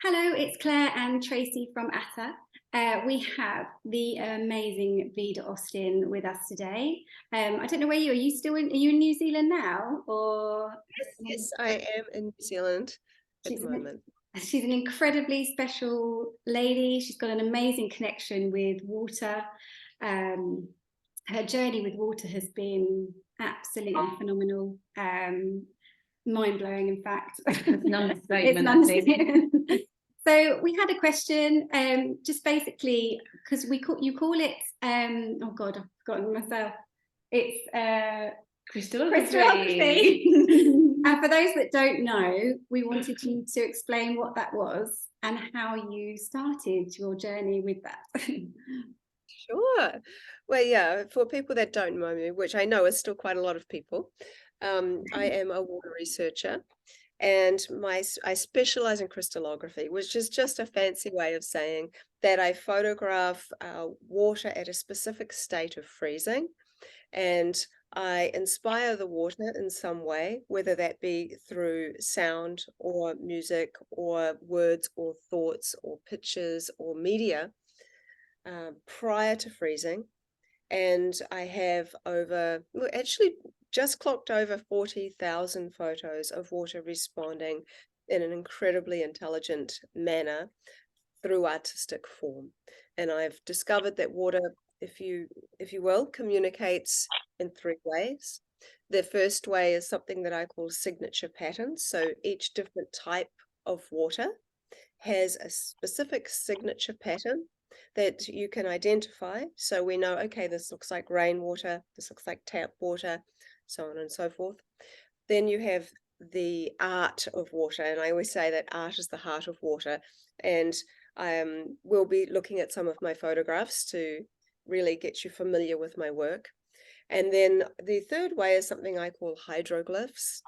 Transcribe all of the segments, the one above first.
Hello, it's Claire and Tracy from ATTA. We have the amazing Veda Austin with us today. I don't know where you are. Are you in New Zealand now, or? Yes, I am in New Zealand at She's the moment. she's an incredibly special lady. She's got an amazing connection with water. Um, Her journey with water has been absolutely phenomenal. Mind-blowing, in fact. It's an understatement. It's an understatement. So we had a question, just basically because you call it oh God, I've forgotten myself. It's crystallography. And for those that don't know, we wanted you to explain what that was and how you started your journey with that. Sure. Well, yeah, for people that don't know me, which I know is still quite a lot of people, I am a water researcher, and I specialize in crystallography, which is just a fancy way of saying that I photograph water at a specific state of freezing, and I inspire the water in some way, whether that be through sound or music or words or thoughts or pictures or media, prior to freezing. And I have actually just clocked over 40,000 photos of water responding in an incredibly intelligent manner through artistic form. And I've discovered that water, if you will, communicates in three ways. The first way is something that I call signature patterns. So each different type of water has a specific signature pattern that you can identify. So we know, okay, this looks like rainwater, this looks like tap water, so on and so forth. Then you have the art of water. And I always say that art is the heart of water. And we'll be looking at some of my photographs to really get you familiar with my work. And then the third way is something I call hydroglyphs.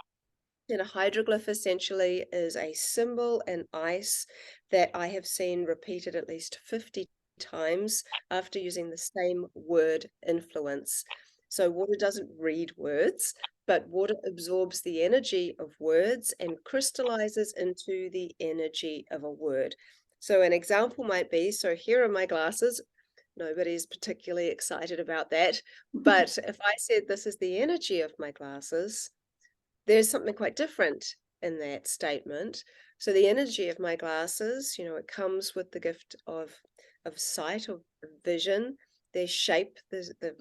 And a hydroglyph essentially is a symbol in ice that I have seen repeated at least 50 times after using the same word influence. So water doesn't read words, but water absorbs the energy of words and crystallizes into the energy of a word. So an example might be, so here are my glasses. Nobody's particularly excited about that. But if I said this is the energy of my glasses, there's something quite different in that statement. So the energy of my glasses, it comes with the gift of sight or vision. Their shape, the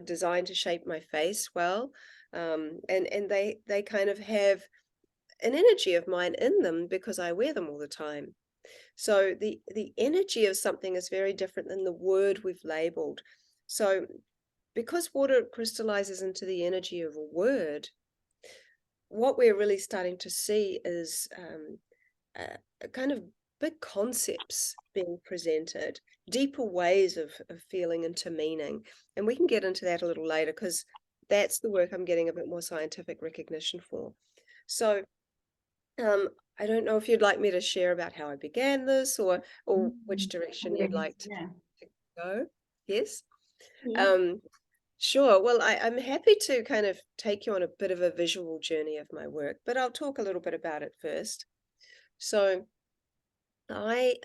designed to shape my face well, and they kind of have an energy of mine in them because I wear them all the time. So the energy of something is very different than the word we've labeled. So because water crystallizes into the energy of a word, what we're really starting to see is a kind of big concepts being presented, deeper ways of feeling into meaning. And we can get into that a little later because that's the work I'm getting a bit more scientific recognition for. So I don't know if you'd like me to share about how I began this or which direction you'd like to go. Yes? Yeah. Sure. Well, I'm happy to kind of take you on a bit of a visual journey of my work, but I'll talk a little bit about it first. So I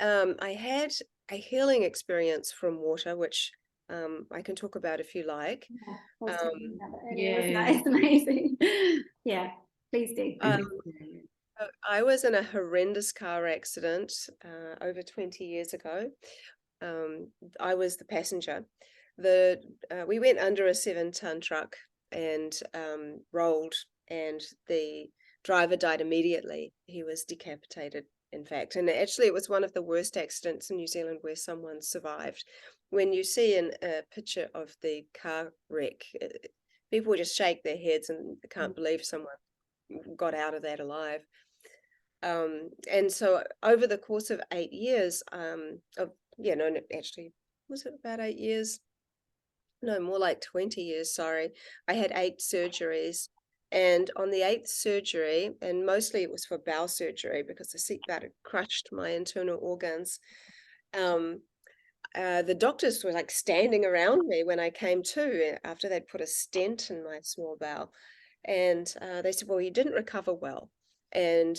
had a healing experience from water, which I can talk about if you like. Yeah, I was talking about that earlier, Yeah. wasn't that? It's amazing. Yeah, please do. I was in a horrendous car accident over 20 years ago. I was the passenger. We went under a 7-ton truck and rolled, and the driver died immediately. He was decapitated, in fact. And actually, it was one of the worst accidents in New Zealand where someone survived. When you see a picture of the car wreck, people just shake their heads and can't believe someone got out of that alive. And so over the course of 8 years, actually, was it about 8 years? No, more like 20 years, sorry. I had 8 surgeries. And on the 8th surgery, and mostly it was for bowel surgery because the seatbelt had crushed my internal organs, the doctors were like standing around me when I came to after they'd put a stent in my small bowel. And they said, well, you didn't recover well. And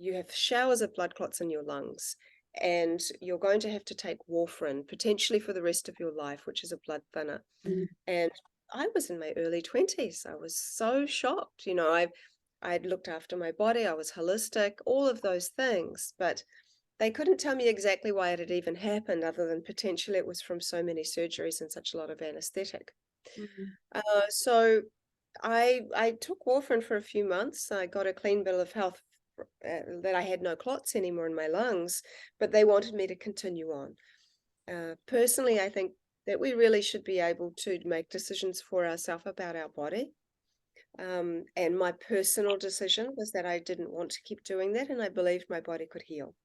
you have showers of blood clots in your lungs, and you're going to have to take warfarin, potentially for the rest of your life, which is a blood thinner. And I was in my early 20s. I was so shocked. I'd looked after my body. I was holistic, all of those things, but they couldn't tell me exactly why it had even happened, other than potentially it was from so many surgeries and such a lot of anesthetic. So I took warfarin for a few months. I got a clean bill of health that I had no clots anymore in my lungs, but they wanted me to continue on. Personally, I think that we really should be able to make decisions for ourselves about our body. And my personal decision was that I didn't want to keep doing that, and I believed my body could heal.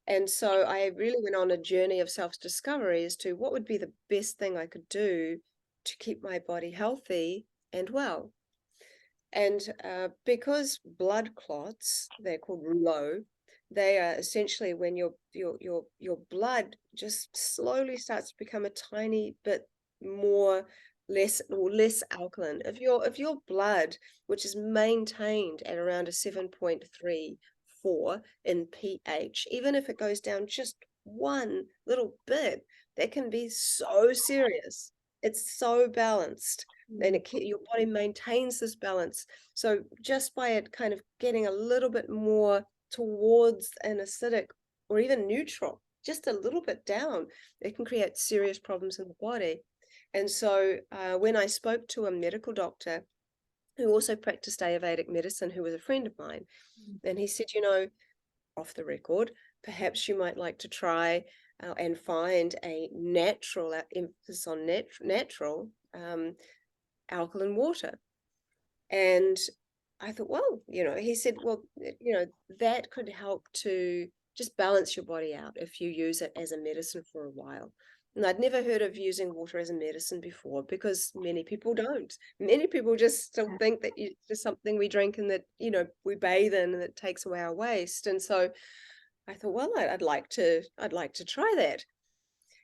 And so I really went on a journey of self-discovery as to what would be the best thing I could do to keep my body healthy and well. And because blood clots, they're called rouleaux, they are essentially when your blood just slowly starts to become a tiny bit less alkaline. If your blood, which is maintained at around a 7.34 in pH, even if it goes down just one little bit, that can be so serious. It's so balanced, and your body maintains this balance. So just by it kind of getting a little bit more towards an acidic or even neutral, just a little bit down, it can create serious problems in the body. And so when I spoke to a medical doctor who also practiced Ayurvedic medicine, who was a friend of mine, and he said, off the record, perhaps you might like to try and find a natural, emphasis on natural alkaline water. And I thought, well, he said, well, that could help to just balance your body out if you use it as a medicine for a while. And I'd never heard of using water as a medicine before, because many people don't. Many people just still think that it's just something we drink and that, we bathe in and it takes away our waste. And so I thought, well, I'd like to try that.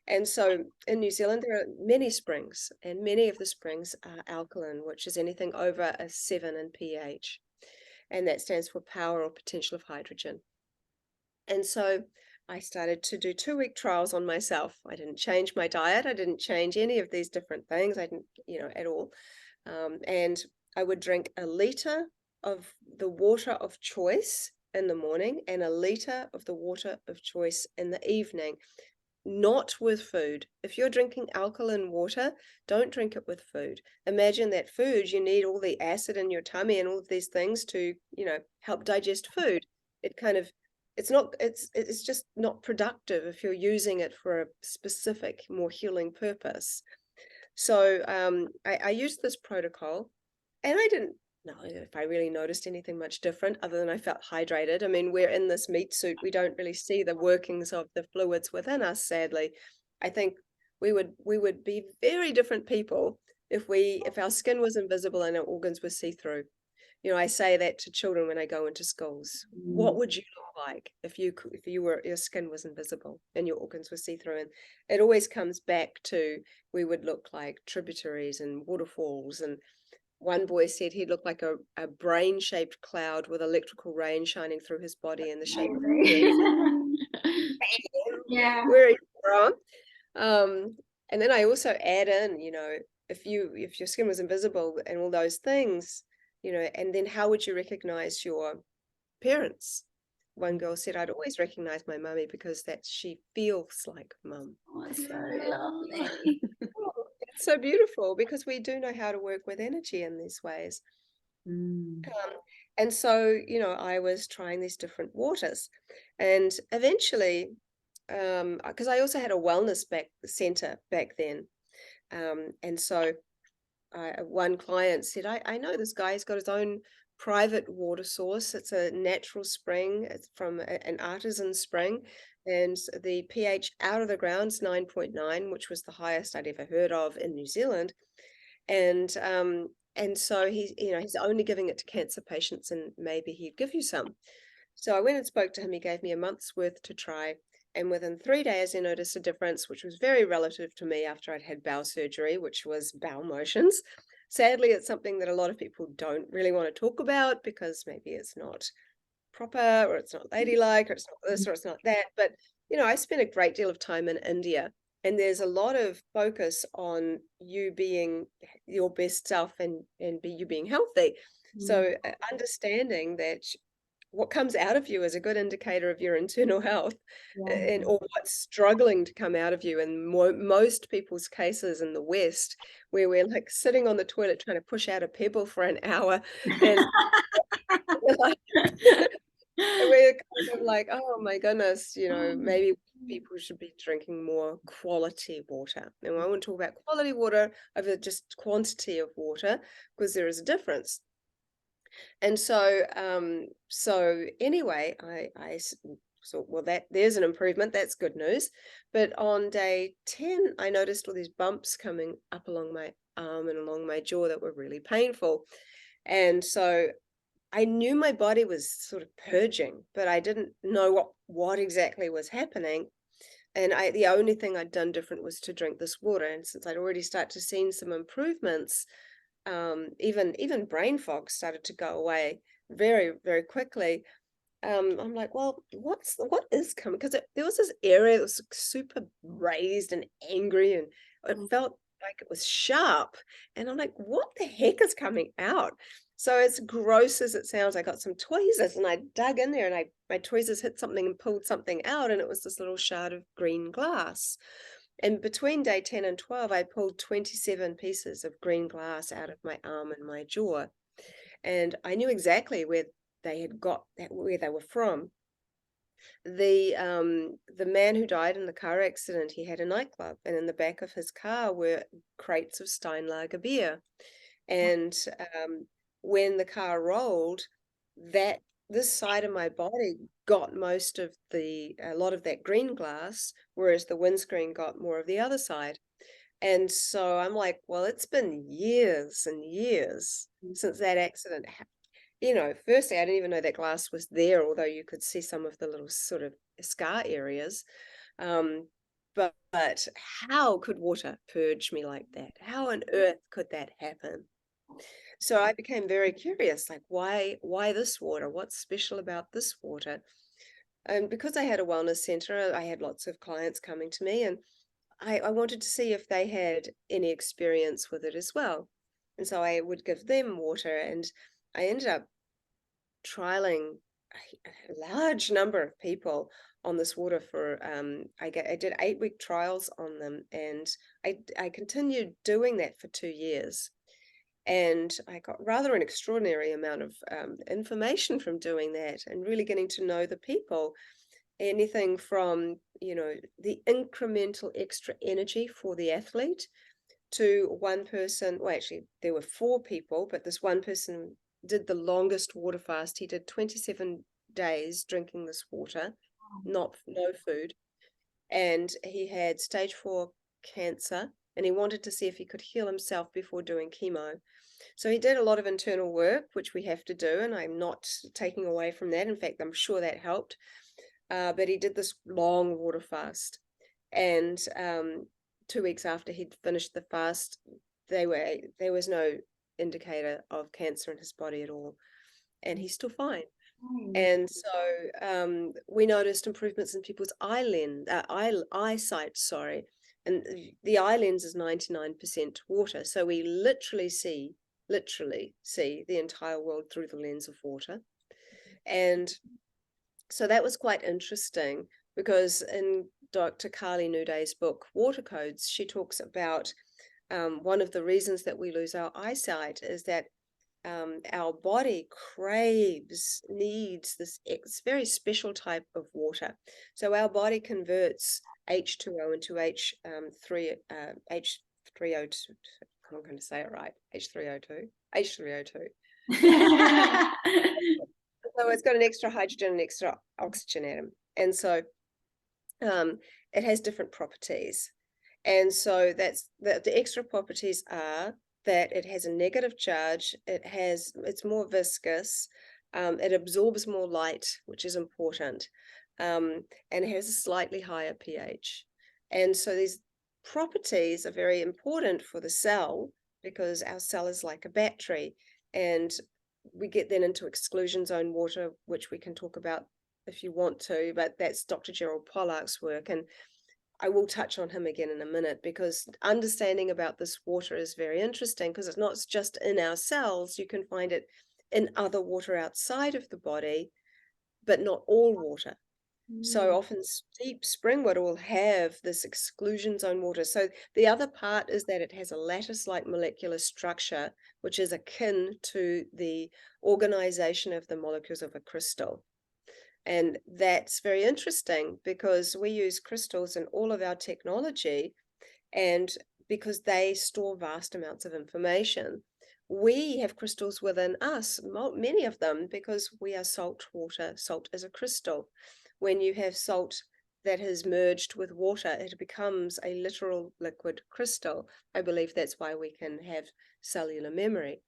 And so in New Zealand, there are many springs, and many of the springs are alkaline, which is anything over a 7 in pH. And that stands for power or potential of hydrogen. And so I started to do 2-week trials on myself. I didn't change my diet. I didn't change any of these different things. I didn't, at all. And I would drink a liter of the water of choice in the morning and a liter of the water of choice in the evening. Not with food. If you're drinking alkaline water, don't drink it with food. Imagine that food, you need all the acid in your tummy and all of these things to, help digest food. It's just not productive if you're using it for a specific, more healing purpose. So I used this protocol, and I didn't know if I really noticed anything much different, other than I felt hydrated. I mean, we're in this meat suit. We don't really see the workings of the fluids within us, sadly. I think we would be very different people if our skin was invisible and our organs were see-through. I say that to children when I go into schools. What would you look like if your skin was invisible and your organs were see-through? And it always comes back to, we would look like tributaries and waterfalls. And one boy said he looked like a brain-shaped cloud with electrical rain shining through his body in the shape of yeah. where he's from. And then I also add in, if your skin was invisible and all those things, and then how would you recognize your parents? One girl said, I'd always recognize my mummy because she feels like mum. Oh, it's so lovely. It's so beautiful, because we do know how to work with energy in these ways. And so, I was trying these different waters, and eventually, because I also had a wellness center back then. And so one client said, I know this guy's got his own private water source. It's a natural spring. It's from an artisan spring, and the pH out of the ground is 9.9, which was the highest I'd ever heard of in New Zealand. And so he's only giving it to cancer patients, and maybe he'd give you some. So I went and spoke to him. He gave me a month's worth to try. And within 3 days, I noticed a difference, which was very relative to me after I'd had bowel surgery, which was bowel motions. Sadly, it's something that a lot of people don't really want to talk about, because maybe it's not proper, or it's not ladylike, or it's not this, or it's not that. But, you know, I spent a great deal of time in India, and there's a lot of focus on you being your best self and you being healthy. So understanding that what comes out of you is a good indicator of your internal health, and or what's struggling to come out of you. In most people's cases in the West, where we're like sitting on the toilet trying to push out a pebble for an hour, and we're like, we're kind of like, oh my goodness, you know, maybe people should be drinking more quality water. And I want to talk about quality water over just quantity of water, because there is a difference. And so anyway, I thought, well, that there's an improvement. That's good news. But on day 10, I noticed all these bumps coming up along my arm and along my jaw that were really painful. And so I knew my body was sort of purging, but I didn't know what exactly was happening. And the only thing I'd done different was to drink this water. And since I'd already started to see some improvements, even brain fog started to go away very, very quickly. I'm like, well, what is coming? Because there was this area that was super raised and angry, and it felt like it was sharp. And I'm like, what the heck is coming out? So as gross as it sounds, I got some tweezers and I dug in there, and my tweezers hit something and pulled something out, and it was this little shard of green glass. And between day 10 and 12, I pulled 27 pieces of green glass out of my arm and my jaw. And I knew exactly where they had got that, where they were from. The man who died in the car accident, he had a nightclub, and in the back of his car were crates of Steinlager beer. And when the car rolled, this side of my body got most of a lot of that green glass, whereas the windscreen got more of the other side. And so I'm like, well, it's been years and years since that accident happened. You know, firstly, I didn't even know that glass was there, although you could see some of the little sort of scar areas. But how could water purge me like that? How on earth could that happen? So I became very curious, like, why this water? What's special about this water? And because I had a wellness center, I had lots of clients coming to me, and I wanted to see if they had any experience with it as well. And so I would give them water, and I ended up trialing a large number of people on this water for I did 8-week trials on them, and I continued doing that for 2 years. And I got rather an extraordinary amount of information from doing that, and really getting to know the people. Anything from, you know, the incremental extra energy for the athlete, to one person, well, actually, there were 4 people, but this one person did the longest water fast. He did 27 days drinking this water, no food. And he had stage 4 cancer, and he wanted to see if he could heal himself before doing chemo. So he did a lot of internal work, which we have to do, and I'm not taking away from that. In fact, I'm sure that helped. But he did this long water fast, and 2 weeks after he'd finished the fast, there was no indicator of cancer in his body at all, and he's still fine. And so we noticed improvements in people's eyesight, sorry. And the eye lens is 99% water, so we literally see the entire world through the lens of water. And so that was quite interesting, because in Dr. Carly Nuday's book, Water Codes, she talks about one of the reasons that we lose our eyesight is that our body needs this very special type of water. So our body converts H2O into H3O2. I'm going to say it right. H3O2. So it's got an extra hydrogen and extra oxygen atom. And so it has different properties. And so that's the extra properties are that it has a negative charge, it's more viscous, it absorbs more light, which is important, and it has a slightly higher pH. And so these properties are very important for the cell, because our cell is like a battery, and we get then into exclusion zone water, which we can talk about if you want to, but that's Dr. Jerry Pollock's work. And I will touch on him again in a minute, because understanding about this water is very interesting, because it's not just in our cells. You can find it in other water outside of the body, but not all water. So often deep spring water will have this exclusion zone water. So the other part is that it has a lattice-like molecular structure, which is akin to the organization of the molecules of a crystal. And that's very interesting, because we use crystals in all of our technology, and because they store vast amounts of information. We have crystals within us, many of them, because we are salt water. Salt is a crystal. When you have salt that has merged with water, it becomes a literal liquid crystal. I believe that's why we can have cellular memory.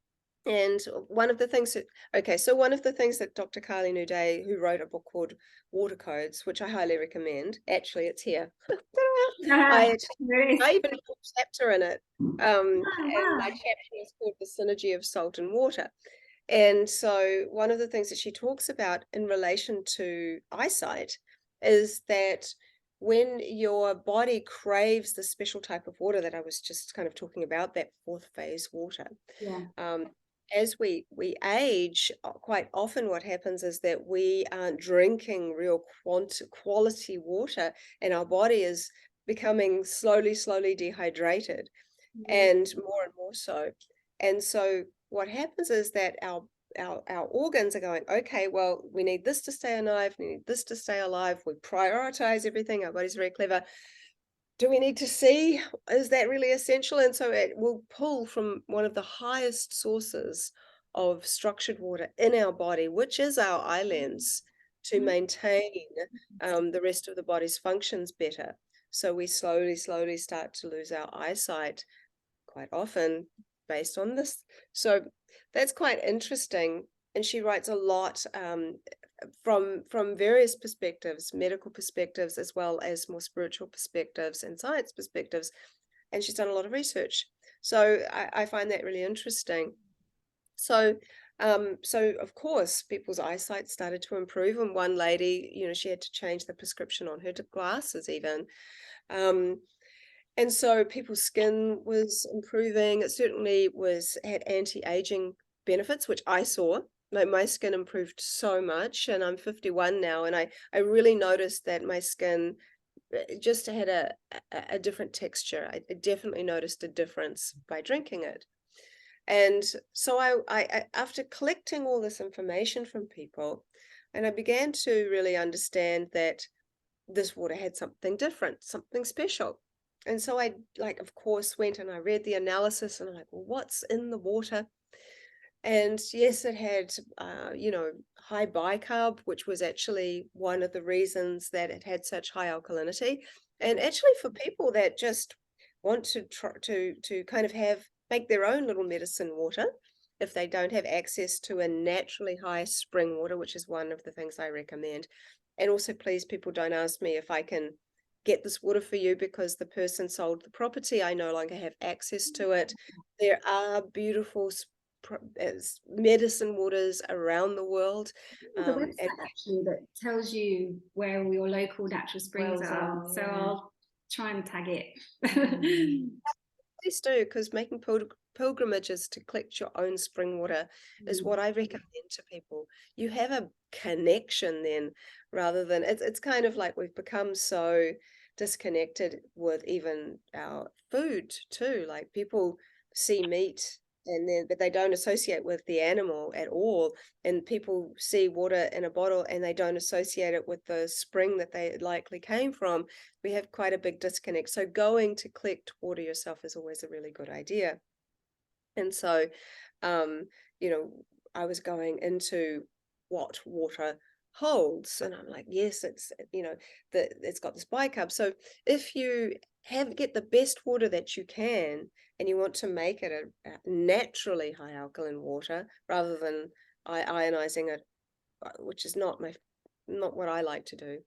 And one of the things that Dr. Carly Noudet, who wrote a book called Water Codes, which I highly recommend. Actually, it's here. I even have a chapter in it. And my chapter is called The Synergy of Salt and Water. And so one of the things that she talks about in relation to eyesight is that when your body craves the special type of water that I was just kind of talking about, that fourth phase water, as we age, quite often what happens is that we aren't drinking real quality water, and our body is becoming slowly dehydrated, and more so. And so what happens is that our organs are going, okay, well, we need this to stay alive, we need this to stay alive. We prioritize everything. Our body's very clever. Do we need to see? Is that really essential? And so it will pull from one of the highest sources of structured water in our body, which is our eye lens, to maintain the rest of the body's functions better. So we slowly start to lose our eyesight, quite often based on this. So that's quite interesting. And she writes a lot from various perspectives, medical perspectives, as well as more spiritual perspectives and science perspectives. And she's done a lot of research. So I find that really interesting. So of course, people's eyesight started to improve. And one lady, she had to change the prescription on her glasses even. And so people's skin was improving. It certainly had anti-aging benefits, which I saw. Like, my skin improved so much, and I'm 51 now, and I really noticed that my skin just had a different texture. I definitely noticed a difference by drinking it. And so I after collecting all this information from people, and I began to really understand that this water had something different, something special. And so I, of course, went and I read the analysis, and I'm like, well, what's in the water? And yes, it had, high bicarb, which was actually one of the reasons that it had such high alkalinity. And actually, for people that just want to try to kind of make their own little medicine water, if they don't have access to a naturally high spring water, which is one of the things I recommend. And also, please, people, don't ask me if I can get this water for you, because the person sold the property. I no longer have access to it. There are beautiful medicine waters around the world. There's a website actually that tells you where all your local natural springs are. So I'll try and tag it. Please do, because making pilgrimages to collect your own spring water is what I recommend to people. You have a connection then, rather than it's kind of like we've become so disconnected with even our food too. Like, people see meat but they don't associate with the animal at all, and people see water in a bottle and they don't associate it with the spring that they likely came from. We have quite a big disconnect. So going to collect water yourself is always a really good idea. And so I was going into what water holds, and I'm like, yes, it's it's got this bicarb. So if you get the best water that you can, and you want to make it a naturally high alkaline water rather than ionizing it, which is not what I like to do.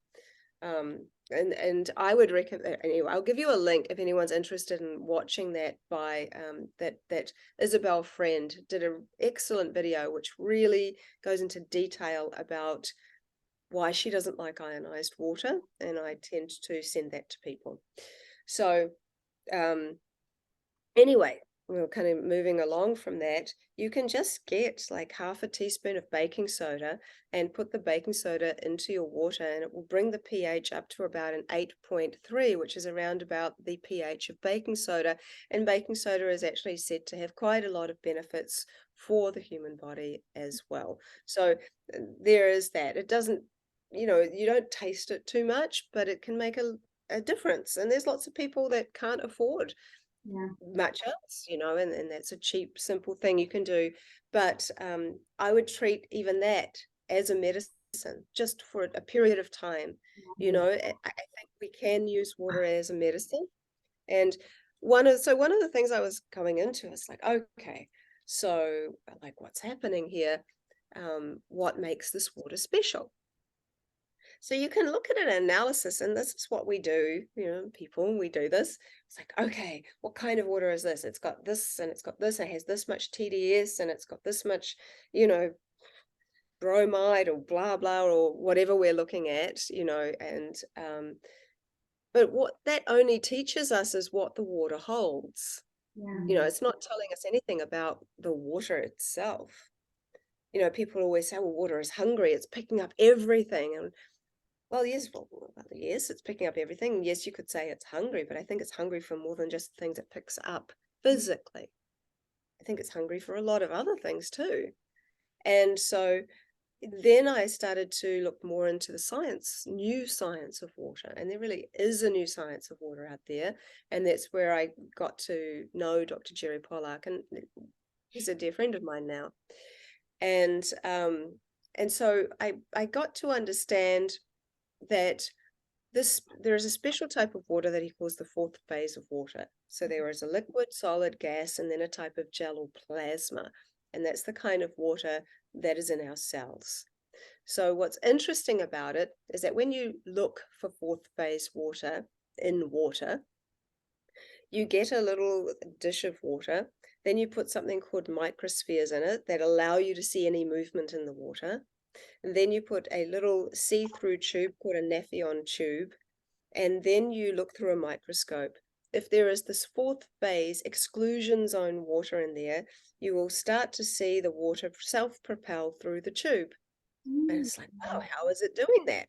And I would recommend, anyway, I'll give you a link if anyone's interested in watching that by that Isabel Friend did an excellent video which really goes into detail about why she doesn't like ionized water, and I tend to send that to people. So anyway, we're kind of moving along from that. You can just get like half a teaspoon of baking soda and put the baking soda into your water, and it will bring the pH up to about an 8.3, which is around about the pH of baking soda. And baking soda is actually said to have quite a lot of benefits for the human body as well. So there is that. It doesn't, you know, you don't taste it too much, but it can make a difference. And there's lots of people that can't afford much else, you know, and that's a cheap, simple thing you can do. But I would treat even that as a medicine just for a period of time. You know, I think we can use water as a medicine. And one of the things I was going into is like, okay, so like what's happening here? What makes this water special? So you can look at an analysis, and this is what we do, you know, people, we do this. It's like, okay, what kind of water is this? It's got this, and it's got this, and it has this much TDS, and it's got this much, you know, bromide or blah, blah, or whatever we're looking at, you know, and, but what that only teaches us is what the water holds. You know, it's not telling us anything about the water itself. You know, people always say, well, water is hungry. It's picking up everything. And well, yes, it's picking up everything. Yes, you could say it's hungry, but I think it's hungry for more than just things it picks up physically. I think it's hungry for a lot of other things too. And so then I started to look more into the science, new science of water. And there really is a new science of water out there. And that's where I got to know Dr. Jerry Pollock. And he's a dear friend of mine now. And so I got to understand that there is a special type of water that he calls the fourth phase of water. So there is a liquid, solid, gas, and then a type of gel or plasma. And that's the kind of water that is in our cells. So what's interesting about it is that when you look for fourth phase water in water, you get a little dish of water, then you put something called microspheres in it that allow you to see any movement in the water. And then you put a little see-through tube called a Naphion tube, and then you look through a microscope. If there is this fourth phase exclusion zone water in there, you will start to see the water self-propel through the tube. And it's like, wow, how is it doing that?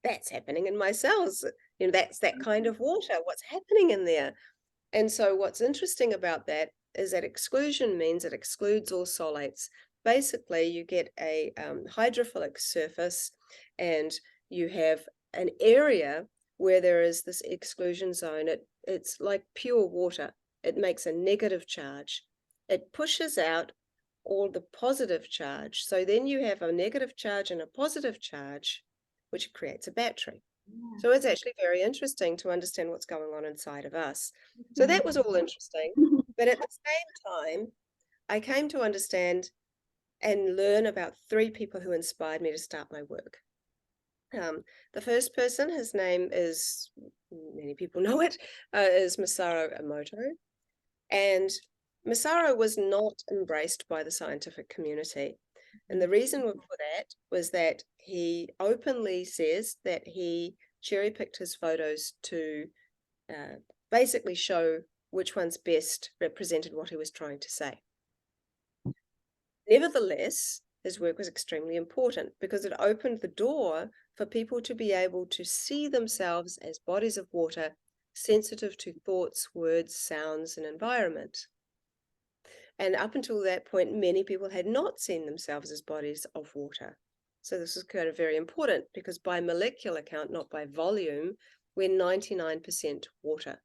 That's happening in my cells. You know, that's that kind of water. What's happening in there? And so what's interesting about that is that exclusion means it excludes all solates. Basically, you get a hydrophilic surface, and you have an area where there is this exclusion zone. It's like pure water. It makes a negative charge. It pushes out all the positive charge. So then you have a negative charge and a positive charge, which creates a battery. So it's actually very interesting to understand what's going on inside of us. So that was all interesting. But at the same time, I came to understand and learn about 3 people who inspired me to start my work. The first person, his name is, many people know it, is Masaro Omoto. And Masaro was not embraced by the scientific community. And the reason for that was that he openly says that he cherry-picked his photos to basically show which ones best represented what he was trying to say. Nevertheless, his work was extremely important because it opened the door for people to be able to see themselves as bodies of water, sensitive to thoughts, words, sounds, and environment. And up until that point, many people had not seen themselves as bodies of water. So this is kind of very important because by molecular count, not by volume, we're 99% water.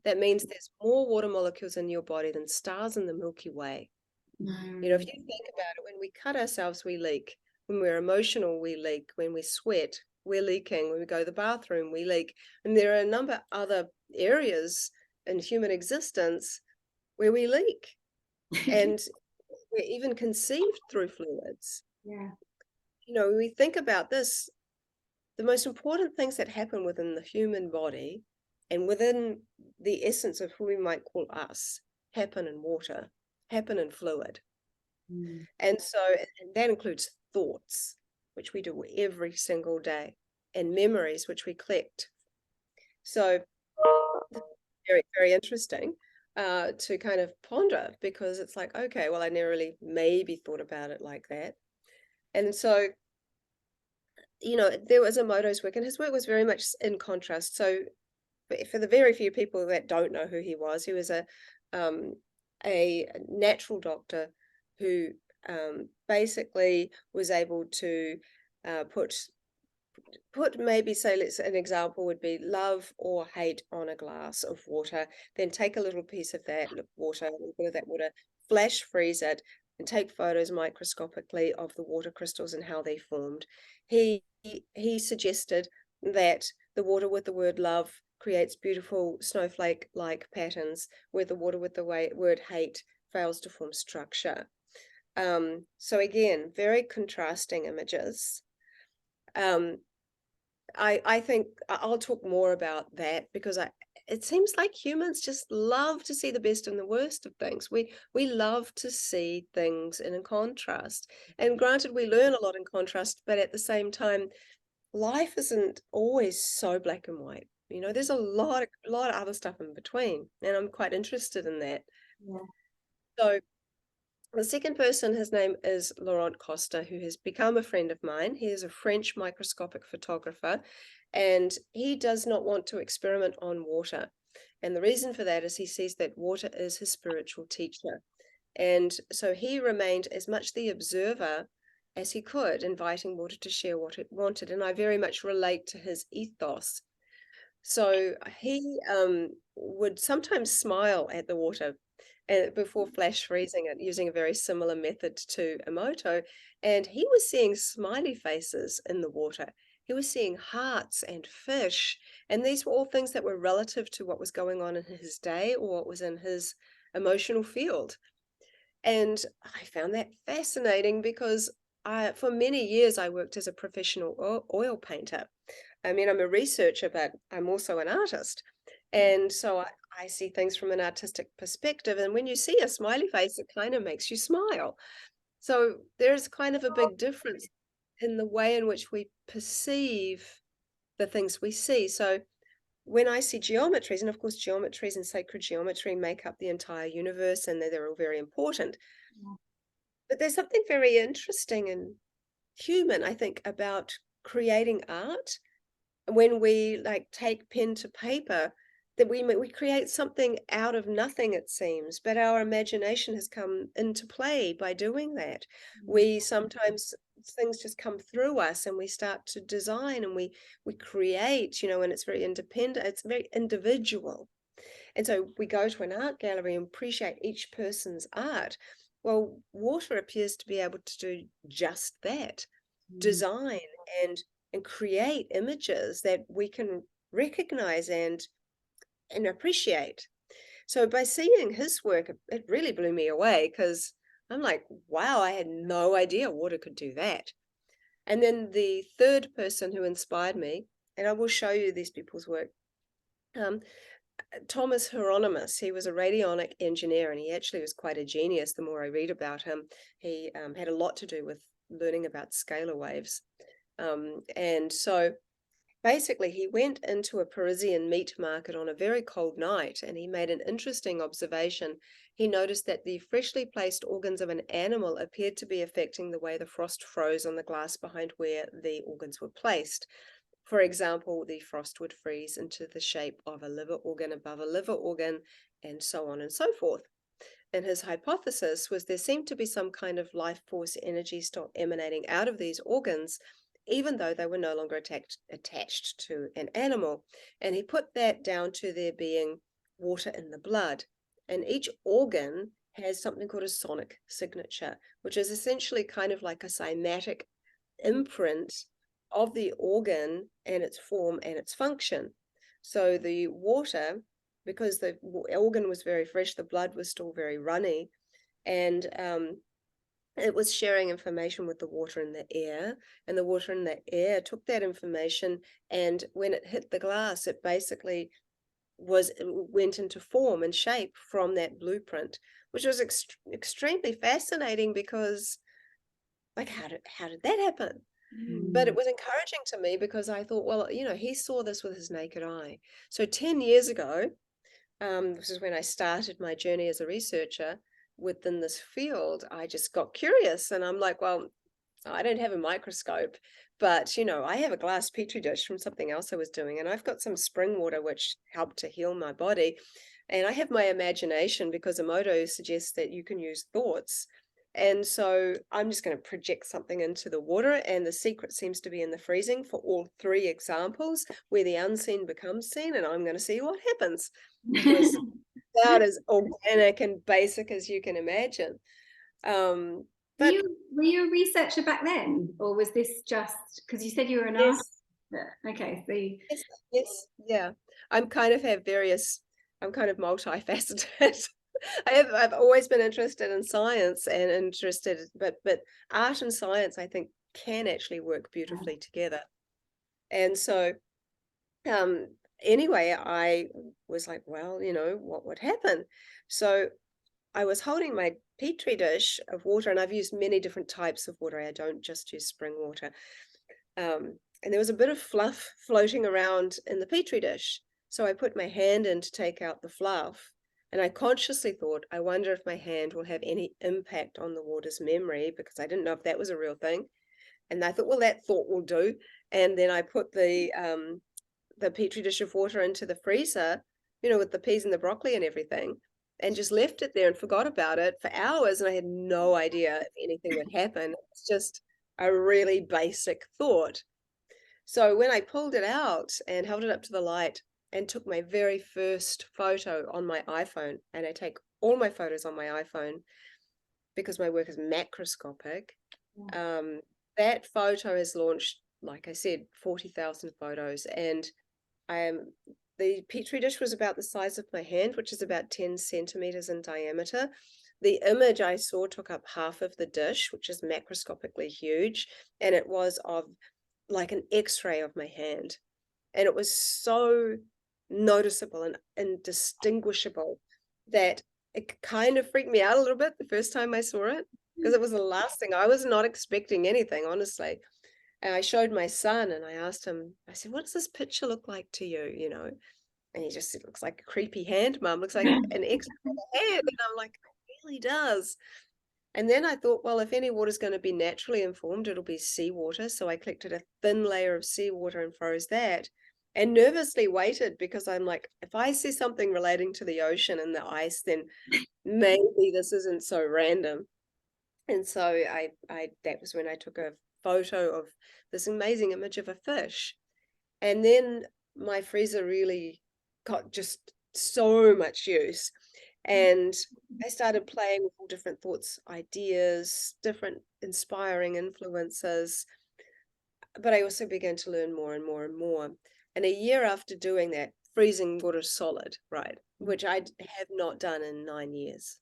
That means there's more water molecules in your body than stars in the Milky Way. You know, if you think about it, when we cut ourselves, we leak. When we're emotional, we leak. When we sweat, we're leaking. When we go to the bathroom, we leak. And there are a number of other areas in human existence where we leak. And we're even conceived through fluids. Yeah. You know, when we think about this, the most important things that happen within the human body and within the essence of who we might call us happen in water, happen in fluid. And so and that includes thoughts, which we do every single day, and memories, which we collect. So very, very interesting to kind of ponder, because it's like, okay, well, I never really maybe thought about it like that. And so, you know, there was Omoto's work, and his work was very much in contrast. So for the very few people that don't know who he was a natural doctor who basically was able to put maybe, say, an example would be love or hate on a glass of water, then take a little piece of that water, a little bit of that water, flash freeze it, and take photos microscopically of the water crystals and how they formed. He suggested that the water with the word love creates beautiful snowflake-like patterns, where the water with the word hate fails to form structure. So again, very contrasting images. I think I'll talk more about that, because it seems like humans just love to see the best and the worst of things. We love to see things in a contrast. And granted, we learn a lot in contrast, but at the same time, life isn't always so black and white. You know, there's a lot of other stuff in between, and I'm quite interested in that. Yeah. So the second person, his name is Laurent Costa, who has become a friend of mine. He is a French microscopic photographer, and he does not want to experiment on water. And the reason for that is he sees that water is his spiritual teacher. And so he remained as much the observer as he could, inviting water to share what it wanted. And I very much relate to his ethos. So he would sometimes smile at the water before flash freezing it, using a very similar method to Omoto. And he was seeing smiley faces in the water. He was seeing hearts and fish. And these were all things that were relative to what was going on in his day or what was in his emotional field. And I found that fascinating, because for many years I worked as a professional oil painter. I mean, I'm a researcher, but I'm also an artist. And so I see things from an artistic perspective. And when you see a smiley face, it kind of makes you smile. So there's kind of a big difference in the way in which we perceive the things we see. So when I see geometries, and of course geometries and sacred geometry make up the entire universe, and they're all very important. Yeah. But there's something very interesting and human, I think, about creating art. When we like take pen to paper, that we create something out of nothing, it seems, but our imagination has come into play by doing that. We sometimes, things just come through us, and we start to design, and we create, you know, and it's very independent, it's very individual. And so we go to an art gallery and appreciate each person's art. Well, water appears to be able to do just that, design and create images that we can recognize and appreciate. So by seeing his work, it really blew me away, because I'm like, wow, I had no idea water could do that. And then the third person who inspired me, and I will show you these people's work, Thomas Hieronymus. He was a radionic engineer, and he actually was quite a genius. The more I read about him, he had a lot to do with learning about scalar waves. And so basically he went into a Parisian meat market on a very cold night, and he made an interesting observation. He noticed that the freshly placed organs of an animal appeared to be affecting the way the frost froze on the glass behind where the organs were placed. For example, the frost would freeze into the shape of a liver organ above a liver organ, and so on and so forth. And his hypothesis was there seemed to be some kind of life force energy still emanating out of these organs, even though they were no longer attached to an animal. And he put that down to there being water in the blood. And each organ has something called a sonic signature, which is essentially kind of like a cymatic imprint of the organ and its form and its function. So the water, because the organ was very fresh, the blood was still very runny, and it was sharing information with the water in the air, and the water in the air took that information, and when it hit the glass, it basically went into form and shape from that blueprint, which was extremely fascinating, because like, how did that happen? But it was encouraging to me, because I thought, well, he saw this with his naked eye. So 10 years ago, this is when I started my journey as a researcher within this field. I just got curious, and I'm like, well, I don't have a microscope, but I have a glass petri dish from something else I was doing, and I've got some spring water which helped to heal my body, and I have my imagination, because Omoto suggests that you can use thoughts. And so I'm just going to project something into the water, and the secret seems to be in the freezing for all three examples, where the unseen becomes seen, and I'm going to see what happens. It was about as organic and basic as you can imagine. But were you a researcher back then, or was this just because you said you were an yes, artist? Okay, so yes, yeah. I'm kind of multifaceted. I've always been interested in science, and but art and science, I think, can actually work beautifully together. And so anyway, I was like, well, what would happen? So I was holding my petri dish of water, and I've used many different types of water. I don't just use spring water. And there was a bit of fluff floating around in the petri dish. So I put my hand in to take out the fluff, and I consciously thought, I wonder if my hand will have any impact on the water's memory, because I didn't know if that was a real thing. And I thought, well, that thought will do. And then I put the petri dish of water into the freezer, with the peas and the broccoli and everything, and just left it there and forgot about it for hours. And I had no idea if anything would happen. It's just a really basic thought. So when I pulled it out and held it up to the light and took my very first photo on my iPhone, and I take all my photos on my iPhone because my work is macroscopic, that photo has launched, like I said, 40,000 photos. And the petri dish was about the size of my hand, which is about 10 centimeters in diameter. The image I saw took up half of the dish, which is macroscopically huge, and it was of like an X-ray of my hand. And it was so noticeable and distinguishable that it kind of freaked me out a little bit the first time I saw it, because it was the last thing. I was not expecting anything, honestly. And I showed my son, and I asked him, I said, what does this picture look like to you, And he just said, it looks like a creepy hand, Mum. Looks like an X-ray hand. And I'm like, it really does. And then I thought, well, if any water is going to be naturally informed, it'll be seawater. So I collected a thin layer of seawater and froze that, and nervously waited, because I'm like, if I see something relating to the ocean and the ice, then maybe this isn't so random. And so that was when I took a photo of this amazing image of a fish. And then my freezer really got just so much use. And I started playing with all different thoughts, ideas, different inspiring influences. But I also began to learn more and more and more. And a year after doing that, freezing water solid, right, which I have not done in 9 years,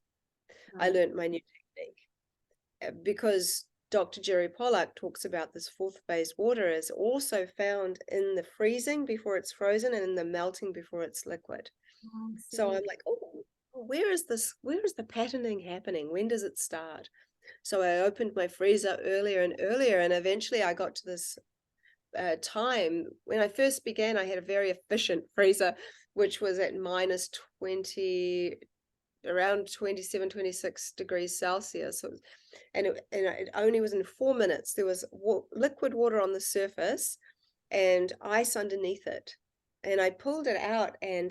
I learned my new technique, because Dr. Jerry Pollock talks about this fourth phase water is also found in the freezing before it's frozen and in the melting before it's liquid. So I'm like, oh, where is the patterning happening? When does it start? So I opened my freezer earlier and earlier, and eventually I got to this time. When I first began, I had a very efficient freezer, which was at minus 20, around 27, 26 degrees Celsius. And it only was in 4 minutes. There was liquid water on the surface and ice underneath it. And I pulled it out, and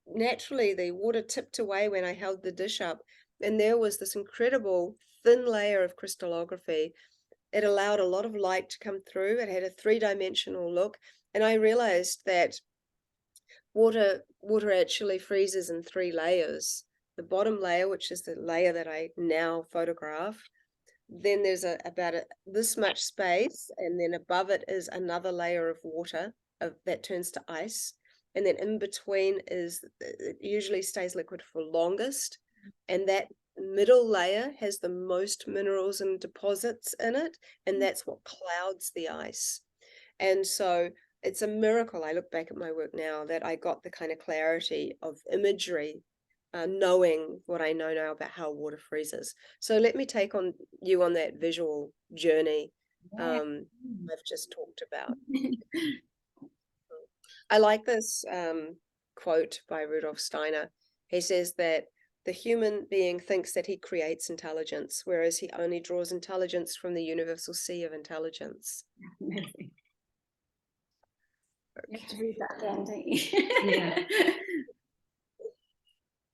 naturally the water tipped away when I held the dish up, and there was this incredible thin layer of crystallography. It allowed a lot of light to come through. It had a 3-dimensional look, and I realized that water actually freezes in 3 layers. The bottom layer, which is the layer that I now photographed, then there's about this much space, and then above it is another layer of water that turns to ice, and then in between it usually stays liquid for longest, and that middle layer has the most minerals and deposits in it, and that's what clouds the ice. And so it's a miracle. I look back at my work now that I got the kind of clarity of imagery, knowing what I know now about how water freezes. So let me take on you on that visual journey I've just talked about. I like this quote by Rudolf Steiner. He says that the human being thinks that he creates intelligence, whereas he only draws intelligence from the universal sea of intelligence. Amazing. You have to read that again, don't you? Yeah.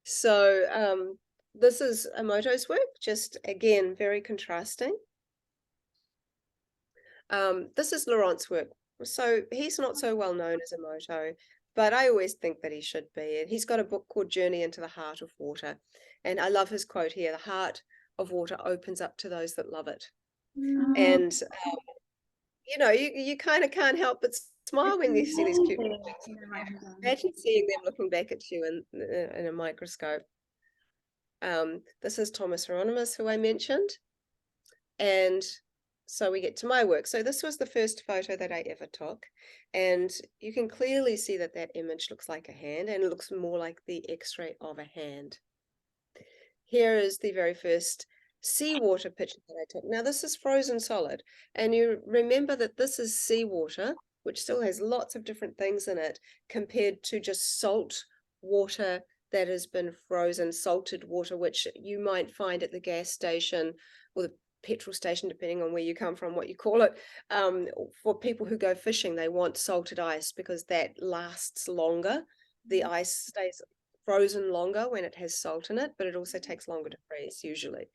So this is Omoto's work, just again, very contrasting. This is Laurent's work. So he's not so well known as Omoto, but I always think that he should be. And he's got a book called Journey into the Heart of Water. And I love his quote here, the heart of water opens up to those that love it. And, you know, you kind of can't help but smile when you see these cute things. Imagine seeing them looking back at you in a microscope. This is Thomas Hieronymus, who I mentioned. And so we get to my work. So this was the first photo that I ever took. And you can clearly see that that image looks like a hand, and it looks more like the x-ray of a hand. Here is the very first seawater picture that I took. Now this is frozen solid. And you remember that this is seawater, which still has lots of different things in it, compared to just salt water that has been frozen, salted water, which you might find at the gas station or the petrol station, depending on where you come from, what you call it. For people who go fishing, they want salted ice because that lasts longer. The ice stays frozen longer when it has salt in it, but it also takes longer to freeze usually.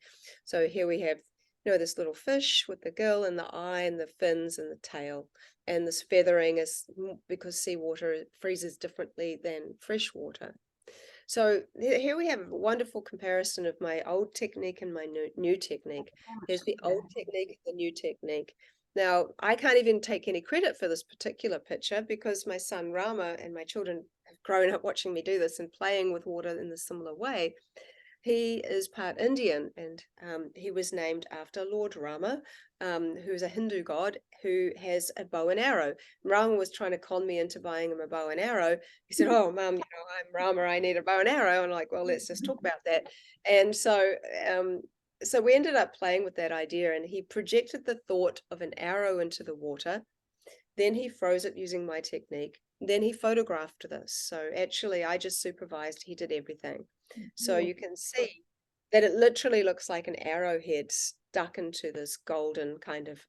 So here we have, you know, this little fish with the gill and the eye and the fins and the tail. And this feathering is because seawater freezes differently than fresh water. So here we have a wonderful comparison of my old technique and my new technique. Here's the old technique and the new technique. Now, I can't even take any credit for this particular picture because my son Rama and my children have grown up watching me do this and playing with water in a similar way. He is part Indian, and he was named after Lord Rama, who's a Hindu god who has a bow and arrow. Rama was trying to con me into buying him a bow and arrow. He said, "Oh, Mum, you know, I'm Rama, I need a bow and arrow." And I'm like, well, let's just talk about that. And so we ended up playing with that idea, and he projected the thought of an arrow into the water. Then he froze it using my technique. Then he photographed this. So actually, I just supervised. He did everything. So you can see that it literally looks like an arrowhead stuck into this golden kind of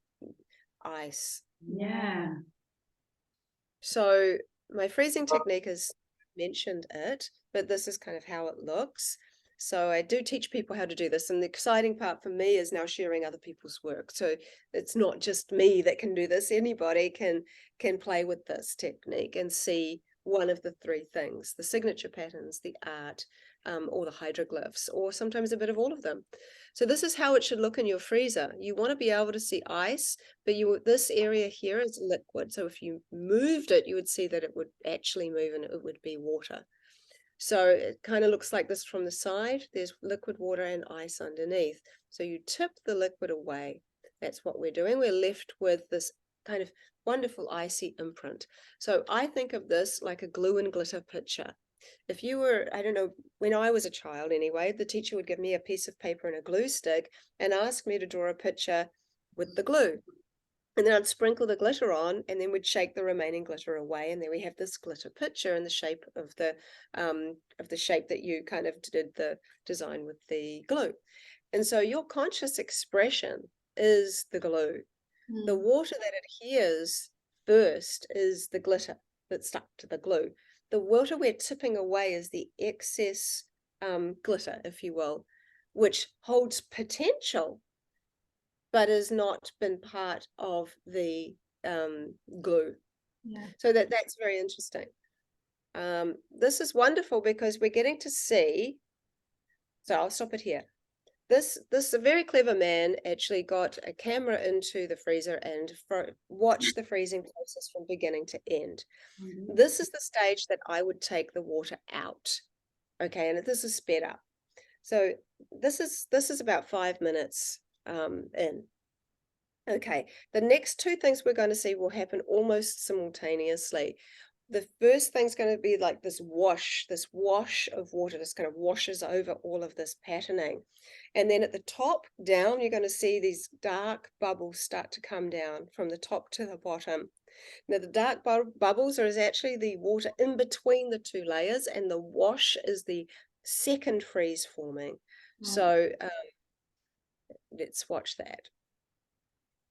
ice. Yeah. So my freezing technique is mentioned it, but this is kind of how it looks. So I do teach people how to do this. And the exciting part for me is now sharing other people's work. So it's not just me that can do this. Anybody can play with this technique and see one of the three things: the signature patterns, the art, or the hydroglyphs, or sometimes a bit of all of them. So this is how it should look in your freezer. You want to be able to see ice, but this area here is liquid. So if you moved it, you would see that it would actually move and it would be water. So it kind of looks like this from the side. There's liquid water and ice underneath. So you tip the liquid away. That's what we're doing. We're left with this kind of wonderful icy imprint. So I think of this like a glue and glitter picture. If you were, I don't know, when I was a child anyway, the teacher would give me a piece of paper and a glue stick and ask me to draw a picture with the glue. And then I'd sprinkle the glitter on, and then we'd shake the remaining glitter away, and then we have this glitter picture in the shape of the shape that you kind of did the design with the glue. And so your conscious expression is the glue. The water that adheres first is the glitter that's stuck to the glue. The water we're tipping away is the excess glitter, if you will, which holds potential, but has not been part of the glue. Yeah. So that's very interesting. This is wonderful because we're getting to see. So I'll stop it here. This a very clever man actually got a camera into the freezer and watched the freezing process from beginning to end. This is the stage that I would take the water out. Okay, and this is sped up. So this is about 5 minutes in. Okay, the next two things we're going to see will happen almost simultaneously. The first thing's going to be like this wash of water, this kind of washes over all of this patterning. And then at the top down, you're going to see these dark bubbles start to come down from the top to the bottom. Now, the dark bubbles are actually the water in between the two layers, and the wash is the second freeze forming. So let's watch that.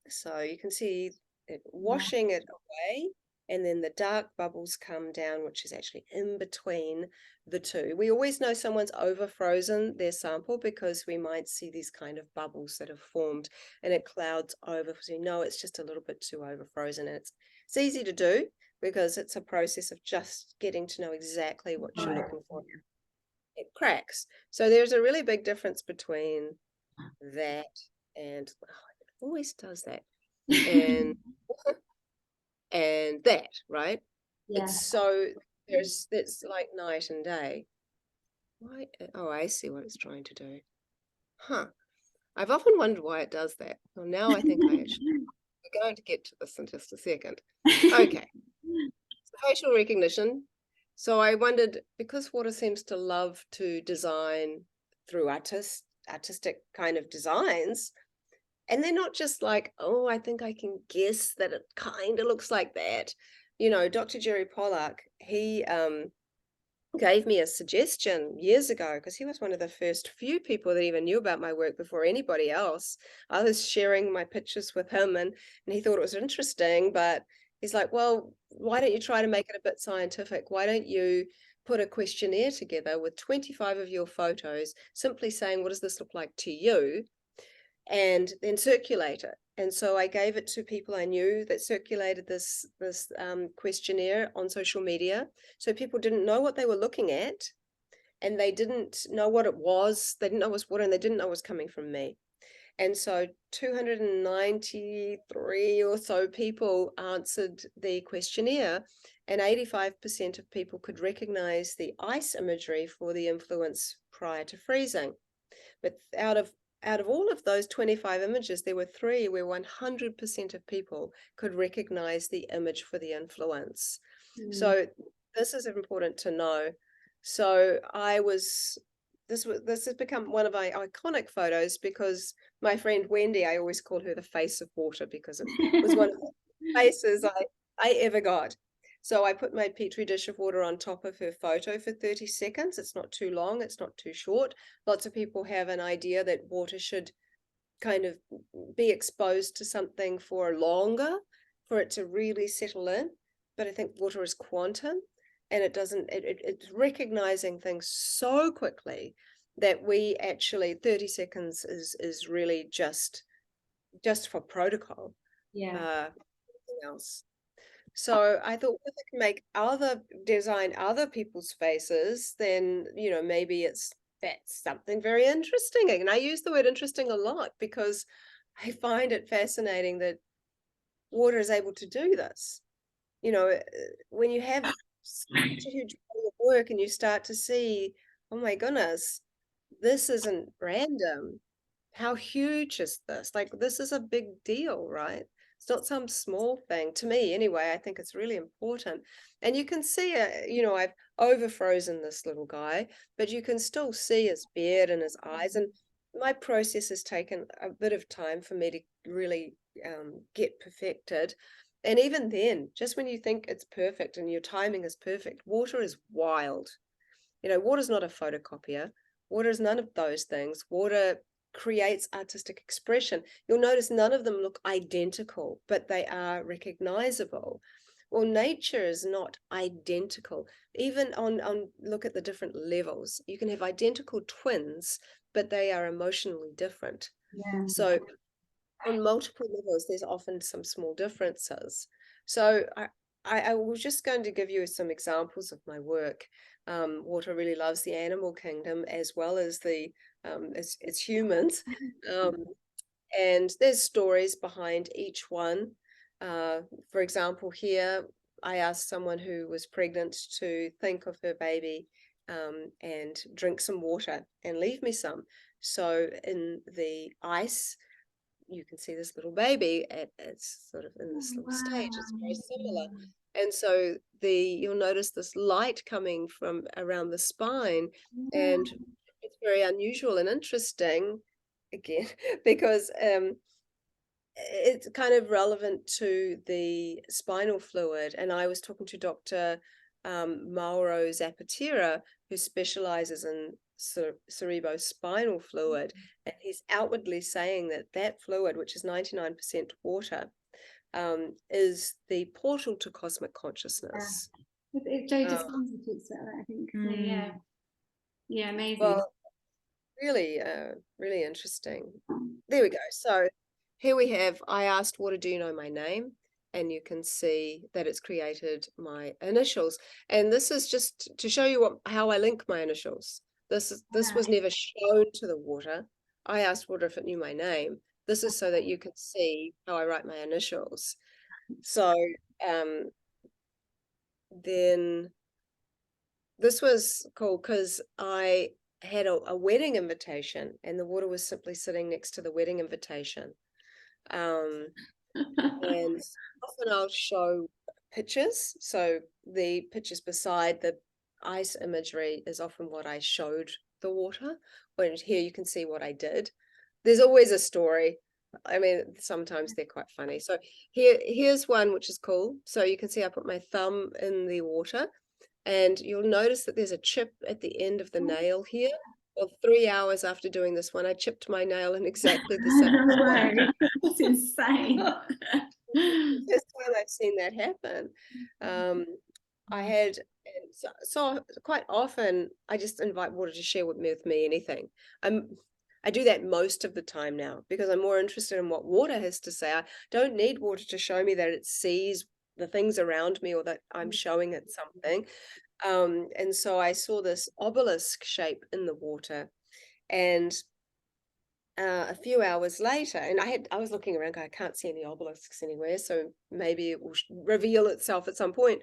So you can see it washing it away, and then the dark bubbles come down, which is actually in between the two. We always know someone's over frozen their sample because we might see these kind of bubbles that have formed and it clouds over. So you know it's just a little bit too over frozen, and it's easy to do because it's a process of just getting to know exactly what you're looking for. It cracks. So there's a really big difference between that and always does that and and that, right? It's so it's like night and day. Why? Oh, I see what it's trying to do. I've often wondered why it does that. Well, now I think we're going to get to this in just a second. Okay. Facial recognition. So I wondered, because water seems to love to design through artistic kind of designs, and they're not just like, oh, I think I can guess that it kind of looks like that. You know, Dr. Jerry Pollock, he gave me a suggestion years ago because he was one of the first few people that even knew about my work before anybody else. I was sharing my pictures with him, and he thought it was interesting, but he's like, well, why don't you try to make it a bit scientific? Why don't you put a questionnaire together with 25 of your photos, simply saying, what does this look like to you? And then circulate it. And so I gave it to people I knew that circulated this questionnaire on social media. So people didn't know what they were looking at, and they didn't know what it was. They didn't know it was water, and they didn't know it was coming from me. And so 293 or so people answered the questionnaire, and 85% of people could recognize the ice imagery for the influence prior to freezing. But out of all of those 25 images, there were 3 where 100% of people could recognize the image for the influence. So this is important to know. So this has become one of my iconic photos because my friend Wendy, I always call her the face of water because it was one of the faces I ever got. So I put my petri dish of water on top of her photo for 30 seconds. It's not too long, it's not too short. Lots of people have an idea that water should kind of be exposed to something for longer for it to really settle in. But I think water is quantum, and it's recognizing things so quickly that we actually 30 seconds is really just for protocol. Nothing else. So I thought, if I can design other people's faces, then, you know, maybe that's something very interesting. And I use the word interesting a lot because I find it fascinating that water is able to do this. You know, when you have such a huge body of work and you start to see, oh my goodness, this isn't random. How huge is this? Like, this is a big deal, right? It's not some small thing. To me, anyway, I think it's really important. And you can see, you know, I've over frozen this little guy, but you can still see his beard and his eyes. And my process has taken a bit of time for me to really get perfected. And even then, just when you think it's perfect and your timing is perfect, water is wild. You know, water's not a photocopier. Water is none of those things. Water creates artistic expression. You'll notice none of them look identical, but they are recognizable. Well, nature is not identical. Even on look at the different levels. You can have identical twins, but they are emotionally different. So on multiple levels, there's often some small differences. So I was just going to give you some examples of my work. Water really loves the animal kingdom as well as the as humans. And there's stories behind each one. For example, here I asked someone who was pregnant to think of her baby and drink some water and leave me some. So in the ice, you can see this little baby it's sort of in this little stage. It's very similar. And so you'll notice this light coming from around the spine, and it's very unusual and interesting again because it's kind of relevant to the spinal fluid. And I was talking to Dr. Mauro Zapatera, who specializes in cerebrospinal fluid, and he's outwardly saying that fluid, which is 99% water, is the portal to cosmic consciousness. Joe Dispenza talks about that, I think. So, yeah, amazing. Well, really, really interesting. There we go. So here we have, I asked water, do you know my name? And you can see that it's created my initials. And this is just to show you how I link my initials. This was never shown to the water. I asked water if it knew my name. This is so that you can see how I write my initials. So then this was cool because I had a wedding invitation, and the water was simply sitting next to the wedding invitation. And often I'll show pictures. So the pictures beside the ice imagery is often what I showed the water. When here you can see what I did. There's always a story. I mean, sometimes they're quite funny. So here's one which is cool. So you can see I put my thumb in the water, and you'll notice that there's a chip at the end of the nail here. Well, 3 hours after doing this one, I chipped my nail in exactly the same way. That's insane. First time I've seen that happen. I had, so quite often I just invite water to share with me anything. I do that most of the time now because I'm more interested in what water has to say. I don't need water to show me that it sees the things around me or that I'm showing it something. And so I saw this obelisk shape in the water, and a few hours later, and I was looking around going, I can't see any obelisks anywhere, so maybe it will reveal itself at some point.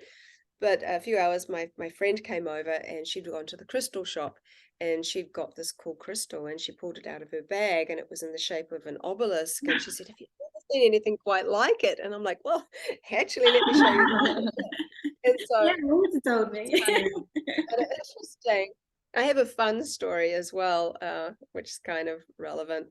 But a few hours, my friend came over, and she'd gone to the crystal shop, and she'd got this cool crystal, and she pulled it out of her bag, and it was in the shape of an obelisk. And she said, have you ever seen anything quite like it? And I'm like, well, actually, let me show you. And so, yeah, water told me. Interesting. I have a fun story as well, which is kind of relevant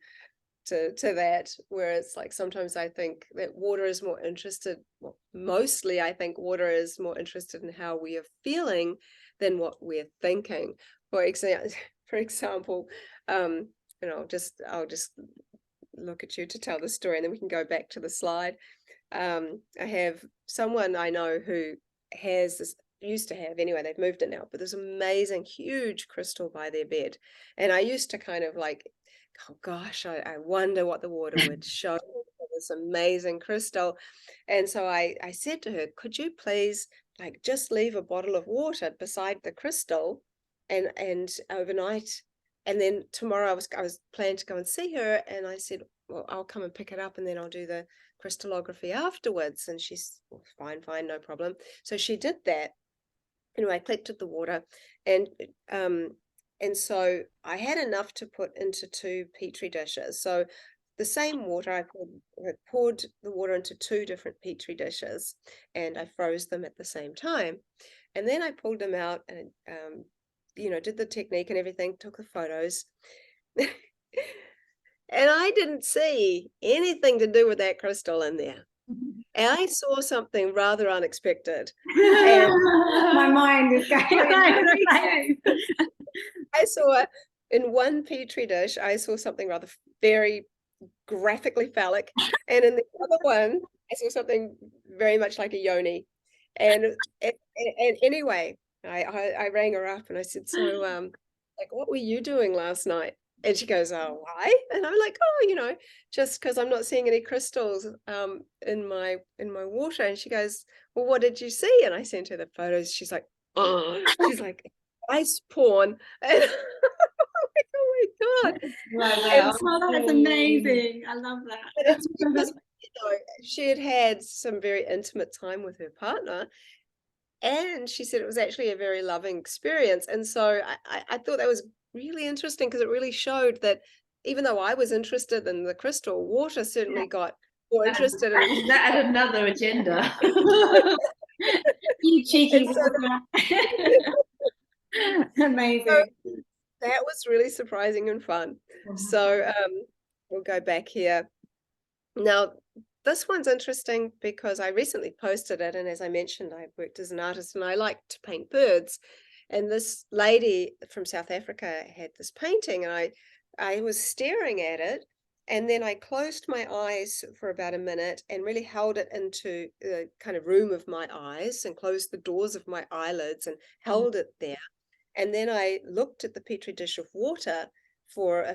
to that, where it's like sometimes I think that water is more interested, well, mostly I think water is more interested in how we are feeling than what we're thinking. For example, I'll just look at you to tell the story, and then we can go back to the slide. I have someone I know who has this, used to have anyway, they've moved it now, but this amazing huge crystal by their bed. And I used to kind of like, oh gosh, I wonder what the water would show this amazing crystal. And so I said to her, could you please like just leave a bottle of water beside the crystal and overnight, and then tomorrow I was planning to go and see her, and I said, well, I'll come and pick it up, and then I'll do the crystallography afterwards. And she's, well, fine, no problem. So she did that. Anyway, I collected the water, and so I had enough to put into 2 petri dishes. So the same water, I poured the water into 2 different petri dishes, and I froze them at the same time. And then I pulled them out and did the technique and everything, took the photos. And I didn't see anything to do with that crystal in there. And I saw something rather unexpected. And my mind is going. I saw in one petri dish, I saw something rather very graphically phallic. And in the other one, I saw something very much like a yoni. And anyway, I rang her up and I said, so like, what were you doing last night? And she goes, oh, why? And I'm like, oh, just because I'm not seeing any crystals in my water. And she goes, well, what did you see? And I sent her the photos. She's like, oh, she's like, ice porn. And I'm like, oh my God. Wow. Oh, that's amazing. I love that. It's because she had some very intimate time with her partner. And she said it was actually a very loving experience. And so I thought that was really interesting, because it really showed that even though I was interested in the crystal, water certainly got more interested in That had another agenda. You cheeky and so water. Amazing. that was really surprising and fun. So we'll go back here. Now, this one's interesting because I recently posted it, and as I mentioned, I worked as an artist and I like to paint birds. And this lady from South Africa had this painting, and I was staring at it, and then I closed my eyes for about a minute and really held it into the kind of room of my eyes and closed the doors of my eyelids and held it there. And then I looked at the petri dish of water for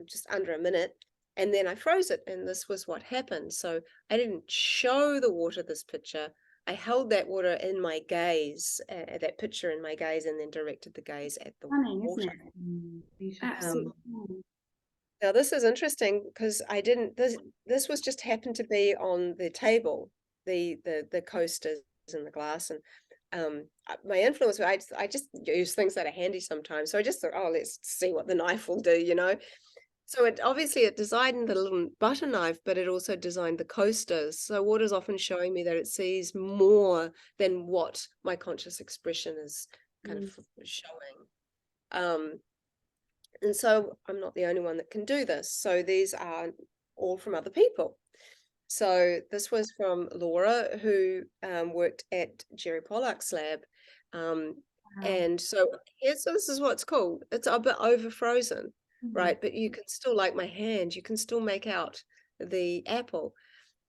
just under a minute, and then I froze it, and this was what happened. So I didn't show the water this picture. I held that water in my gaze, that picture in my gaze, and then directed the gaze at the Stunning, water. isn't it? Absolutely. Now this is interesting because I didn't. This was just happened to be on the table, the coasters and the glass, and my influence. I just use things that are handy sometimes. So I just thought, oh, let's see what the knife will do, you know. So it designed the little butter knife, but it also designed the coasters. So water's often showing me that it sees more than what my conscious expression is kind of showing. And so I'm not the only one that can do this. So these are all from other people. So this was from Laura, who worked at Jerry Pollock's lab. And so this is what it's called. It's a bit over frozen, right? But you can still, like my hand, you can still make out the apple.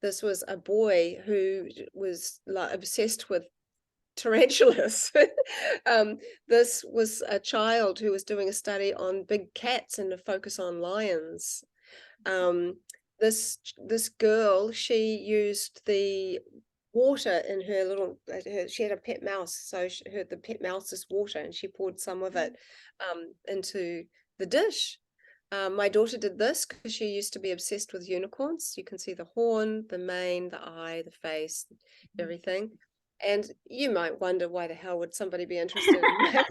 This was a boy who was like obsessed with tarantulas. This was a child who was doing a study on big cats and a focus on lions. This girl, she used the water in her little, she had a pet mouse, so the pet mouse's water, and she poured some of it into the dish. My daughter did this because she used to be obsessed with unicorns. You can see the horn, the mane, the eye, the face, everything. And you might wonder, why the hell would somebody be interested in that?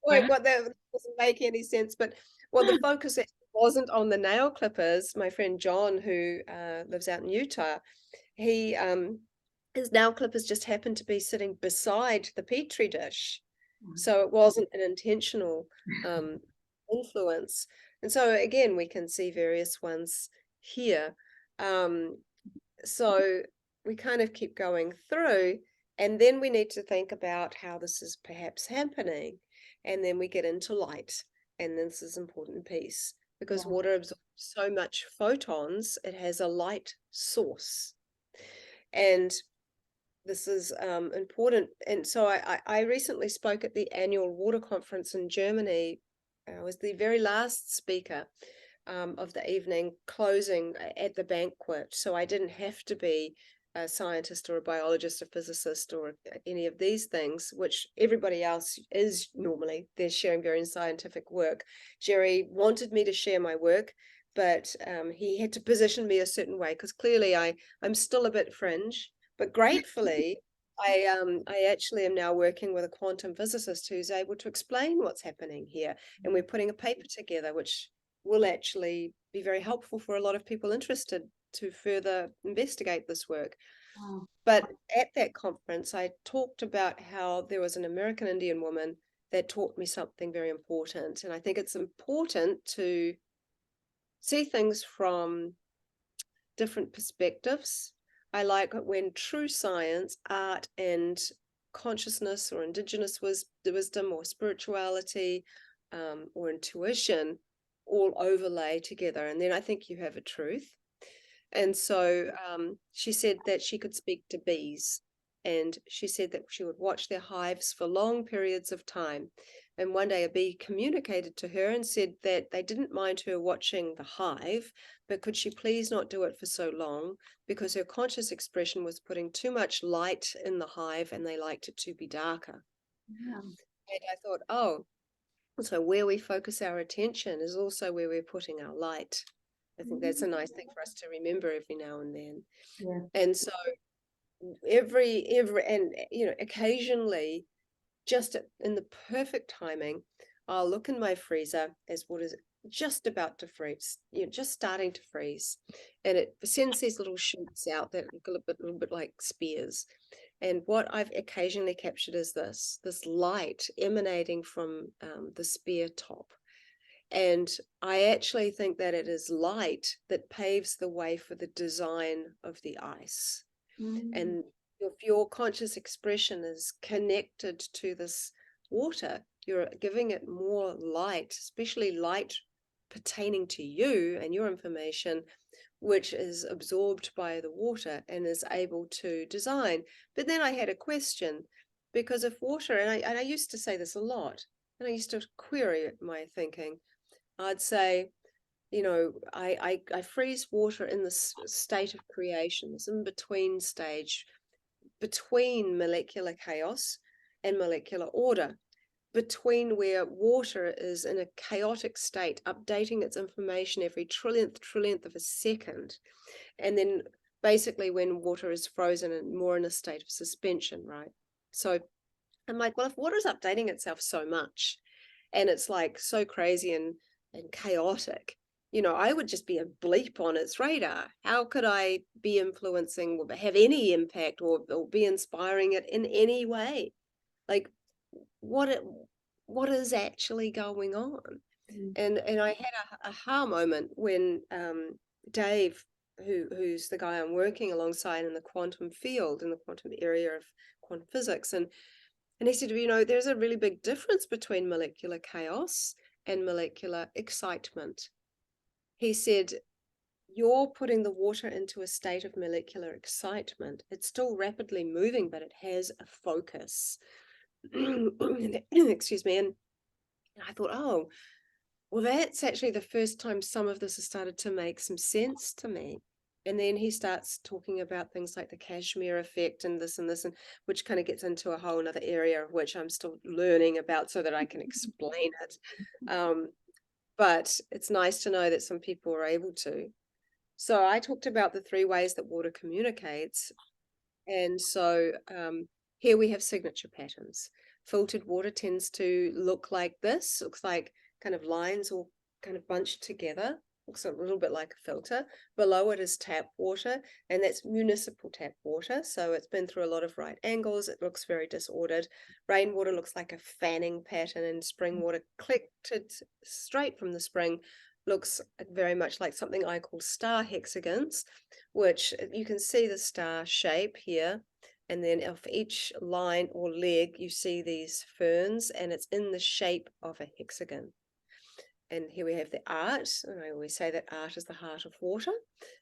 What that doesn't make any sense. But well, the focus wasn't on the nail clippers. My friend John, who lives out in Utah, he his nail clippers just happened to be sitting beside the petri dish, so it wasn't an intentional influence. And so again, we can see various ones here. So we kind of keep going through, and then we need to think about how this is perhaps happening. And then we get into light. And this is an important piece, because water absorbs so much photons, it has a light source. And this is important. And so I recently spoke at the annual water conference in Germany. I was the very last speaker of the evening, closing at the banquet. So I didn't have to be a scientist or a biologist, a physicist, or any of these things, which everybody else is normally. They're sharing very scientific work. Jerry wanted me to share my work, but he had to position me a certain way, because clearly I'm still a bit fringe. But gratefully, I actually am now working with a quantum physicist who's able to explain what's happening here. And we're putting a paper together, which will actually be very helpful for a lot of people interested to further investigate this work. But at that conference, I talked about how there was an American Indian woman that taught me something very important. And I think it's important to see things from different perspectives. I like it when true science, art, and consciousness, or indigenous wisdom, or spirituality, or intuition all overlay together. And then I think you have a truth. And so she said that she could speak to bees, and she said that she would watch their hives for long periods of time. And one day a bee communicated to her and said that they didn't mind her watching the hive, but could she please not do it for so long, because her conscious expression was putting too much light in the hive and they liked it to be darker. And I thought, oh, so where we focus our attention is also where we're putting our light. I think that's a nice thing for us to remember every now and then. And so and occasionally, just in the perfect timing, I'll look in my freezer as water's just about to freeze, just starting to freeze, and it sends these little shoots out that look a little bit like spears. And what I've occasionally captured is this light emanating from the spear top. And I actually think that it is light that paves the way for the design of the ice. And if your conscious expression is connected to this water, you're giving it more light, especially light pertaining to you and your information, which is absorbed by the water and is able to design. But then I had a question, because if water, and I used to say this a lot, and I used to query my thinking, I'd say, I freeze water in this state of creation, this in-between stage between molecular chaos and molecular order, between where water is in a chaotic state, updating its information every trillionth of a second, and then basically when water is frozen and more in a state of suspension, right? So I'm like, well, if water is updating itself so much and it's like so crazy and chaotic, I would just be a bleep on its radar. How could I be influencing or have any impact or be inspiring it in any way? Like, what is actually going on? And I had a aha moment when Dave, who's the guy I'm working alongside in the quantum field, in the quantum area of quantum physics, and he said, there's a really big difference between molecular chaos and molecular excitement. He said, you're putting the water into a state of molecular excitement. It's still rapidly moving, but it has a focus. Excuse me. And I thought, oh, well, that's actually the first time some of this has started to make some sense to me. And then he starts talking about things like the Kashmir effect and this, and which kind of gets into a whole other area of which I'm still learning about so that I can explain it. But it's nice to know that some people are able to. So I talked about the 3 ways that water communicates. And so here we have signature patterns. Filtered water tends to look like this, looks like kind of lines all kind of bunched together, looks a little bit like a filter. Below it is tap water, and that's municipal tap water. So it's been through a lot of right angles. It looks very disordered. Rainwater looks like a fanning pattern, and spring water collected straight from the spring looks very much like something I call star hexagons, which you can see the star shape here. And then of each line or leg, you see these ferns, and it's in the shape of a hexagon. And here we have the art, and I always say that art is the heart of water.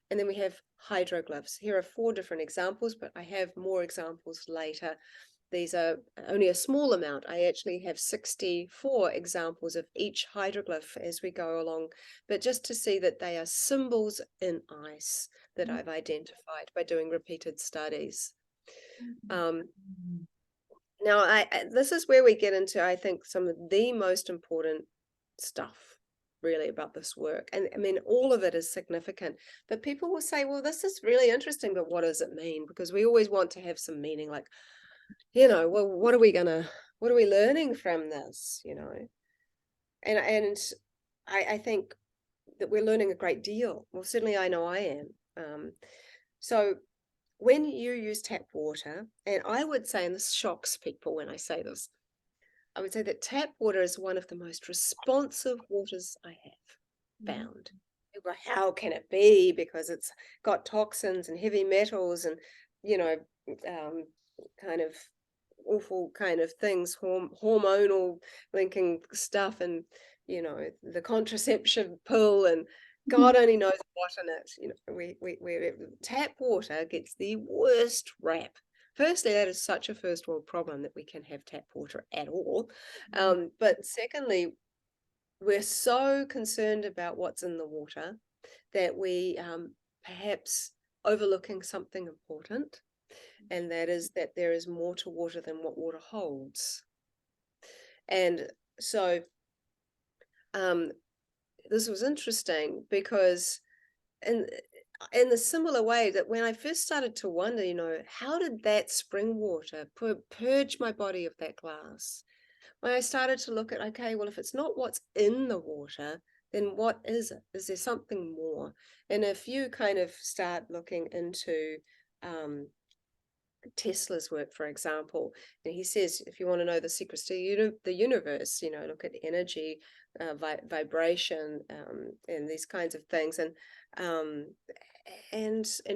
And then we have hydroglyphs. Here are 4 different examples, but I have more examples later. These are only a small amount. I actually have 64 examples of each hydroglyph as we go along, but just to see that they are symbols in ice that I've identified by doing repeated studies. Now, this is where we get into, I think, some of the most important stuff really about this work. And I mean, all of it is significant, but people will say, well, this is really interesting, but what does it mean? Because we always want to have some meaning, like, well, what are we learning from this, And I think that we're learning a great deal. Well, certainly I know I am. So when you use tap water, and I would say, and this shocks people when I say this, I would say that tap water is one of the most responsive waters I have found. Well, how can it be? Because it's got toxins and heavy metals and, kind of awful kind of things, hormonal linking stuff, and, the contraception pill, and God only knows what in it. We tap water gets the worst rap. Firstly, that is such a first world problem that we can have tap water at all. But secondly, we're so concerned about what's in the water that we perhaps overlooking something important, and that is that there is more to water than what water holds. And so this was interesting because in the similar way that when I first started to wonder, how did that spring water purge my body of that glass? When I started to look at, okay, well, if it's not what's in the water, then what is it? Is there something more? And if you kind of start looking into Tesla's work, for example, and he says, if you want to know the secrets to the universe, look at energy, vibration, and these kinds of things, and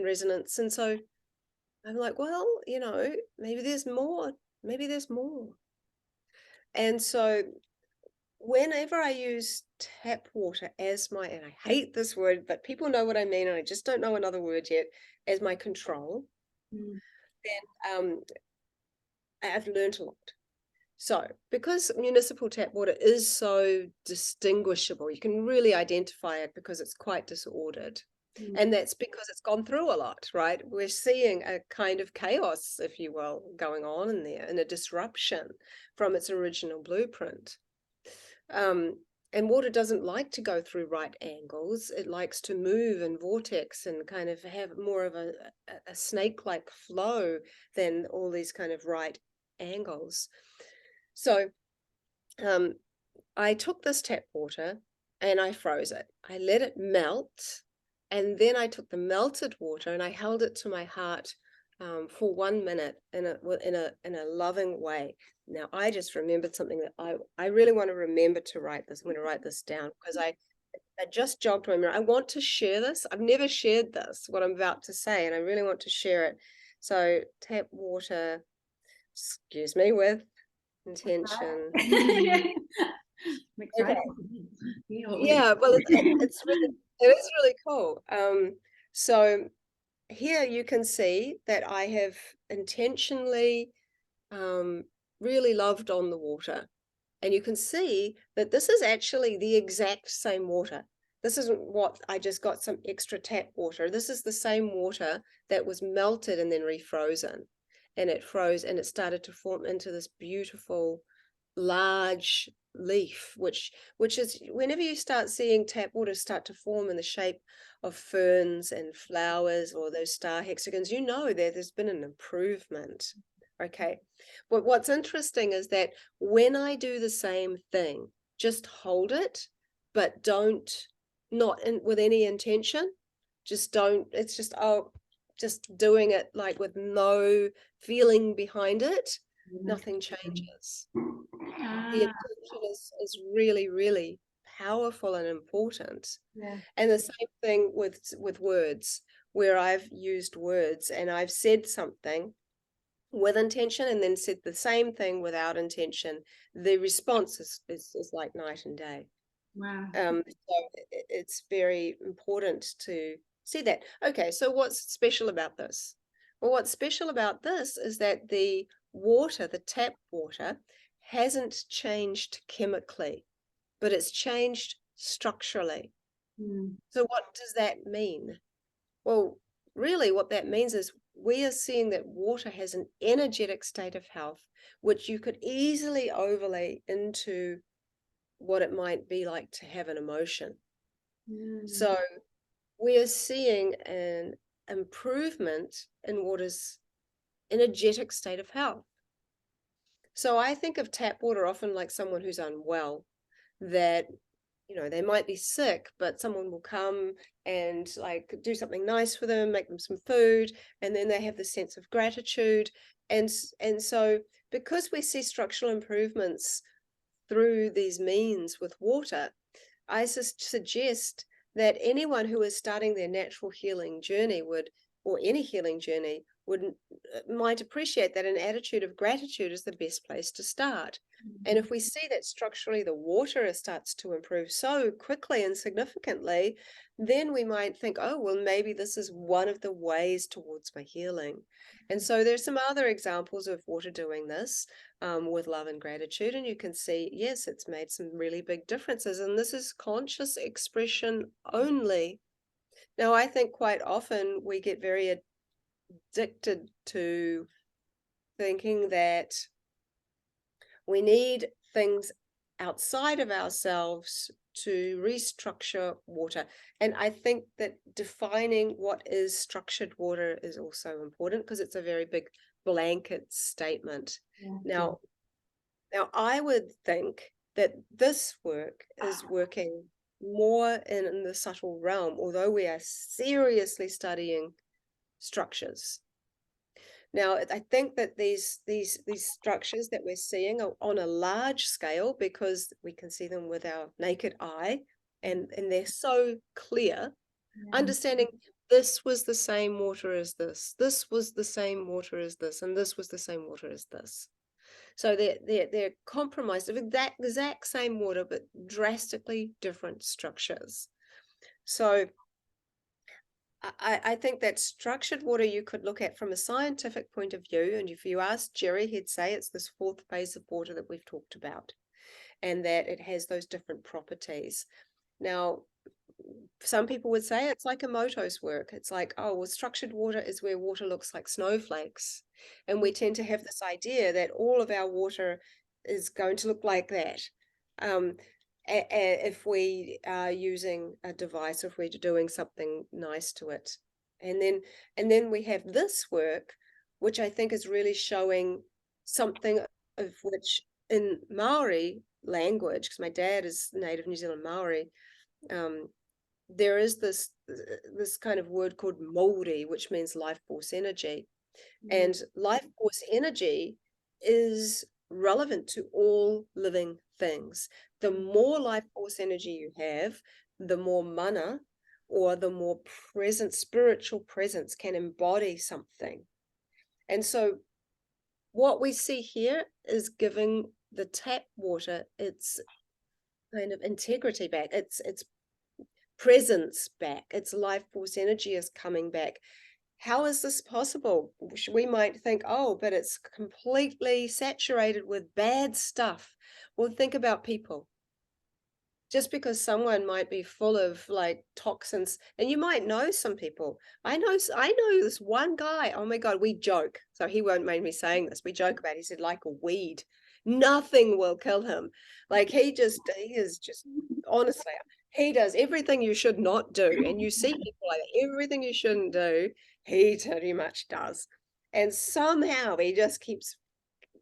resonance. And so I'm like, well, maybe there's more. Maybe there's more. And so whenever I use tap water as my, and I hate this word, but people know what I mean, and I just don't know another word yet, as my control, then I've learned a lot. So because municipal tap water is so distinguishable, you can really identify it because it's quite disordered. And that's because it's gone through a lot, right? We're seeing a kind of chaos, if you will, going on in there, and a disruption from its original blueprint. And water doesn't like to go through right angles. It likes to move in vortex and kind of have more of a snake-like flow than all these kind of right angles. So I took this tap water and I froze it. I let it melt, and then I took the melted water and I held it to my heart for 1 minute in a loving way. Now, I just remembered something that I really want to remember to write this. I'm going to write this down because I just jogged my memory. I want to share this. I've never shared this, what I'm about to say, and I really want to share it. So tap water, excuse me, with intention. Okay. Yeah, well, it's really, it is really cool. So here you can see that I have intentionally really loved on the water. And you can see that this is actually the exact same water. This isn't what I just got some extra tap water. This is the same water that was melted and then refrozen. And it froze and it started to form into this beautiful, large leaf, which is whenever you start seeing tap water start to form in the shape of ferns and flowers or those star hexagons, there's been an improvement. Okay, but what's interesting is that when I do the same thing, just hold it, but not with any intention, it's just doing it like with no feeling behind it, nothing changes. The intention is really, really powerful and important. Yeah. And the same thing with words, where I've used words and I've said something with intention and then said the same thing without intention, the response is like night and day. Wow. So it's very important to see that. Okay, so what's special about this? Well, what's special about this is that the water, the tap water, hasn't changed chemically, but it's changed structurally. So what does that mean? Well, really what that means is we are seeing that water has an energetic state of health, which you could easily overlay into what it might be like to have an emotion. So we are seeing an improvement in water's energetic state of health. So I think of tap water often like someone who's unwell, that they might be sick, but someone will come and like do something nice for them, make them some food, and then they have this sense of gratitude. And so because we see structural improvements through these means with water, I suggest that anyone who is starting their natural healing journey or any healing journey might appreciate that an attitude of gratitude is the best place to start. And if we see that structurally the water starts to improve so quickly and significantly, then we might think, oh, well, maybe this is one of the ways towards my healing. And so there's some other examples of water doing this with love and gratitude. And you can see, yes, it's made some really big differences. And this is conscious expression only. Now, I think quite often we get very addicted to thinking that we need things outside of ourselves to restructure water. And I think that defining what is structured water is also important, because it's a very big blanket statement. Now I would think that this work is working more in the subtle realm, although we are seriously studying structures. Now, I think that these structures that we're seeing are on a large scale, because we can see them with our naked eye, and they're so clear. Understanding this was the same water as this was the same water as this, and this was the same water as this. So they're compromised of exact same water, but drastically different structures. So I think that structured water you could look at from a scientific point of view. And if you ask Jerry, he'd say it's this fourth phase of water that we've talked about, and that it has those different properties. Now, some people would say it's like Omoto's work. It's like, oh, well, structured water is where water looks like snowflakes. And we tend to have this idea that all of our water is going to look like that. If we are using a device, if we're doing something nice to it. And then we have this work, which I think is really showing something of which in Maori language, because my dad is native New Zealand Maori, there is this kind of word called mauri, which means life force energy. And life force energy is relevant to all living things. The more life force energy you have, the more mana, or the more spiritual presence can embody something. And so what we see here is giving the tap water its kind of integrity back, its presence back, its life force energy is coming back. How is this possible? We might think, oh, but it's completely saturated with bad stuff. Well, think about people. Just because someone might be full of like toxins, and you might know some people. I know this one guy. Oh my God, we joke. So he won't mind me saying this. We joke about it. He said, like a weed, nothing will kill him. Like he is just honestly, he does everything you should not do. And you see people like that, everything you shouldn't do, he pretty much does. And somehow he just keeps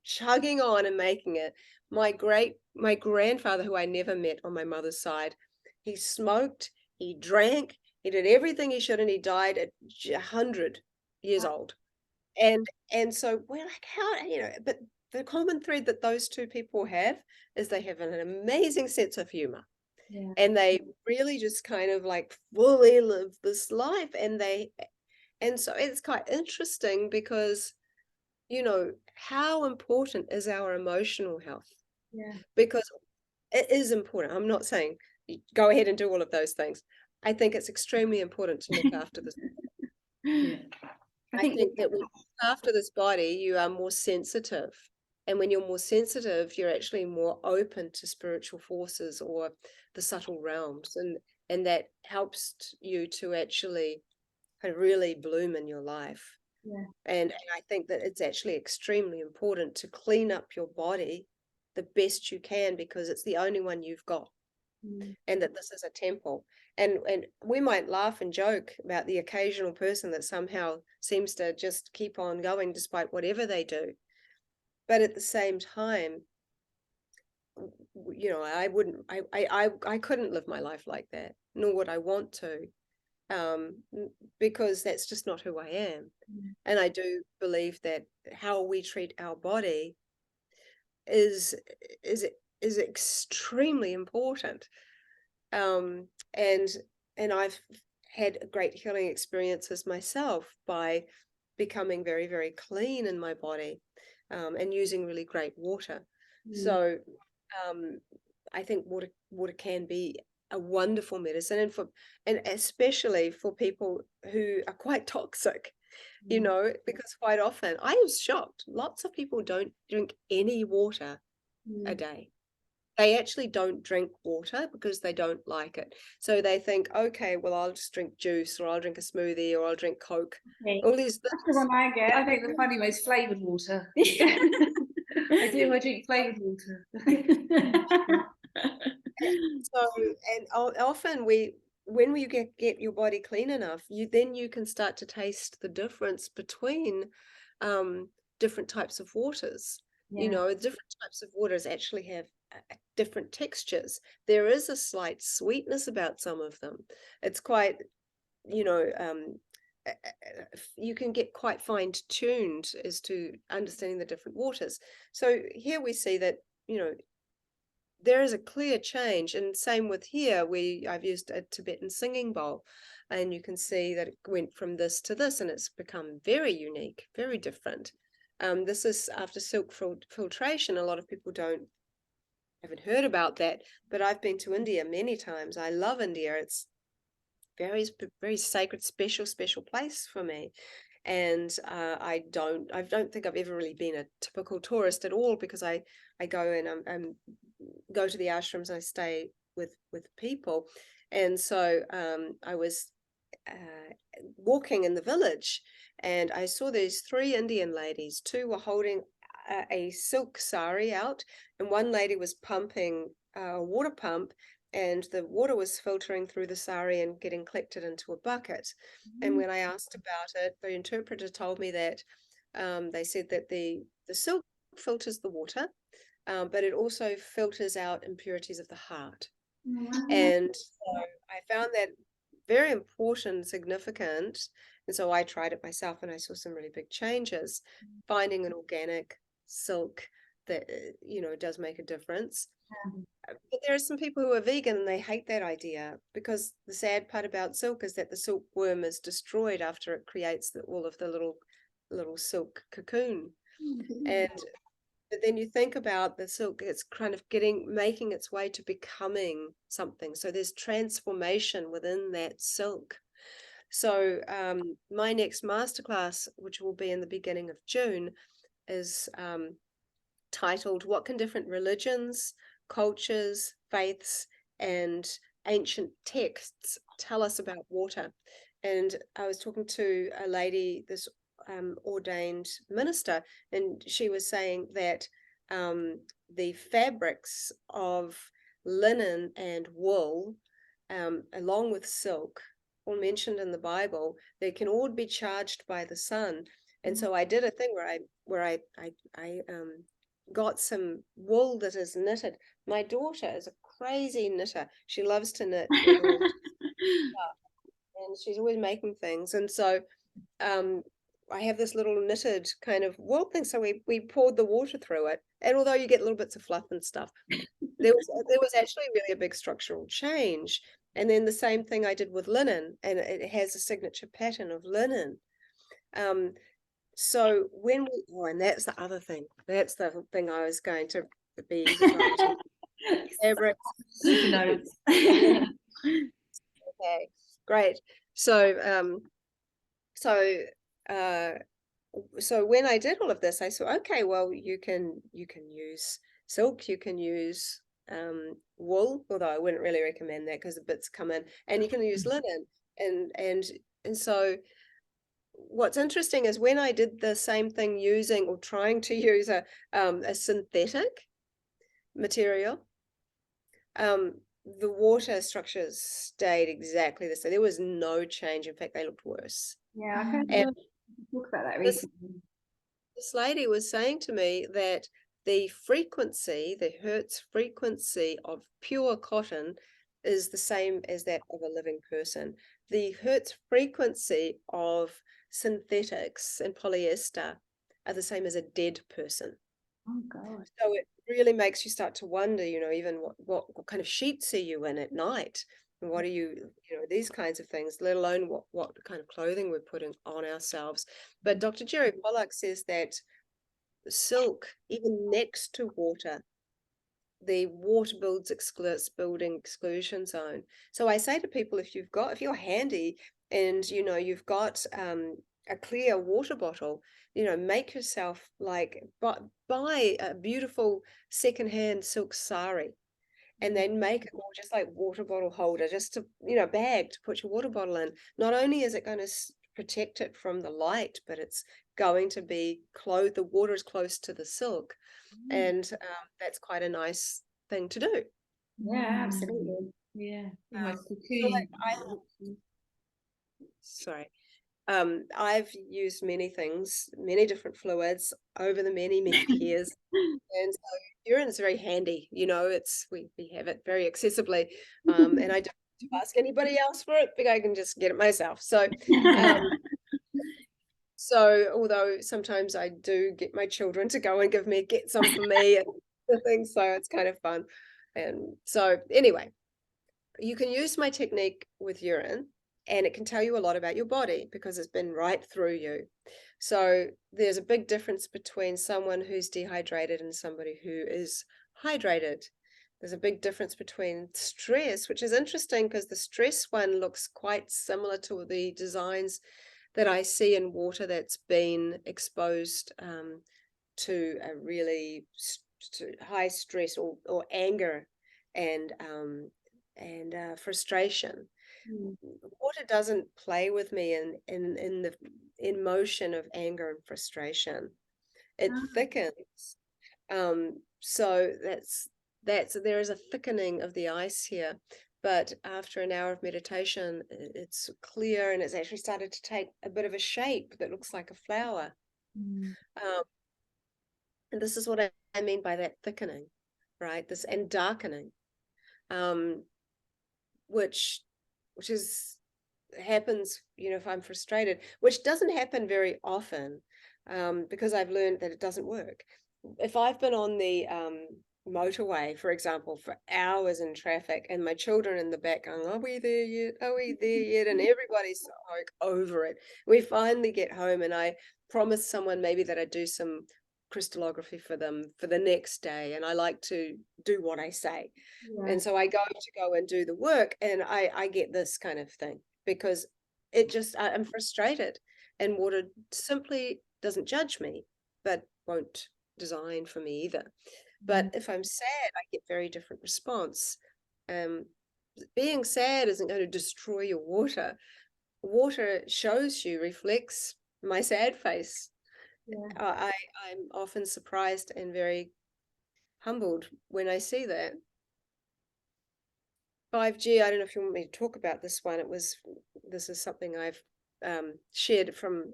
chugging on and making it. My grandfather, who I never met on my mother's side, he smoked, he drank, he did everything he should, and he died at 100 years old. And so we're like, how, but the common thread that those two people have is they have an amazing sense of humor. And they really just kind of like fully live this life. And so it's quite interesting, because how important is our emotional health? Because it is important. I'm not saying go ahead and do all of those things. I think it's extremely important to look after this. I think that when you look after this body, you are more sensitive. And when you're more sensitive, you're actually more open to spiritual forces or the subtle realms. And that helps you to actually really bloom in your life. And I think that it's actually extremely important to clean up your body the best you can, because it's the only one you've got. And that this is a temple. And we might laugh and joke about the occasional person that somehow seems to just keep on going despite whatever they do. But at the same time, I couldn't live my life like that, nor would I want to. Because that's just not who I am. And I do believe that how we treat our body is extremely important. And I've had great healing experiences myself by becoming very, very clean in my body, and using really great water. So I think water can be a wonderful medicine, and especially for people who are quite toxic, because quite often I was shocked. Lots of people don't drink any water a day. They actually don't drink water because they don't like it. So they think, okay, well, I'll just drink juice, or I'll drink a smoothie, or I'll drink Coke. All these things. That's the one I get. I think the funny most flavoured water. I drink flavoured water. So, and often when you get your body clean enough, you can start to taste the difference between different types of waters. You Yeah. know, different types of waters actually have different textures. There is a slight sweetness about some of them. It's quite, you know, you can get quite fine-tuned as to understanding the different waters. So here we see that, you know, there is a clear change, and same with here, I've used a Tibetan singing bowl, and you can see that it went from this to this, and it's become very unique, very different. This is after silk filtration. A lot of people haven't heard about that, but I've been to India many times. I love India. It's very sacred, special place for me. And I don't think I've ever really been a typical tourist at all, because I go and go to the ashrams and I stay with people. And so I was walking in the village, and I saw these 3 Indian ladies. 2 were holding a silk sari out, and one lady was pumping a water pump, and the water was filtering through the sari and getting collected into a bucket. And when I asked about it, the interpreter told me that they said that the silk filters the water, but it also filters out impurities of the heart. And so I found that very important, significant. And so I tried it myself, and I saw some really big changes. Finding an organic silk that, you know, does make a difference. But there are some people who are vegan and they hate that idea, because the sad part about silk is that the silkworm is destroyed after it creates all of the little silk cocoon. And but then you think about the silk, it's kind of making its way to becoming something. So there's transformation within that silk. So my next masterclass, which will be in the beginning of June, is titled "What Can Different Religions, Cultures, Faiths, and Ancient Texts Tell Us About Water?" And I was talking to a lady, this ordained minister, and she was saying that the fabrics of linen and wool, along with silk, all mentioned in the Bible, they can all be charged by the sun. And so I did a thing where I got some wool that is knitted. My daughter is a crazy knitter. She loves to knit with all and she's always making things. And so I have this little knitted kind of wool thing. So we poured the water through it. And although you get little bits of fluff and stuff, there was actually really a big structural change. And then the same thing I did with linen, and it has a signature pattern of linen. So and that's the other thing. That's the thing I was going to be fabric. Super notes. Okay, great. So so when I did all of this, I saw, okay, well, you can use silk, you can use wool, although I wouldn't really recommend that because the bits come in, and you can use linen, and so what's interesting is when I did the same thing using or trying to use a synthetic material, the water structures stayed exactly the same. There was no change. In fact, they looked worse. Yeah, I've heard talk about that This recently. lady was saying to me that the Hertz frequency of pure cotton is the same as that of a living person. The Hertz frequency of synthetics and polyester are the same as a dead person. Oh God. So it really makes you start to wonder, you know, even what kind of sheets are you in at night? And what are you know, these kinds of things, let alone what kind of clothing we're putting on ourselves. But Dr. Jerry Pollock says that silk, even next to water, the water building exclusion zone. So I say to people, if you're handy and you know you've got a clear water bottle, you know, make yourself buy a beautiful secondhand silk sari, and then make it more just like water bottle holder, just to, you know, bag to put your water bottle in. Not only is it going to protect it from the light, but it's going to be the water is close to the silk. And that's quite a nice thing to do. Yeah, absolutely. Yeah. Almost So like cocoon. sorry. I've used many things, many different fluids over the many, many years. And so urine is very handy, we have it very accessibly. And I don't have to ask anybody else for it, but I can just get it myself. So although sometimes I do get my children to go and get some for me and things, so it's kind of fun. And so anyway, you can use my technique with urine, and it can tell you a lot about your body because it's been right through you. So there's a big difference between someone who's dehydrated and somebody who is hydrated. There's a big difference between stress, which is interesting because the stress one looks quite similar to the designs that I see in water that's been exposed to a really high stress or anger and frustration. Water doesn't play with me in the emotion of anger and frustration. It thickens. So there is a thickening of the ice here. But after an hour of meditation, it's clear and it's actually started to take a bit of a shape that looks like a flower. And this is what I mean by that thickening, right? This and darkening, which happens, if I'm frustrated, which doesn't happen very often, because I've learned that it doesn't work. If I've been on the motorway, for example, for hours in traffic and my children in the back going, are we there yet? Are we there yet? And everybody's like over it. We finally get home and I promise someone maybe that I do some crystallography for them for the next day. And I like to do what I say. Yeah. And so I go and do the work and I get this kind of thing because I'm frustrated and water simply doesn't judge me, but won't design for me either. But if I'm sad, I get very different response. Being sad isn't going to destroy your water. Water shows you, reflects my sad face. Yeah. I'm often surprised and very humbled when I see that. 5G, I don't know if you want me to talk about this one. This is something I've shared from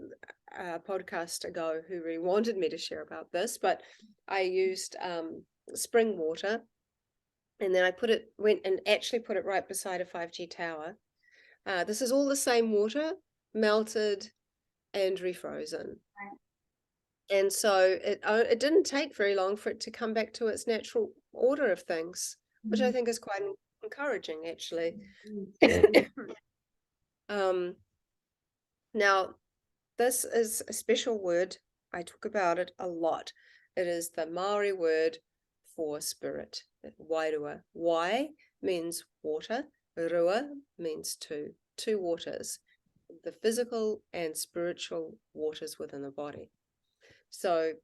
a podcast ago who really wanted me to share about this, but I used spring water and then I went and actually put it right beside a 5G tower. This is all the same water, melted and refrozen. Right. And so it didn't take very long for it to come back to its natural order of things, which I think is quite encouraging, actually. Now, this is a special word. I talk about it a lot. It is the Maori word for spirit, wairua. Wai means water, rua means two waters, the physical and spiritual waters within the body. So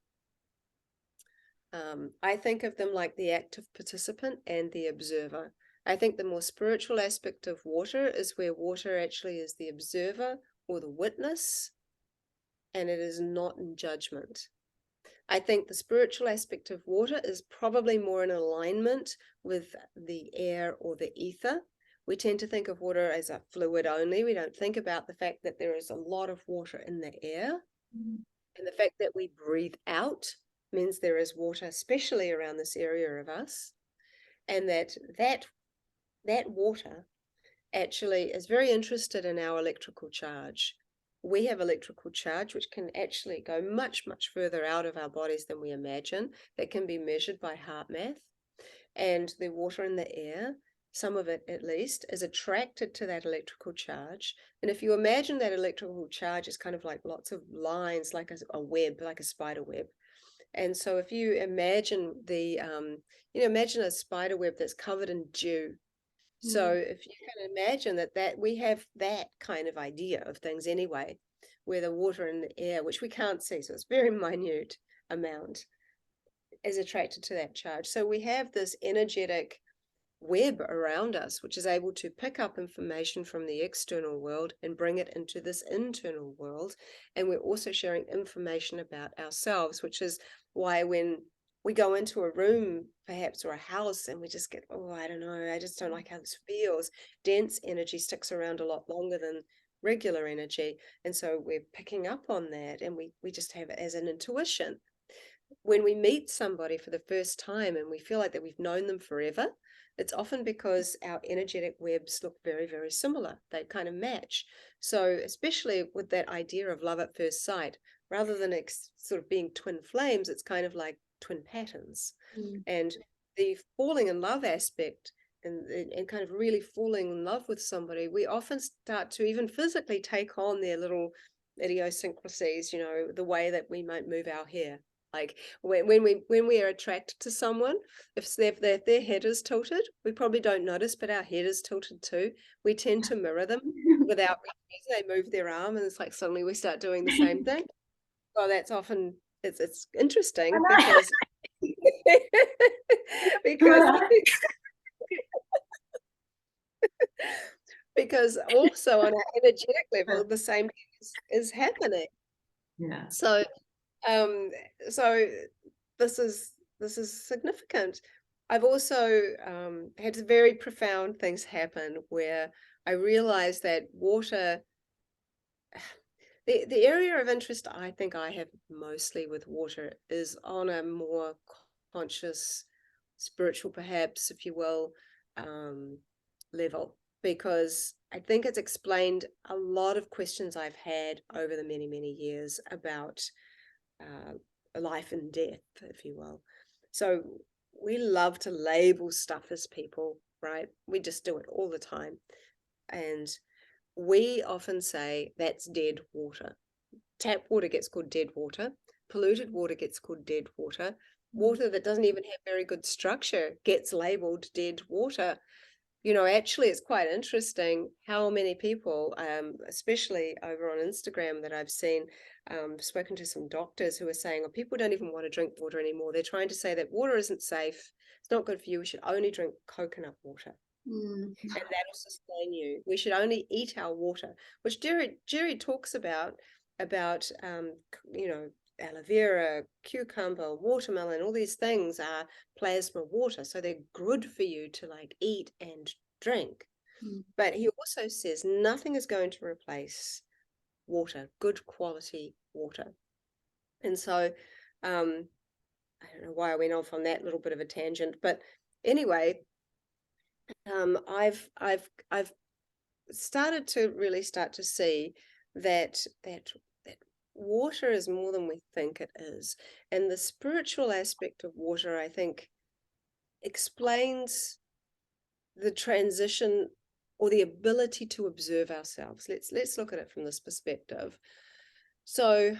I think of them like the active participant and the observer. I think the more spiritual aspect of water is where water actually is the observer or the witness, and it is not in judgment. I think the spiritual aspect of water is probably more in alignment with the air or the ether. We tend to think of water as a fluid only. We don't think about the fact that there is a lot of water in the air, and the fact that we breathe out means there is water, especially around this area of us, and that water actually is very interested in our electrical charge. We have electrical charge, which can actually go much, much further out of our bodies than we imagine. That can be measured by heart math. And the water in the air, some of it at least, is attracted to that electrical charge. And if you imagine that electrical charge is kind of like lots of lines, like a web, like a spider web. And so if you imagine imagine a spider web that's covered in dew. So if you can imagine that we have that kind of idea of things anyway, where the water in the air, which we can't see, so it's very minute amount, is attracted to that charge. So we have this energetic web around us, which is able to pick up information from the external world and bring it into this internal world. And we're also sharing information about ourselves, which is why when we go into a room perhaps or a house and we just get, oh, I don't know, I just don't like how this feels. Dense energy sticks around a lot longer than regular energy. And so we're picking up on that, and we just have it as an intuition. When we meet somebody for the first time and we feel like that we've known them forever, it's often because our energetic webs look very, very similar. They kind of match. So especially with that idea of love at first sight, rather than sort of being twin flames, it's kind of like twin patterns. And the falling in love aspect, and kind of really falling in love with somebody, we often start to even physically take on their little idiosyncrasies, you know, the way that we might move our hair. Like when we are attracted to someone, if their head is tilted, we probably don't notice, but our head is tilted too. We tend to mirror them without realizing. They move their arm, and it's like suddenly we start doing the same thing. Well, that's often it's interesting because because because also on an energetic level, the same thing is happening. Yeah. So so this is significant. I've also had very profound things happen where I realized that water, the area of interest I think I have mostly with water is on a more conscious, spiritual, perhaps, if you will, level, because I think it's explained a lot of questions I've had over the many, many years about life and death, if you will. So we love to label stuff as people, right? We just do it all the time. And we often say that's dead water. Tap water gets called dead water. Polluted water gets called dead water. Water that doesn't even have very good structure gets labeled dead water. You know, actually, it's quite interesting how many people, especially over on Instagram that I've seen, spoken to some doctors who are saying, oh, people don't even want to drink water anymore. They're trying to say that water isn't safe. It's not good for you. We should only drink coconut water. And that'll sustain you. We should only eat our water, which Jerry talks about, you know, aloe vera, cucumber, watermelon, all these things are plasma water. So they're good for you to like eat and drink. But he also says nothing is going to replace water, good quality water. And so I don't know why I went off on that little bit of a tangent, but anyway, I've started to see that water is more than we think it is. And the spiritual aspect of water, I think, explains the transition or the ability to observe ourselves. Let's look at it from this perspective. So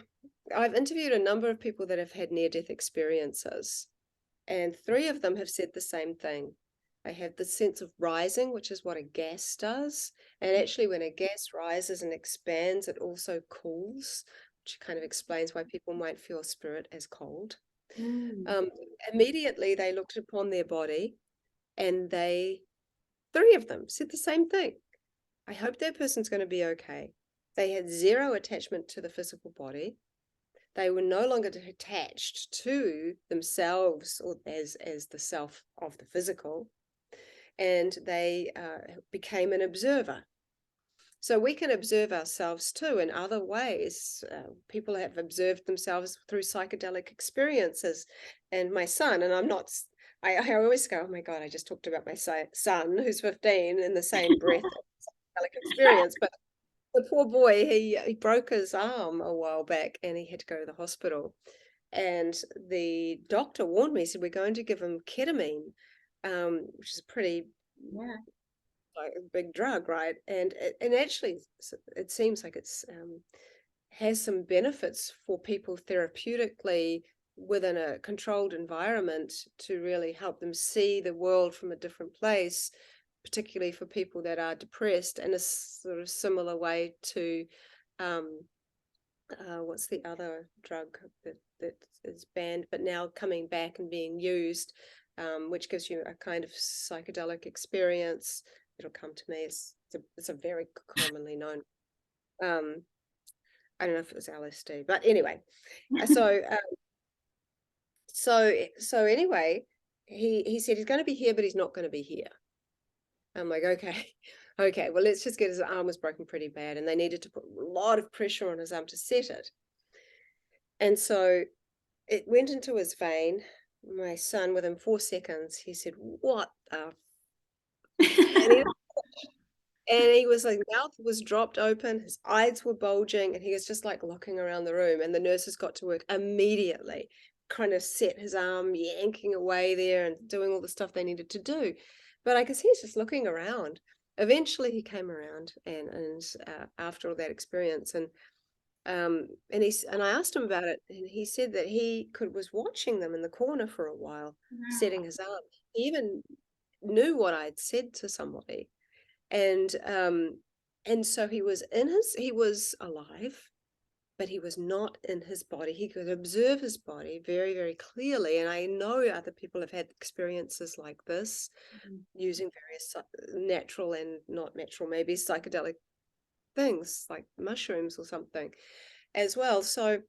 I've interviewed a number of people that have had near-death experiences, and 3 of them have said the same thing. They have the sense of rising, which is what a gas does. And actually, when a gas rises and expands, it also cools, which kind of explains why people might feel spirit as cold. Immediately, they looked upon their body, and 3 of them said the same thing. I hope that person's going to be okay. They had 0 attachment to the physical body. They were no longer attached to themselves or as the self of the physical, and they became an observer. So we can observe ourselves too in other ways. People have observed themselves through psychedelic experiences. And my son, and I always go, oh my God, I just talked about my son who's 15 in the same breath of psychedelic experience. But the poor boy, he broke his arm a while back and he had to go to the hospital. And the doctor warned me, he said, we're going to give him ketamine, which is pretty like a big drug, right? And actually, it seems like it's has some benefits for people therapeutically within a controlled environment to really help them see the world from a different place, particularly for people that are depressed, in a sort of similar way to what's the other drug that is banned but now coming back and being used, which gives you a kind of psychedelic experience. It'll come to me. It's a very commonly known. I don't know if it was LSD, but anyway. So So anyway, he said he's going to be here, but he's not going to be here. I'm like, okay, okay, well, let's just get his arm was broken pretty bad, and they needed to put a lot of pressure on his arm to set it. And so it went into his vein. My son, within 4 seconds, he said, "What the?" And he was like, mouth was dropped open, his eyes were bulging, and he was just like looking around the room. And the nurses got to work immediately, kind of set his arm, yanking away there and doing all the stuff they needed to do. But I could see he's just looking around. Eventually, he came around, and after all that experience, and I asked him about it, and he said that he was watching them in the corner for a while, setting his arm. He even knew what I'd said to somebody. And so he was alive, but he was not in his body. He could observe his body very, very clearly. And I know other people have had experiences like this, using various natural and not natural, maybe psychedelic things like mushrooms or something as well. So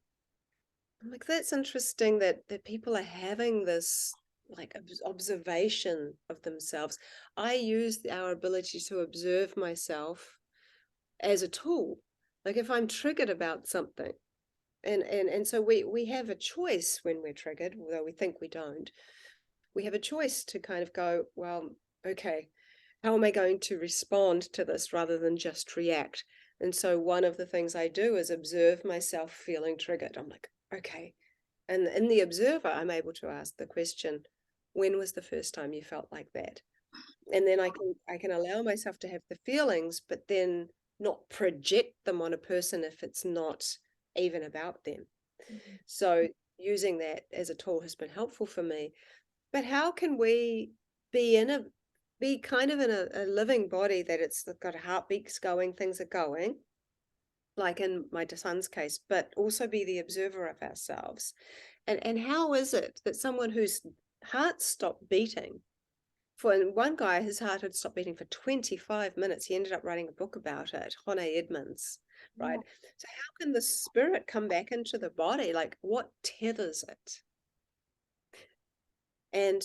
I'm like, that's interesting that people are having this like observation of themselves. I use our ability to observe myself as a tool. Like if I'm triggered about something, and so we have a choice when we're triggered, although we think we don't. We have a choice to kind of go, well, okay, how am I going to respond to this rather than just react? And so one of the things I do is observe myself feeling triggered. I'm like, okay. And in the observer, I'm able to ask the question, when was the first time you felt like that? And then I can allow myself to have the feelings, but then not project them on a person if it's not even about them. So using that as a tool has been helpful for me. But how can we be kind of in a living body that it's got heartbeats going, things are going, like in my son's case, but also be the observer of ourselves? And how is it that someone whose heart stopped beating, for one guy, his heart had stopped beating for 25 minutes. He ended up writing a book about it, Hone Edmonds, right? So how can the spirit come back into the body? Like what tethers it? And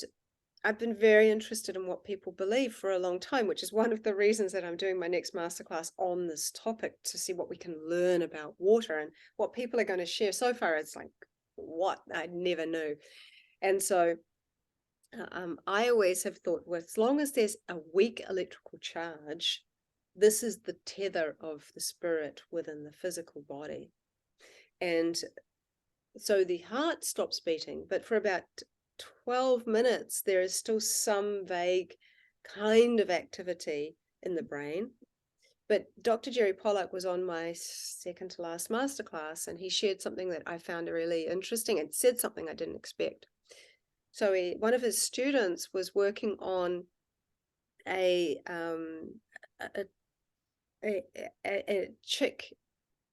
I've been very interested in what people believe for a long time, which is one of the reasons that I'm doing my next masterclass on this topic, to see what we can learn about water. And what people are going to share so far, it's like, what I never knew. And so I always have thought, well, as long as there's a weak electrical charge, this is the tether of the spirit within the physical body. And so the heart stops beating, but for about 12 minutes, there is still some vague kind of activity in the brain. But Dr. Jerry Pollock was on my second to last masterclass, and he shared something that I found really interesting and said something I didn't expect. So one of his students was working on a chick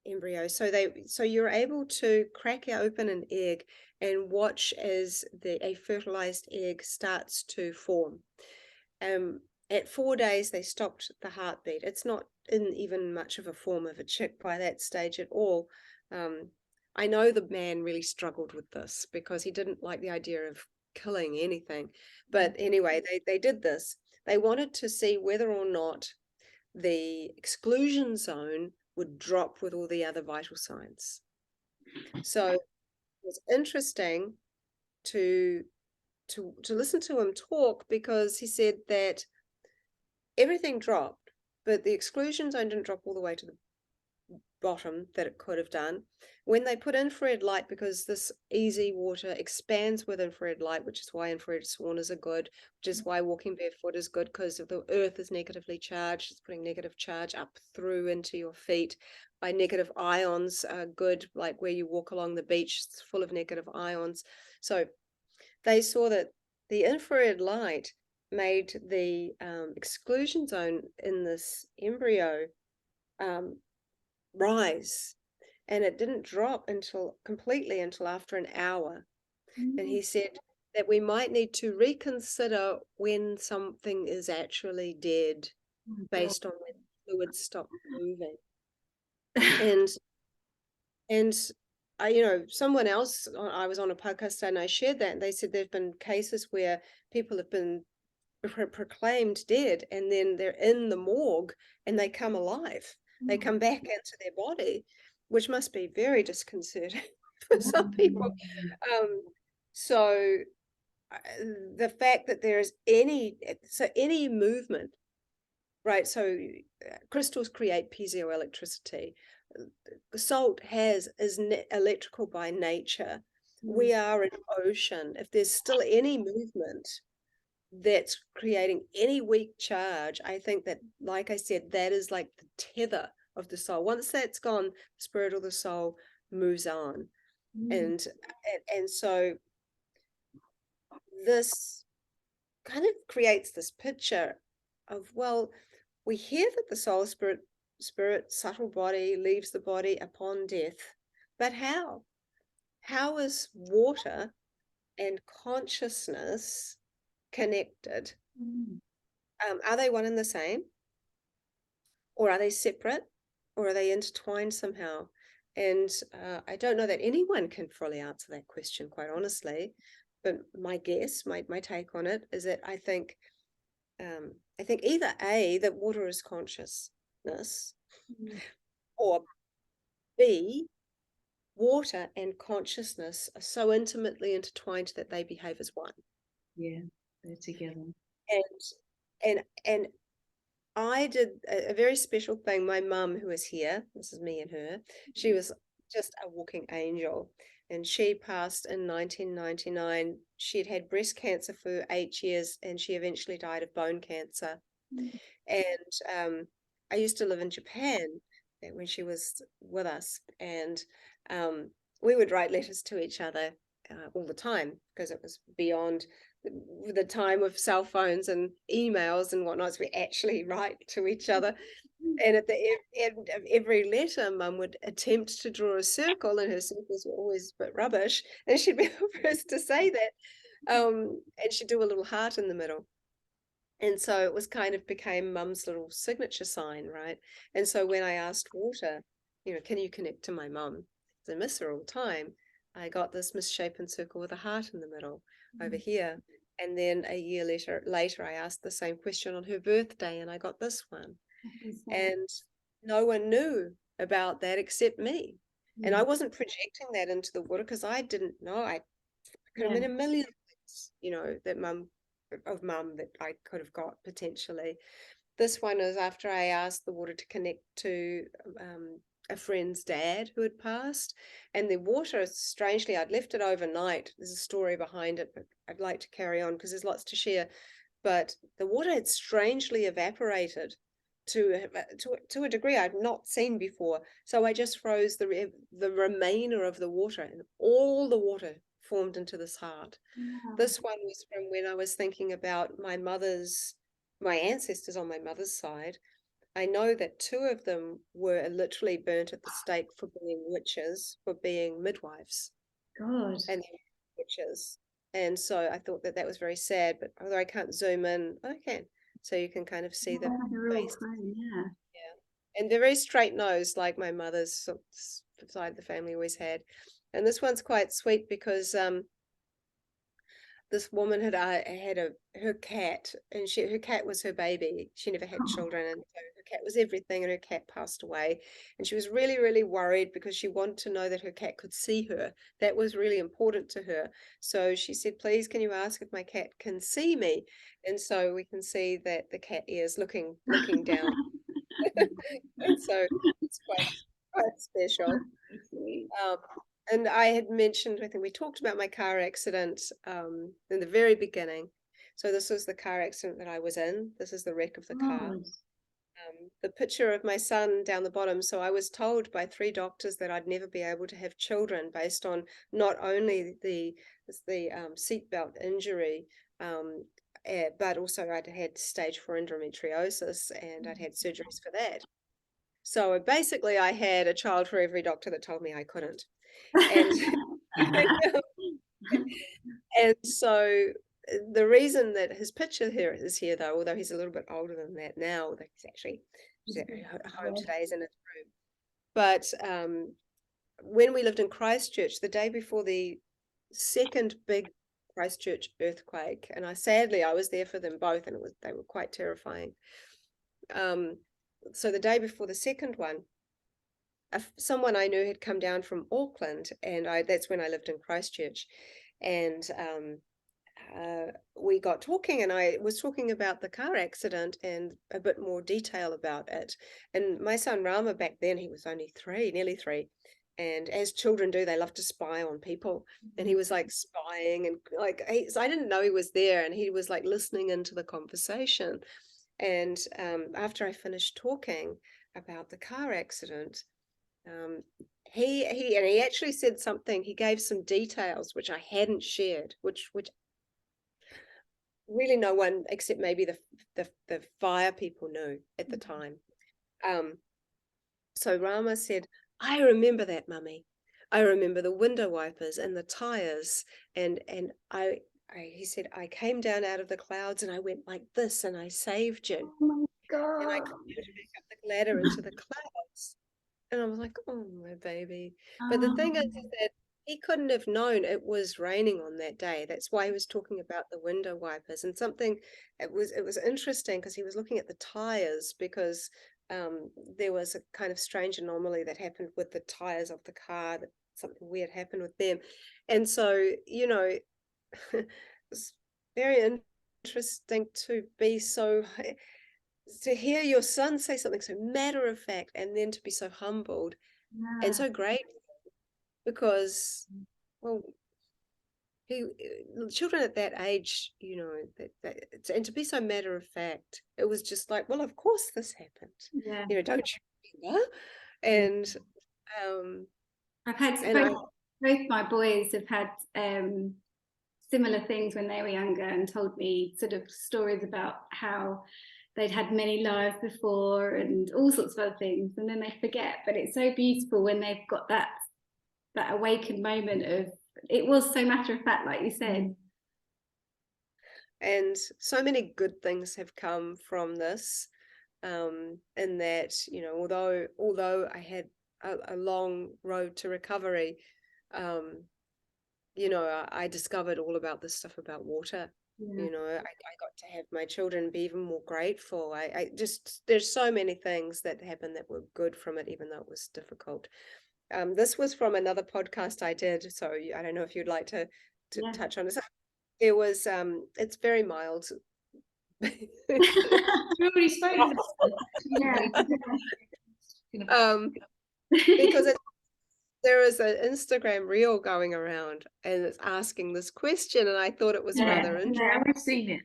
embryo. So you're able to crack open an egg and watch as a fertilized egg starts to form. At 4 days, they stopped the heartbeat. It's not in even much of a form of a chick by that stage at all. I know the man really struggled with this because he didn't like the idea of killing anything. But anyway, they did this. They wanted to see whether or not the exclusion zone would drop with all the other vital signs. So it was interesting to listen to him talk, because he said that everything dropped, but the exclusion zone didn't drop all the way to the bottom that it could have done. When they put infrared light, because this easy water expands with infrared light, which is why infrared saunas are good, which is why walking barefoot is good, because the earth is negatively charged. It's putting negative charge up through into your feet. By negative ions are good, like where you walk along the beach, it's full of negative ions. So they saw that the infrared light made the exclusion zone in this embryo rise, and it didn't drop completely until after an hour. And he said that we might need to reconsider when something is actually dead based on when fluids stop moving. And someone else, I was on a podcast and I shared that, and they said there've been cases where people have been proclaimed dead, and then they're in the morgue and they come alive. They come back into their body, which must be very disconcerting for some people. So the fact that there is any movement, right? So crystals create piezoelectricity. Salt is electrical by nature. We are an ocean. If there's still any movement that's creating any weak charge, I think that, like I said, that is like the tether of the soul. Once that's gone, the spirit or the soul moves on. And so this kind of creates this picture of, well, we hear that the soul spirit, subtle body, leaves the body upon death, but how? How is water and consciousness connected? Are they one and the same? Or are they separate? Or are they intertwined somehow? And I don't know that anyone can fully answer that question, quite honestly. But my guess, my take on it is that I think either A, that water is consciousness, or B, water and consciousness are so intimately intertwined that they behave as one. Yeah, they're together. And I did a very special thing. My mum, who is here, this is me and her, she was just a walking angel, and she passed in 1999. She'd had breast cancer for 8 years, and she eventually died of bone cancer. And I used to live in Japan when she was with us, and we would write letters to each other all the time, because it was beyond the time of cell phones and emails and whatnot. So we actually write to each other. And at the end of every letter, Mum would attempt to draw a circle, and her circles were always a bit rubbish, and she'd be the first to say that. And she'd do a little heart in the middle. And so it was kind of became Mum's little signature sign, right? And so when I asked Water, can you connect to my mum? I miss her all the time. I got this misshapen circle with a heart in the middle over here. And then a year later, I asked the same question on her birthday, and I got this one. And no one knew about that except me. And I wasn't projecting that into the water, because I didn't know. I could have been a million things, that Mum that I could have got potentially. This one is after I asked the water to connect to a friend's dad who had passed, and the water, strangely, I'd left it overnight. There's a story behind it, but I'd like to carry on because there's lots to share. But the water had strangely evaporated to a degree I'd not seen before. So I just froze the remainder of the water, and all the water formed into this heart. This one was from when I was thinking about my ancestors on my mother's side. I know that 2 of them were literally burnt at the stake for being witches, for being midwives. God. And they were witches. And so I thought that was very sad, but although I can't zoom in, I can. So you can kind of see the face. Yeah. And they're very straight nosed, like my mother's side of the family always had. And this one's quite sweet because this woman had her cat, and her cat was her baby. She never had children, and so her cat was everything, and her cat passed away. And she was really, really worried because she wanted to know that her cat could see her. That was really important to her. So she said, please, can you ask if my cat can see me? And so we can see that the cat ears looking down. And so it's quite special. And I had mentioned, I think we talked about my car accident in the very beginning. So this was the car accident that I was in. This is the wreck of the car. The picture of my son down the bottom. So I was told by 3 doctors that I'd never be able to have children based on not only the seatbelt injury, but also I'd had stage 4 endometriosis, and I'd had surgeries for that. So basically I had a child for every doctor that told me I couldn't. And so the reason that his picture here is here, though, although he's a little bit older than that now, he's actually at home today, is in his room. But when we lived in Christchurch, the day before the second big Christchurch earthquake, and I was there for them both, and they were quite terrifying. So the day before the second one, someone I knew had come down from Auckland, and that's when I lived in Christchurch, and we got talking, and I was talking about the car accident and a bit more detail about it. And my son Rama, back then, he was only nearly three, and as children do, they love to spy on people. And he was like spying, and like I didn't know he was there, and he was like listening into the conversation. And after I finished talking about the car accident, he actually said something. He gave some details which I hadn't shared, which really no one except maybe the fire people knew at the time. So Rama said, "I remember that, Mummy. I remember the window wipers and the tires, and he said, I came down out of the clouds and I went like this and I saved you." Oh my God. And I climbed back up the ladder into the clouds. And I was like, "Oh, my baby." But the thing is that he couldn't have known it was raining on that day. That's why he was talking about the window wipers, and it was interesting because he was looking at the tires, because there was a kind of strange anomaly that happened with the tires of the car, that something weird happened with them. And so, it's very interesting to hear your son say something so matter of fact, and then to be so humbled and so grateful, because, well, children at that age, and to be so matter of fact, it was just like, well, of course this happened. Don't you remember? And I've had both my boys have had similar things when they were younger, and told me sort of stories about how they'd had many lives before and all sorts of other things, and then they forget. But it's so beautiful when they've got that awakened moment of, it was so matter of fact, like you said. And so many good things have come from this, in that, although I had a long road to recovery, I discovered all about this stuff about water. I got to have my children be even more grateful. There's so many things that happened that were good from it, even though it was difficult. This was from another podcast I did, so I don't know if you'd like to touch on this. It was, it's very mild. We already spoke. Because there is an Instagram reel going around, and it's asking this question, and I thought it was rather interesting. Yeah, we've seen it.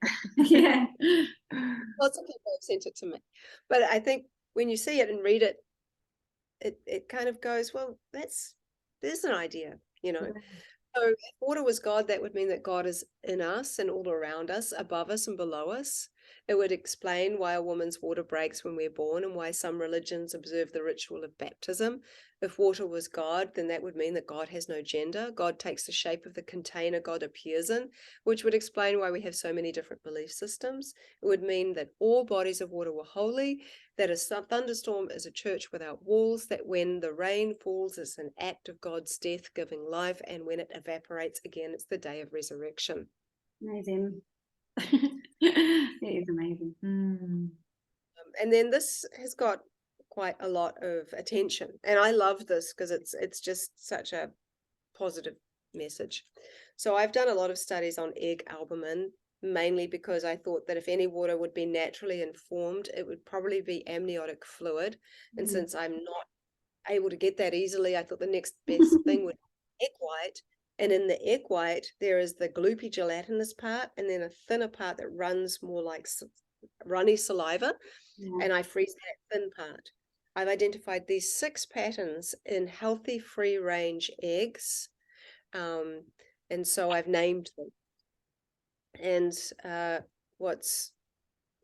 Lots of people have sent it to me, but I think when you see it and read it, it kind of goes, well, there's an idea, So if water was God, that would mean that God is in us and all around us, above us and below us. It would explain why a woman's water breaks when we're born, and why some religions observe the ritual of baptism. If water was God, then that would mean that God has no gender. God takes the shape of the container God appears in, which would explain why we have so many different belief systems. It would mean that all bodies of water were holy, that a thunderstorm is a church without walls, that when the rain falls, it's an act of God's death giving life, and when it evaporates again, it's the day of resurrection. Amazing. It is amazing. And then this has got quite a lot of attention, and I love this because it's just such a positive message. So I've done a lot of studies on egg albumin, mainly because I thought that if any water would be naturally informed, it would probably be amniotic fluid. And since I'm not able to get that easily, I thought the next best thing would be egg white. And in the egg white, there is the gloopy gelatinous part, and then a thinner part that runs more like runny saliva. And I freeze that thin part. I've identified these 6 patterns in healthy free-range eggs. And so I've named them. And there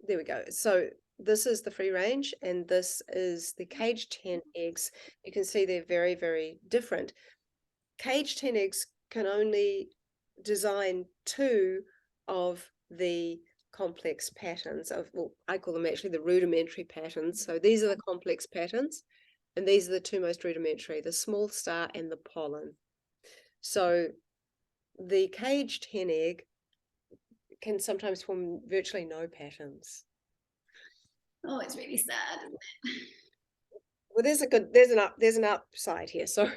we go. So this is the free range, and this is the caged hen eggs. You can see they're very, very different. Caged hen eggs can only design 2 of the complex patterns I call them actually the rudimentary patterns. So these are the complex patterns. And these are the two most rudimentary, the small star and the pollen. So the caged hen egg can sometimes form virtually no patterns. Oh, it's really sad, isn't it? Well, there's an upside here. So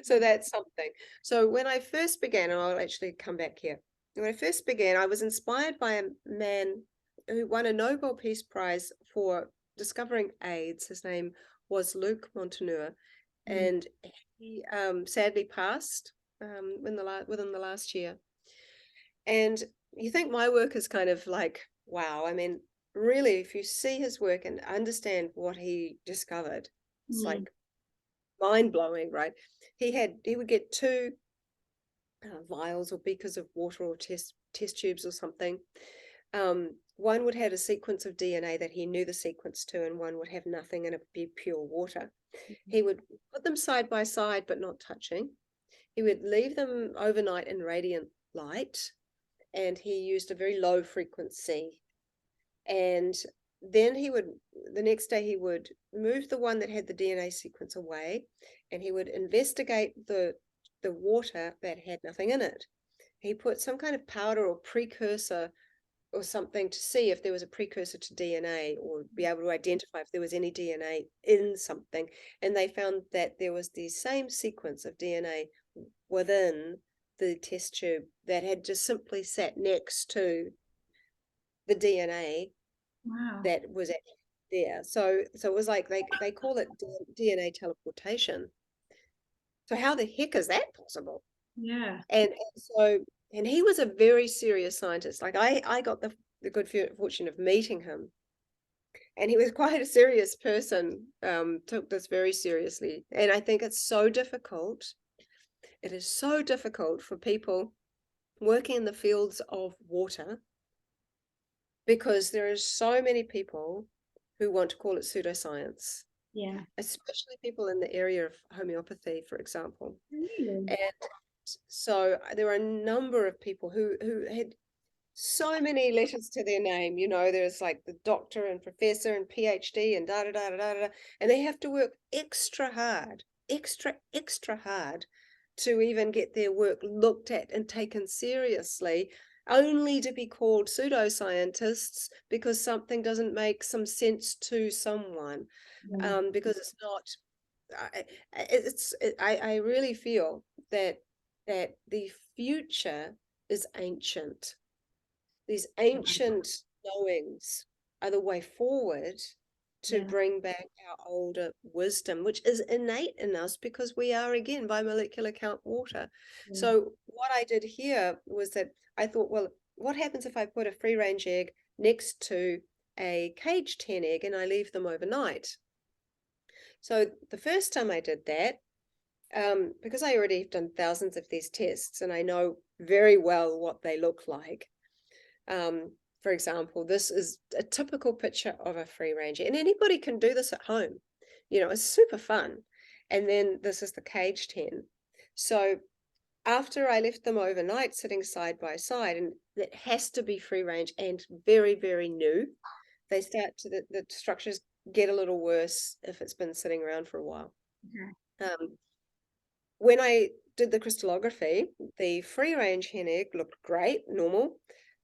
so that's something. So when I first began, and I'll actually come back here. When I first began, I was inspired by a man who won a Nobel Peace Prize for discovering AIDS. His name was Luc Montagnier, and he sadly passed within the last year. And you think my work is kind of like, wow, I mean, really, if you see his work and understand what he discovered, it's like mind-blowing, right? He would get two vials or beakers of water or test tubes or something. One would have a sequence of DNA that he knew the sequence to, and one would have nothing and it would be pure water. He would put them side by side but not touching. He would leave them overnight in radiant light, and he used a very low frequency. And then the next day he would move the one that had the DNA sequence away, and he would investigate the water that had nothing in it. He put some kind of powder or precursor or something to see if there was a precursor to DNA, or be able to identify if there was any DNA in something. And they found that there was the same sequence of DNA within the test tube that had just simply sat next to the DNA that was actually there. So it was like they call it DNA teleportation. So how the heck is that possible? Yeah. And he was a very serious scientist. Like I got the good fortune of meeting him, and he was quite a serious person. Took this very seriously, and I think it's so difficult. It is so difficult for people working in the fields of water, because there are so many people who want to call it pseudoscience. Yeah. Especially people in the area of homeopathy, for example. Really? And so there are a number of people who had so many letters to their name. You know, there's like the doctor and professor and PhD and da da da da da, and they have to work extra hard to even get their work looked at and taken seriously, only to be called pseudoscientists because something doesn't make some sense to someone. Because it's not, I really feel that the future is ancient. These ancient knowings are the way forward to bring back our older wisdom, which is innate in us because we are, again, by molecular count, water. So what I did here was that I thought, well, what happens if I put a free-range egg next to a caged hen egg and I leave them overnight? So the first time I did that, because I already have done thousands of these tests and I know very well what they look like. For example, this is a typical picture of a free range, and anybody can do this at home. You know, it's super fun. And then this is the caged hen. So after I left them overnight sitting side by side, and it has to be free range and very, very new, they start to, the structures get a little worse if it's been sitting around for a while. When I did the crystallography, the free range hen egg looked great, normal.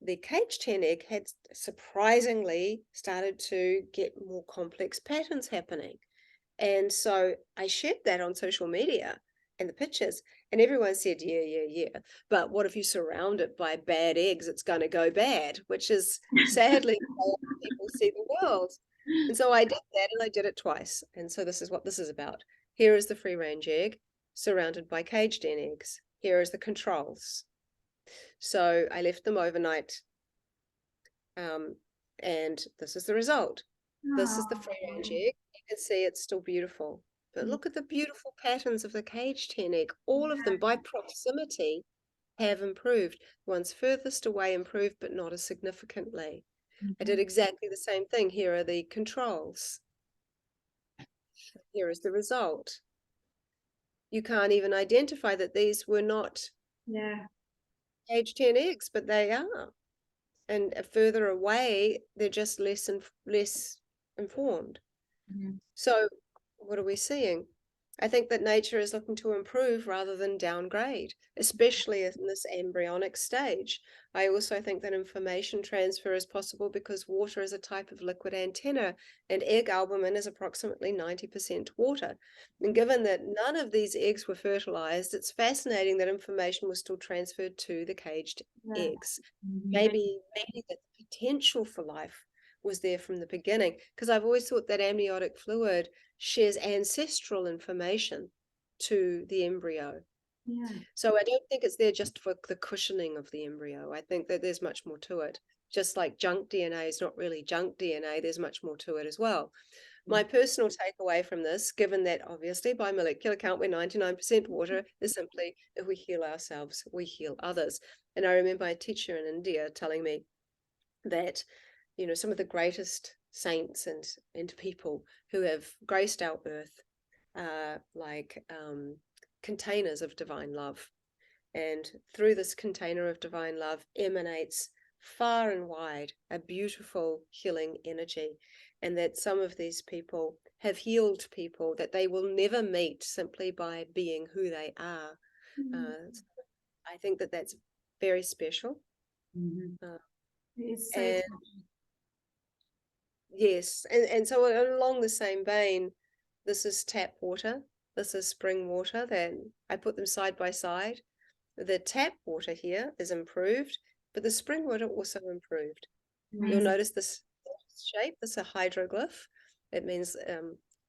The caged hen egg had surprisingly started to get more complex patterns happening. And so I shared that on social media and the pictures, and everyone said, yeah. But what if you surround it by bad eggs? It's going to go bad, which is sadly how people see the world. And so I did that, and I did it twice. And so this is what this is about. Here is the free range egg surrounded by caged hen eggs. Here is the controls. So I left them overnight, and this is the result. This is the free range egg. You can see it's still beautiful. But look at the beautiful patterns of the caged hen egg. All of them, by proximity, have improved. The ones furthest away improved, but not as significantly. I did exactly the same thing. Here are the controls. Here is the result. You can't even identify that these were not caged hen eggs, but they are. And further away, they're just less informed. So what are we seeing? I think that nature is looking to improve rather than downgrade, especially in this embryonic stage. I also think that information transfer is possible because water is a type of liquid antenna, and egg albumin is approximately 90% water. And given that none of these eggs were fertilized, it's fascinating that information was still transferred to the caged eggs. Maybe the potential for life was there from the beginning, because I've always thought that amniotic fluid shares ancestral information to the embryo. Yeah. So I don't think it's there just for the cushioning of the embryo. I think that there's much more to it. Just like junk DNA is not really junk DNA, there's much more to it as well. My personal takeaway from this, given that obviously by molecular count we're 99% water, is simply if we heal ourselves, we heal others. And I remember a teacher in India telling me that, you know, some of the greatest saints and people who have graced our earth are like containers of divine love. And through this container of divine love emanates far and wide a beautiful healing energy. And that some of these people have healed people that they will never meet simply by being who they are. I think that that's very special. It's so And yes, and so along the same vein, this is tap water, this is spring water, then I put them side by side. The tap water here is improved, but the spring water also improved. You'll notice this shape, this is a hydroglyph. It means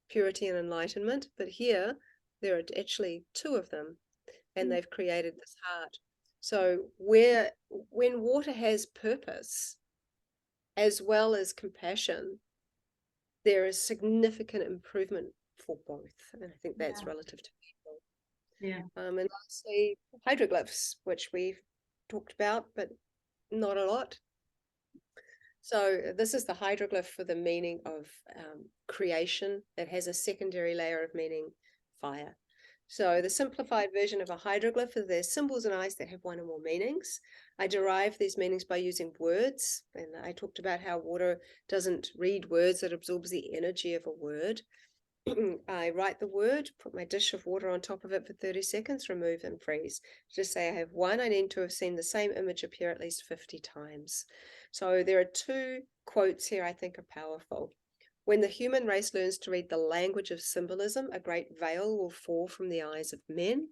purity and enlightenment, but here there are actually two of them, and they've created this heart. So when water has purpose, as well as compassion, there is significant improvement for both. And I think that's relative to people. Yeah. And lastly, hydroglyphs, which we've talked about, but not a lot. So this is the hydroglyph for the meaning of creation. It has a secondary layer of meaning, fire. So the simplified version of a hydroglyph is there's symbols in ice that have one or more meanings. I derive these meanings by using words, and I talked about how water doesn't read words, it absorbs the energy of a word. I write the word, put my dish of water on top of it for 30 seconds, remove and freeze. Just say I have one, I need to have seen the same image appear at least 50 times. So there are two quotes here I think are powerful. When the human race learns to read the language of symbolism, a great veil will fall from the eyes of men,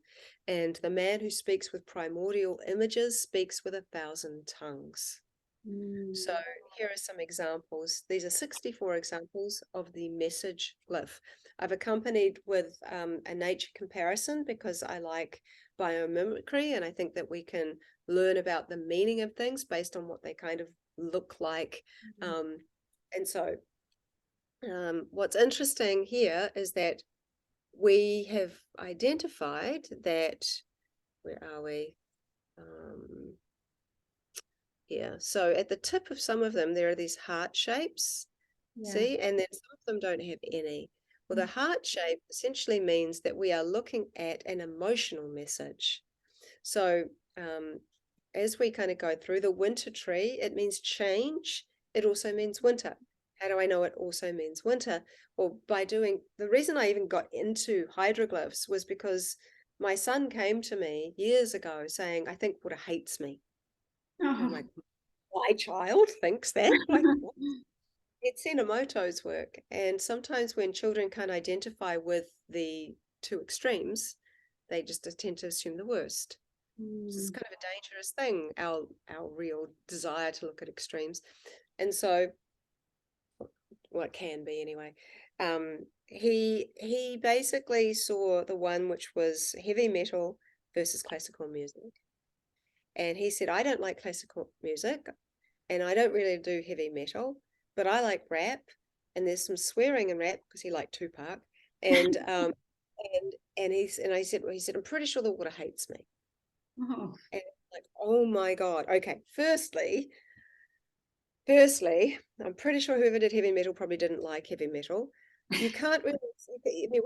and the man who speaks with primordial images speaks with 1,000 tongues. So here are some examples. These are 64 examples of the message glyph. I've accompanied with a nature comparison because I like biomimicry, and I think that we can learn about the meaning of things based on what they kind of look like. And so what's interesting here is that we have identified that, where are we? Here. So at the tip of some of them, there are these heart shapes, see, and then some of them don't have any. Well, the heart shape essentially means that we are looking at an emotional message. So as we kind of go through the winter tree, it means change. It also means winter. How do I know it also means winter? Well, by doing, the reason I even got into hydroglyphs was because my son came to me years ago saying, I think water hates me. I'm like, my child thinks that? Like, what? It's Hieronymus' work. And sometimes when children can't identify with the two extremes, they just tend to assume the worst. It's kind of a dangerous thing, our real desire to look at extremes. And so, well, it can be anyway. He basically saw the one which was heavy metal versus classical music. And he said, I don't like classical music and I don't really do heavy metal, but I like rap, and there's some swearing in rap because he liked Tupac. And he said, I'm pretty sure the water hates me. And like, oh my God. Okay. Firstly, I'm pretty sure whoever did heavy metal probably didn't like heavy metal. You can't really, I mean,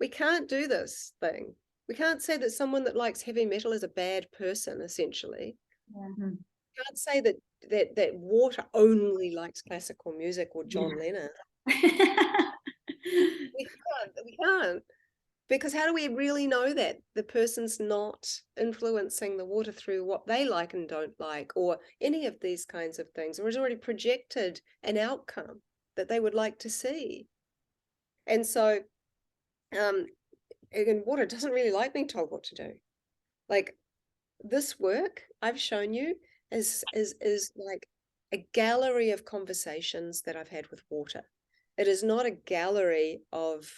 we can't do this thing. We can't say that someone that likes heavy metal is a bad person, essentially. You can't say that water only likes classical music or John Lennon. We can't. Because how do we really know that the person's not influencing the water through what they like and don't like, or any of these kinds of things, or has already projected an outcome that they would like to see? And so, again, water doesn't really like being told what to do. Like this work I've shown you is like a gallery of conversations that I've had with water. It is not a gallery of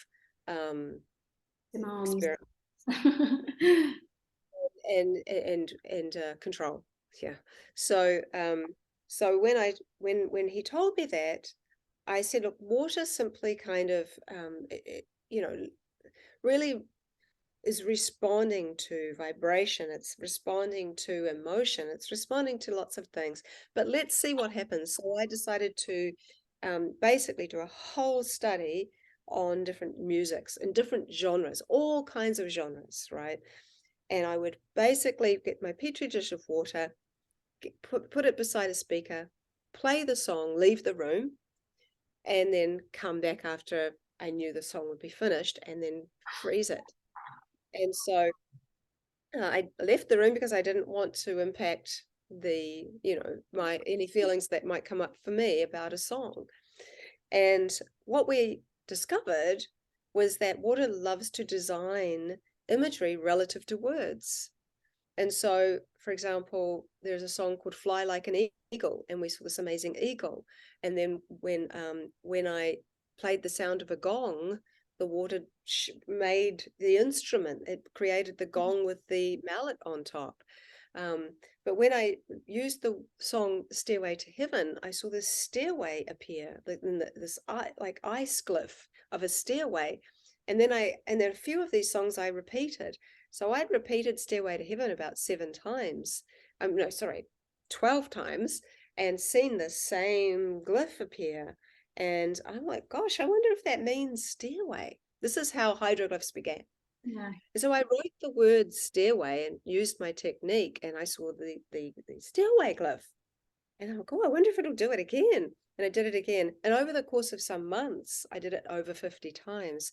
experiments and control. Yeah. So so when he told me that, I said, look, water simply kind of you know, really is responding to vibration, it's responding to emotion, it's responding to lots of things. But let's see what happens. So I decided to basically do a whole study on different musics and different genres, all kinds of genres, right? And I would basically get my petri dish of water, put it beside a speaker, play the song, leave the room, and then come back after I knew the song would be finished, and then freeze it. And so I left the room because I didn't want to impact the, you know, any feelings that might come up for me about a song. And what we discovered was that water loves to design imagery relative to words. And so, for example, there's a song called Fly Like an Eagle, and we saw this amazing eagle. And then when I played the sound of a gong, the water made the instrument. It created the gong with the mallet on top. But when I used the song Stairway to Heaven, I saw this stairway appear, this like ice glyph of a stairway. And then a few of these songs I repeated. So I'd repeated Stairway to Heaven about 7 times. No, sorry, 12 times, and seen the same glyph appear. And I'm like, gosh, I wonder if that means stairway. This is how hydroglyphs began. Yeah. So I wrote the word stairway and used my technique, and I saw the stairway glyph. And I'm like, oh, I wonder if it'll do it again. And I did it again. And over the course of some months, I did it over 50 times.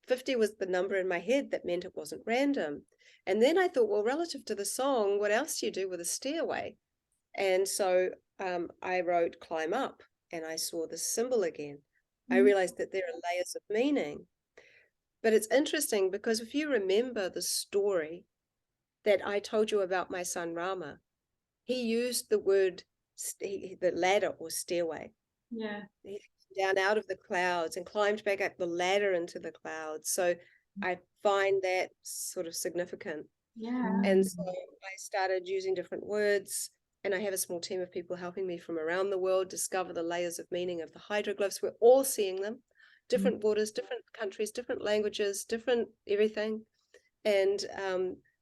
50 was the number in my head that meant it wasn't random. And then I thought, well, relative to the song, what else do you do with a stairway? And so I wrote climb up, and I saw the symbol again. I realized that there are layers of meaning. But it's interesting because if you remember the story that I told you about my son Rama, he used the word, the ladder or stairway. Yeah. He came down out of the clouds and climbed back up the ladder into the clouds. So I find that sort of significant. Yeah. And so I started using different words, and I have a small team of people helping me from around the world discover the layers of meaning of the hydroglyphs. We're all seeing them, different borders, different countries, different languages, different everything. And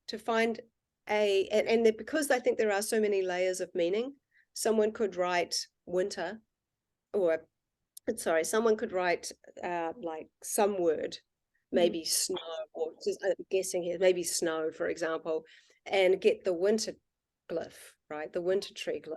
to find because I think there are so many layers of meaning, someone could write winter, or someone could write like some word, maybe snow, or just guessing here, maybe snow, for example, and get the winter glyph, right? The winter tree glyph.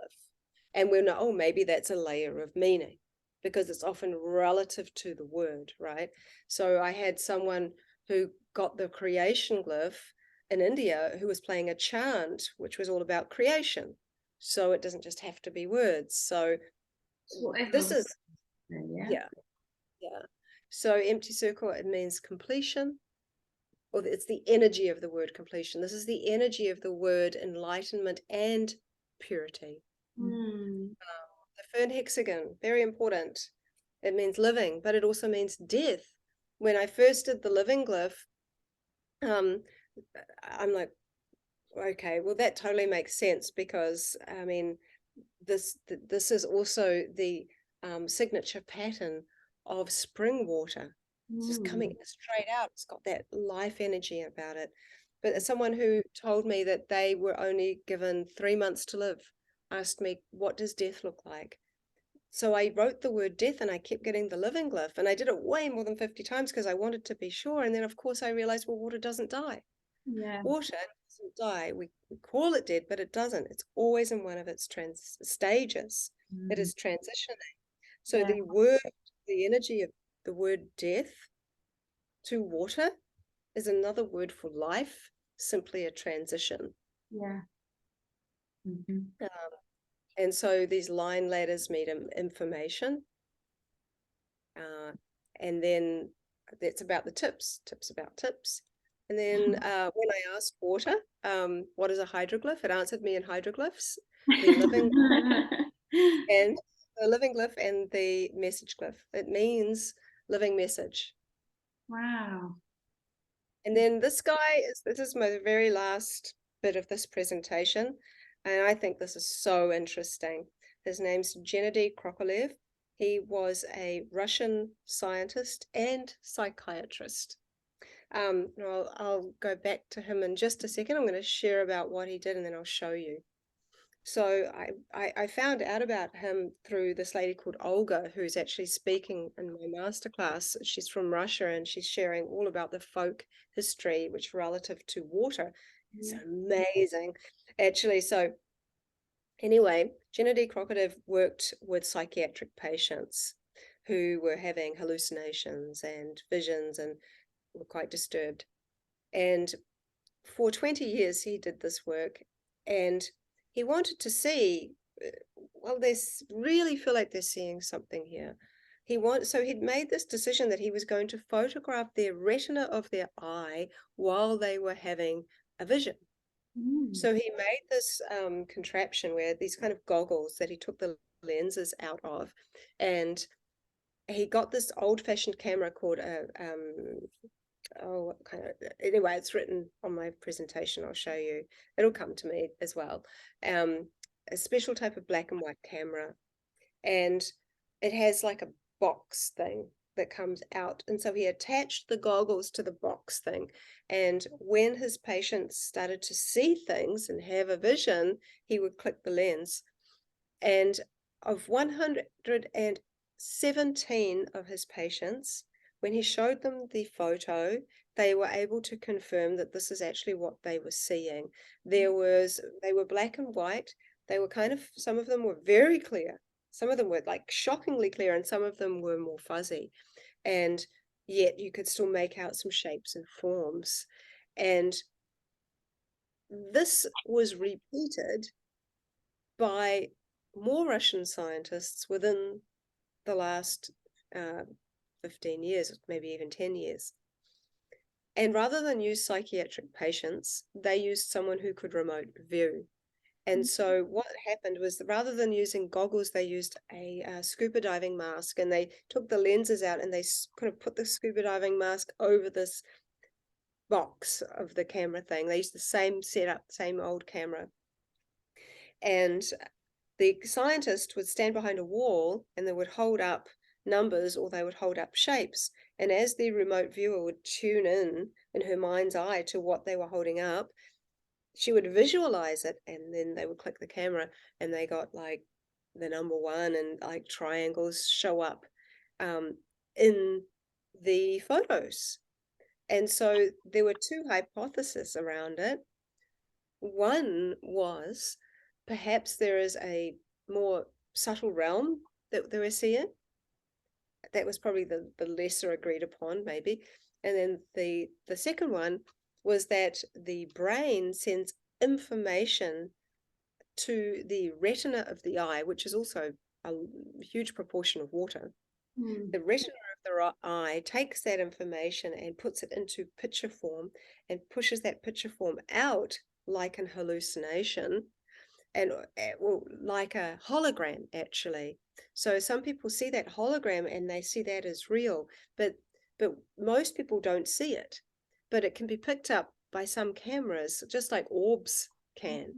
And we'll know, oh, maybe that's a layer of meaning, because it's often relative to the word, right? So I had someone who got the creation glyph in India who was playing a chant, which was all about creation. So it doesn't just have to be words. So this is, yeah. So empty circle, it means completion, or it's the energy of the word completion. This is the energy of the word enlightenment and purity. The fern hexagon, very important. It means living, but it also means death. When I first did the living glyph, I'm like, okay, well, that totally makes sense, because I mean, this is also the signature pattern of spring water. It's just coming straight out. It's got that life energy about it. But as someone who told me that they were only given 3 months to live asked me, what does death look like? So I wrote the word death, and I kept getting the living glyph, and I did it way more than 50 times because I wanted to be sure. And then of course I realized, well, water doesn't die. Yeah. Water doesn't die. We call it dead, but it doesn't. It's always in one of its stages. It is transitioning. So the word, the energy of the word death to water is another word for life, simply a transition. Yeah. Mhm. And so these line letters mean information. And then that's about the tips about tips. And then when I asked water, what is a hydroglyph? It answered me in hydroglyphs, the living and the living glyph and the message glyph. It means living message. Wow. And then this is my very last bit of this presentation. And I think this is so interesting. His name's Gennady Krokalev. He was a Russian scientist and psychiatrist. I'll go back to him in just a second. I'm going to share about what he did and then I'll show you. So I found out about him through this lady called Olga, who's actually speaking in my masterclass. She's from Russia and she's sharing all about the folk history, which relative to water. It's amazing, actually. So anyway, Gennady Krokalev worked with psychiatric patients who were having hallucinations and visions and were quite disturbed. And for 20 years, he did this work and he wanted to see, well, they really feel like they're seeing something here. So he'd made this decision that he was going to photograph their retina of their eye while they were having a vision. So he made this contraption where these kind of goggles that he took the lenses out of, and he got this old-fashioned camera called anyway, it's written on my presentation. I'll show you. It'll come to me as well. A special type of black and white camera, and it has like a box thing that comes out. And so he attached the goggles to the box thing. And when his patients started to see things and have a vision, he would click the lens. And of 117 of his patients, when he showed them the photo, they were able to confirm that this is actually what they were seeing. They were black and white. They were some of them were very clear. Some of them were like shockingly clear, and some of them were more fuzzy. And yet you could still make out some shapes and forms. And this was repeated by more Russian scientists within the last 15 years, maybe even 10 years. And rather than use psychiatric patients, they used someone who could remote view. And so what happened was, rather than using goggles, they used a scuba diving mask, and they took the lenses out and they kind of put the scuba diving mask over this box of the camera thing. They used the same setup, same old camera. And the scientist would stand behind a wall and they would hold up numbers or they would hold up shapes. And as the remote viewer would tune in her mind's eye to what they were holding up, she would visualize it, and then they would click the camera and they got like the number 1 and like triangles show up in the photos. And so there were 2 hypotheses around it. One was perhaps there is a more subtle realm that they were seeing. That was probably the lesser agreed upon, maybe. And then the second one was that the brain sends information to the retina of the eye, which is also a huge proportion of water. The retina of the eye takes that information and puts it into picture form and pushes that picture form out like an hallucination, and well, like a hologram, actually. So some people see that hologram and they see that as real, but most people don't see it. But it can be picked up by some cameras, just like orbs can.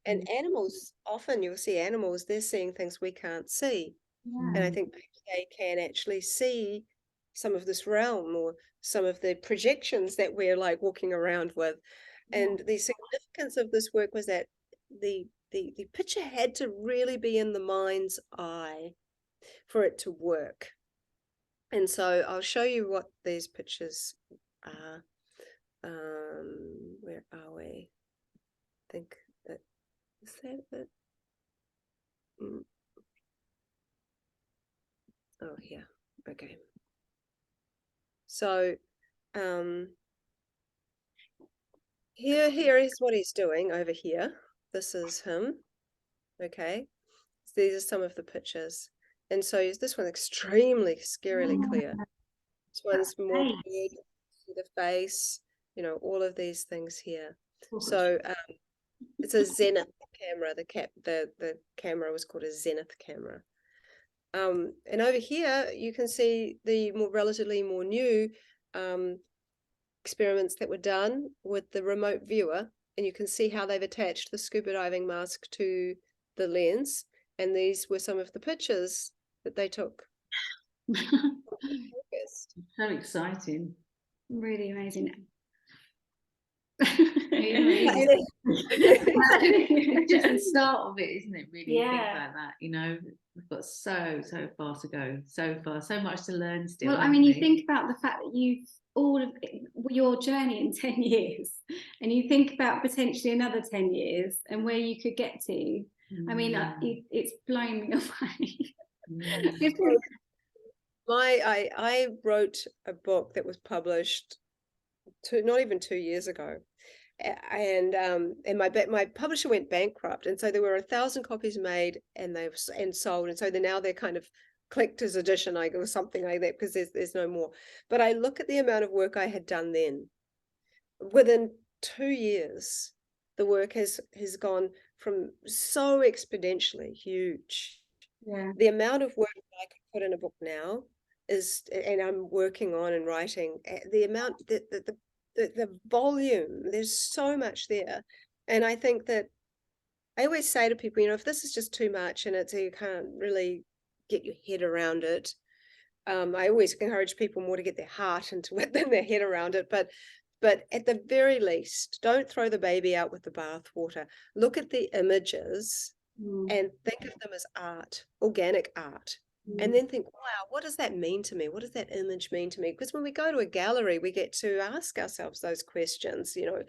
And animals, often you'll see animals, they're seeing things we can't see. And I think they can actually see some of this realm or some of the projections that we're like walking around with. And the significance of this work was that the picture had to really be in the mind's eye for it to work. And so I'll show you what these pictures are. Where are we? I think that is that it. Oh, here. Okay. So Here is what he's doing over here. This is him. Okay. So these are some of the pictures. And so this one's extremely scarily clear. This one's more blurred, see the face, you know, all of these things here. So it's a zenith camera. The camera was called a zenith camera. And over here you can see the relatively more new experiments that were done with the remote viewer, and you can see how they've attached the scuba diving mask to the lens, and these were some of the pictures that they took. So exciting. Really amazing. It's just the start of it, isn't it? Really, think like that. You know, we've got so far to go, so much to learn still. Well, I mean, you think about the fact that you've all of your journey in 10 years, and you think about potentially another 10 years and where you could get to. I mean, it's blown me away. I wrote a book that was published not even 2 years ago, and my publisher went bankrupt, and so there were 1,000 copies made and sold, and so they're kind of collector's edition, or something like that, because there's no more. But I look at the amount of work I had done then. Within 2 years, the work has gone from so exponentially huge. Yeah. The amount of work I could put in a book now is, and I'm working on and writing, the amount, the volume, there's so much there. And I think that I always say to people, you know, if this is just too much and you can't really get your head around it, I always encourage people more to get their heart into it than their head around it. But at the very least, don't throw the baby out with the bathwater. Look at the images and think of them as art, organic art. And then think, wow, what does that mean to me? What does that image mean to me? Because when we go to a gallery, we get to ask ourselves those questions, you know,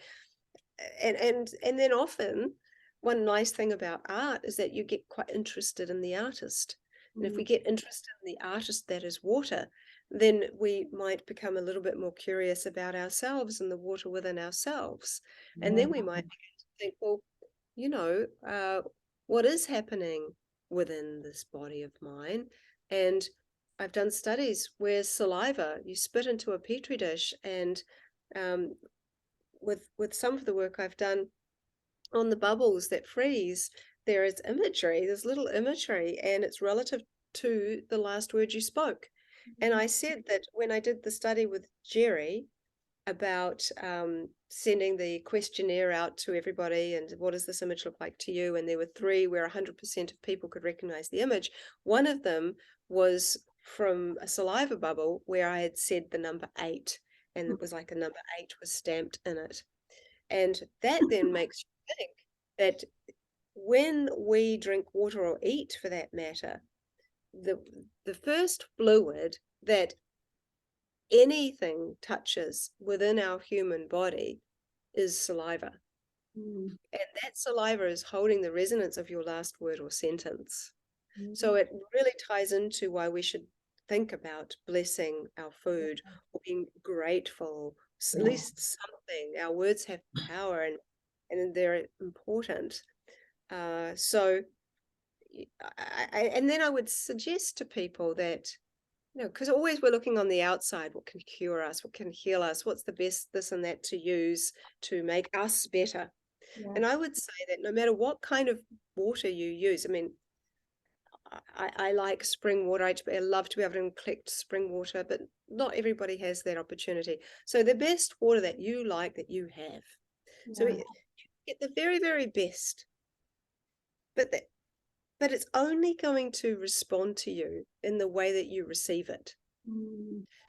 and then often one nice thing about art is that you get quite interested in the artist. And if we get interested in the artist that is water, then we might become a little bit more curious about ourselves and the water within ourselves. And then we might begin to think, well, you know, what is happening within this body of mine? And I've done studies where saliva, you spit into a petri dish, and with some of the work I've done on the bubbles that freeze, there is imagery, there's little imagery, and it's relative to the last word you spoke. And I said that when I did the study with Jerry about sending the questionnaire out to everybody and what does this image look like to you, and there were 3 where 100% of people could recognize the image. One of them was from a saliva bubble where I had said the number 8, and it was like a number 8 was stamped in it. And that then makes you think that when we drink water, or eat for that matter, the first fluid that anything touches within our human body is saliva. And that saliva is holding the resonance of your last word or sentence. So it really ties into why we should think about blessing our food or being grateful, at least something. Our words have power, and they're important. So and then I would suggest to people that, you know, because always we're looking on the outside, what can cure us, what can heal us, what's the best this and that to use to make us better. And I would say that no matter what kind of water you use, I mean, I like spring water. I love to be able to collect spring water, but not everybody has that opportunity. So the best water that you like, that you have. So you get the very, very best. But it's only going to respond to you in the way that you receive it.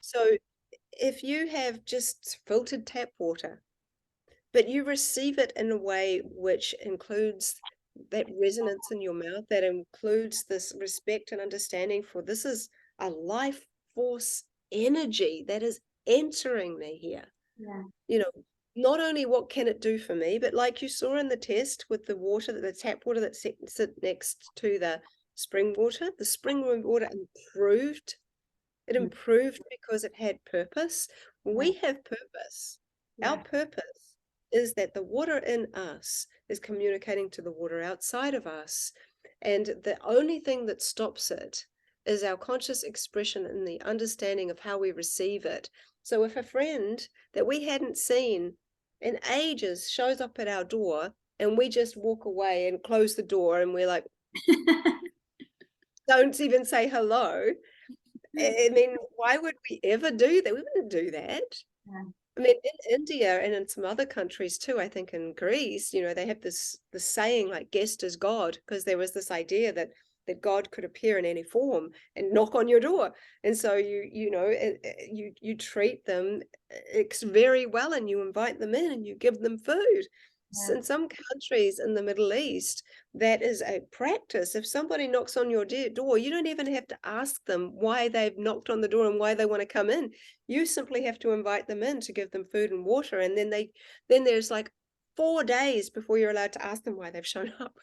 So if you have just filtered tap water, but you receive it in a way which includes that resonance in your mouth, that includes this respect and understanding for this is a life force energy that is entering me here. You know, not only what can it do for me, but like you saw in the test with the water, the tap water that sit next to the spring water improved. It improved because it had purpose. We have purpose. Our purpose is that the water in us is communicating to the water outside of us. And the only thing that stops it is our conscious expression and the understanding of how we receive it. So if a friend that we hadn't seen in ages shows up at our door and we just walk away and close the door and we're like, don't even say hello. I mean, why would we ever do that? We wouldn't do that. Yeah. I mean, in India and in some other countries too, I think in Greece, you know, they have this saying like guest is God, because there was this idea that God could appear in any form and knock on your door. And so you treat them very well and you invite them in and you give them food. Yeah. In some countries in the Middle East, that is a practice. If somebody knocks on your door, you don't even have to ask them why they've knocked on the door and why they want to come in. You simply have to invite them in to give them food and water. And then there's like 4 days before you're allowed to ask them why they've shown up.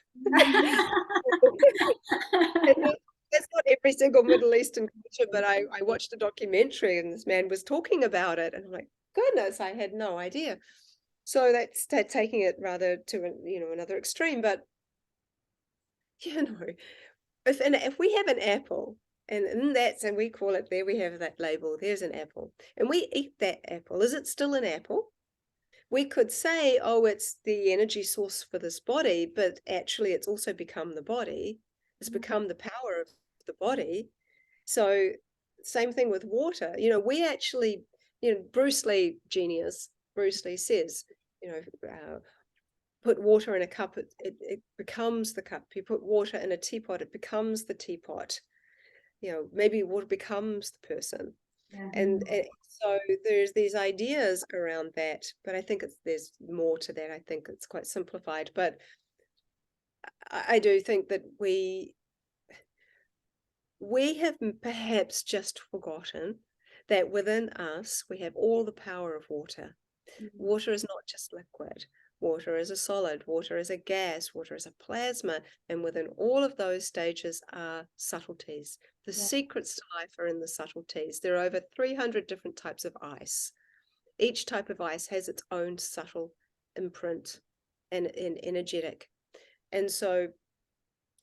That's not every single Middle Eastern culture, but I watched a documentary and this man was talking about it. And I'm like, goodness, I had no idea. So that's taking it rather to another extreme. But if we have an apple, and we call it, there we have that label, there's an apple, and we eat that apple, is it still an apple? We could say, oh, it's the energy source for this body, but actually it's also become the body. It's become the power of the body. So same thing with water. We actually, Bruce Lee, genius, Bruce Lee says, put water in a cup, it becomes the cup. You put water in a teapot, it becomes the teapot. Maybe water becomes the person. Yeah. And so there's these ideas around that, but I think there's more to that. I think it's quite simplified, but I do think that we have perhaps just forgotten that within us we have all the power of water. Water is not just liquid. Water is a solid, water is a gas, water is a plasma, and within all of those stages are subtleties. The secrets to life are in the subtleties. There are over 300 different types of ice. Each type of ice has its own subtle imprint and energetic. And so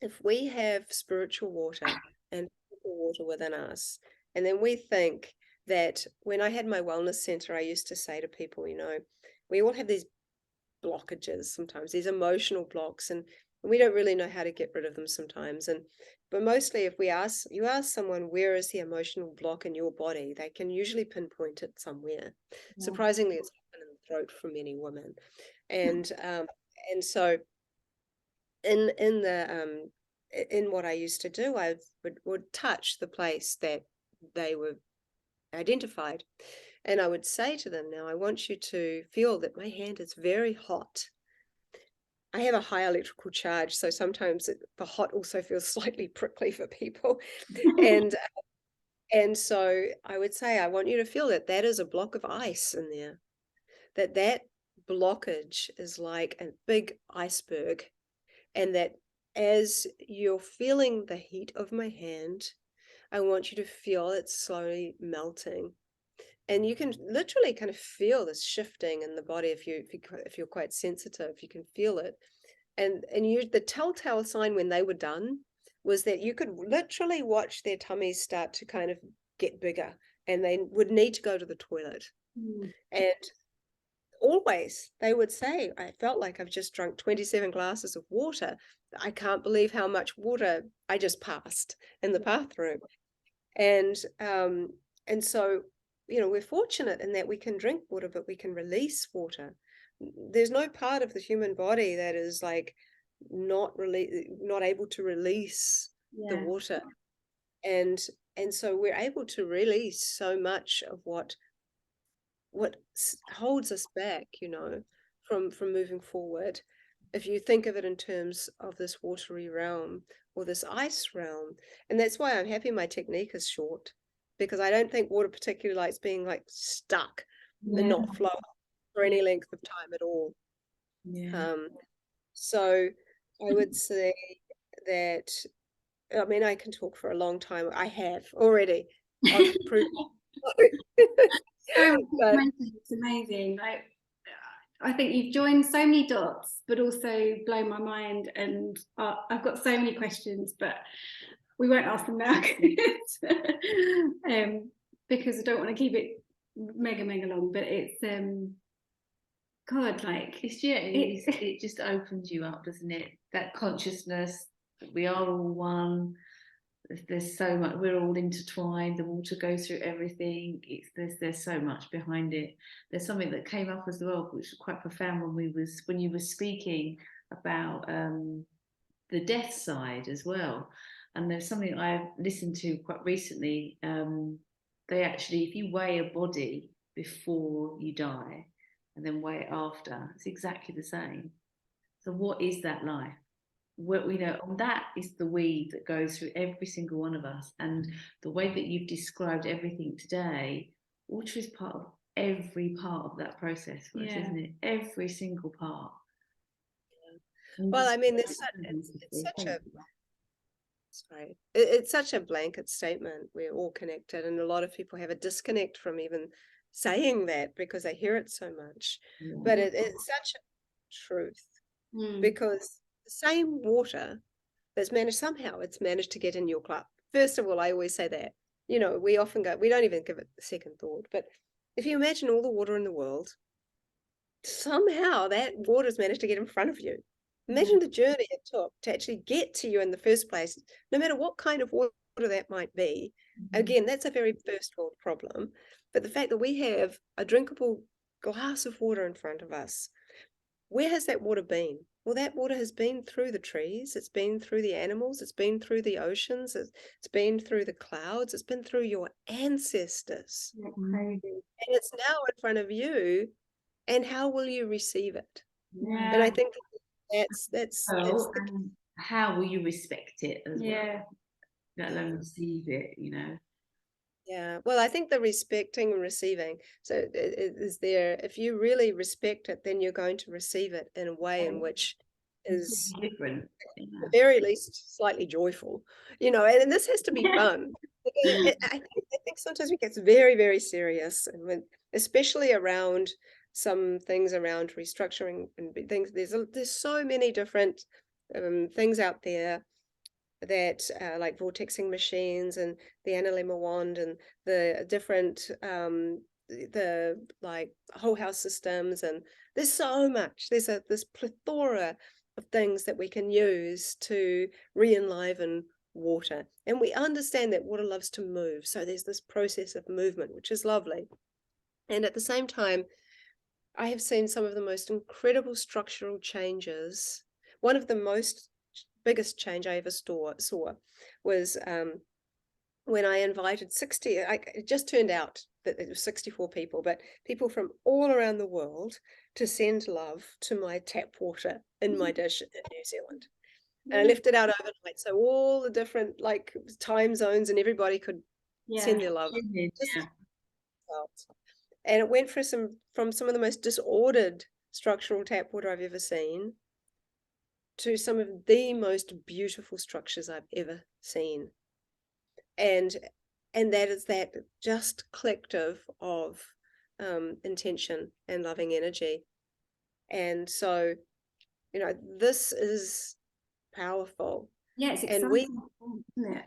if we have spiritual water and physical water within us, and then we think that when I had my wellness center, I used to say to people, we all have these blockages sometimes, these emotional blocks, and we don't really know how to get rid of them sometimes. But mostly if you ask someone, where is the emotional block in your body, they can usually pinpoint it somewhere. Yeah. Surprisingly, it's often in the throat for many women. And so in what I used to do, I would touch the place that they were identified. And I would say to them, now I want you to feel that my hand is very hot. I have a high electrical charge, so sometimes the hot also feels slightly prickly for people. And so I would say, I want you to feel that is a block of ice in there, that blockage is like a big iceberg, and that as you're feeling the heat of my hand, I want you to feel it slowly melting. And you can literally kind of feel this shifting in the body if you're quite sensitive, you can feel it. And the telltale sign when they were done was that you could literally watch their tummies start to kind of get bigger, and they would need to go to the toilet. And always they would say, I felt like I've just drunk 27 glasses of water. I can't believe how much water I just passed in the bathroom. And so we're fortunate in that we can drink water, but we can release water. There's no part of the human body that is like not able to release the water. And so we're able to release so much of what holds us back, from moving forward. If you think of it in terms of this watery realm or this ice realm. And that's why I'm happy my technique is short, because I don't think water particularly likes being like stuck and not flow for any length of time at all. So I would say that, I mean, I can talk for a long time. I have already. I've proved So much But information, it's amazing. Like, I think you've joined so many dots, but also blown my mind. And I've got so many questions, but we won't ask them now because I don't want to keep it mega long. But it's God, like it just opens you up, doesn't it? That consciousness that we are all one. There's so much, we're all intertwined, the water goes through everything. There's so much behind it. There's something that came up as well, which was quite profound when you were speaking about the death side as well. And there's something I listened to quite recently. They actually, if you weigh a body before you die and then weigh it after, it's exactly the same. So what is that life? What we know, and that is the weed that goes through every single one of us. And the way that you've described everything today, water is part of every part of that process for us, isn't it? Every single part. well, I mean, it's such a blanket statement. We're all connected, and a lot of people have a disconnect from even saying that because they hear it so much. But it's such a truth, because the same water that's managed to get in your cup. First of all, I always say that, we often we don't even give it a second thought, but if you imagine all the water in the world, somehow that water's managed to get in front of you. Imagine the journey it took to actually get to you in the first place, no matter what kind of water that might be. Again, that's a very first world problem. But the fact that we have a drinkable glass of water in front of us, where has that water been? Well, that water has been through the trees, it's been through the animals, it's been through the oceans, it's been through the clouds, it's been through your ancestors. And it's now in front of you, and how will you receive it? And I think that's how will you respect it as well? Let alone receive it, Yeah, well, I think the respecting and receiving, so is there, if you really respect it, then you're going to receive it in a way in which is different, at the very least slightly joyful, and this has to be fun. I think sometimes it gets very serious, and especially around some things around restructuring and things. There's so many different things out there that like vortexing machines and the analemma wand and the different the like whole house systems, and there's so much. There's this plethora of things that we can use to re-enliven water, and we understand that water loves to move, so there's this process of movement, which is lovely. And at the same time, I have seen some of the most incredible structural changes. One of the biggest change I ever saw was when I invited 60, it just turned out that it was 64 people, but people from all around the world to send love to my tap water in my dish in New Zealand. And I left it out overnight, so all the different like time zones and everybody could send their love. And it went from some of the most disordered structural tap water I've ever seen to some of the most beautiful structures I've ever seen. And that is that just collective of intention and loving energy. And so, this is powerful. Yeah, it's exciting, isn't it?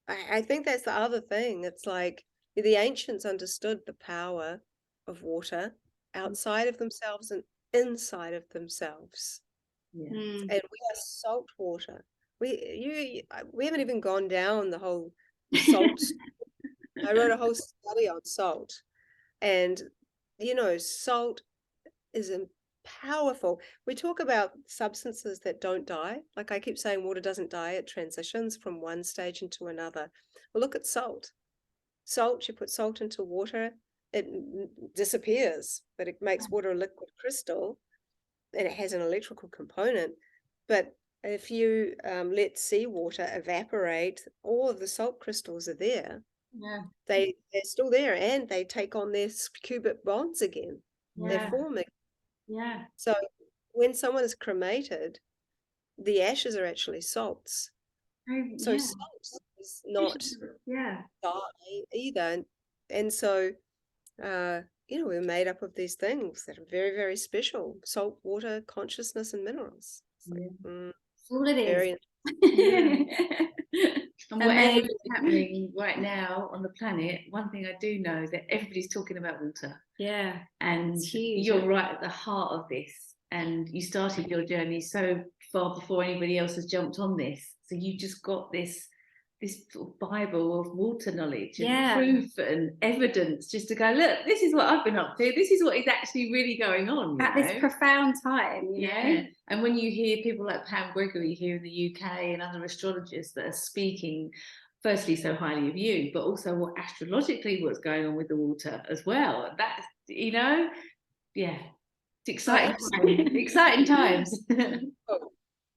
I think that's the other thing. It's like the ancients understood the power of water outside of themselves and inside of themselves. And we are salt water. We haven't even gone down the whole salt. I wrote a whole study on salt, and salt is powerful. We talk about substances that don't die. Like I keep saying, water doesn't die, it transitions from one stage into another. Well, look at salt. You put salt into water, it disappears, but it makes water a liquid crystal, and it has an electrical component. But if you let seawater evaporate, all of the salt crystals are there. They're still there, and they take on their cubic bonds again. They're forming. So when someone is cremated, the ashes are actually salts. So salts does not die either. And so, we're made up of these things that are very, very special: salt, water, consciousness, and minerals. That's all it is. Very And whatever is happening right now on the planet, one thing I do know is that everybody's talking about water. Yeah. And you're right at the heart of this. And you started your journey so far before anybody else has jumped on this. So you just got this sort of Bible of water knowledge and proof and evidence, just to go, look, this is what I've been up to. This is what is actually really going on at this profound time. You know? And when you hear people like Pam Gregory here in the UK and other astrologers that are speaking, firstly, so highly of you, but also what astrologically what's going on with the water as well. That's, it's exciting. Exciting times.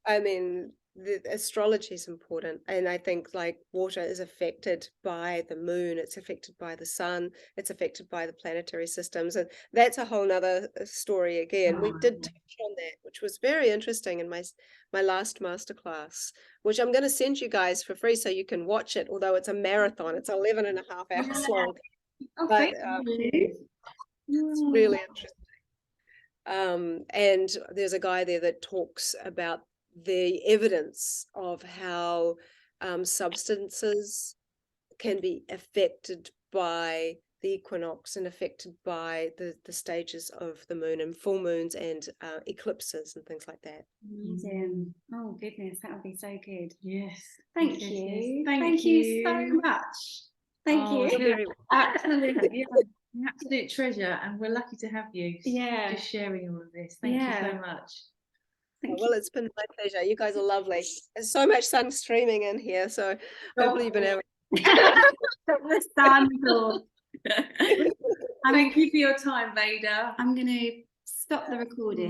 I mean, the astrology is important, and I think like water is affected by the moon, it's affected by the sun, it's affected by the planetary systems, and that's a whole nother story again. We did touch on that, which was very interesting in my last masterclass, which I'm going to send you guys for free so you can watch it, although it's a marathon. It's 11.5 hours long. But it's really interesting. And there's a guy there that talks about the evidence of how substances can be affected by the equinox and affected by the stages of the moon and full moons and eclipses and things like that. Amazing. Oh goodness, that would be so good. Yes. Thank you. Thank you so much. Thank you. Absolutely. An absolute treasure, and we're lucky to have you. Just sharing all of this. Thank you so much. Well, it's been my pleasure. You guys are lovely. There's so much sun streaming in here, so hopefully you've been able the sun. Thank you for your time, Veda. I'm going to stop the recording.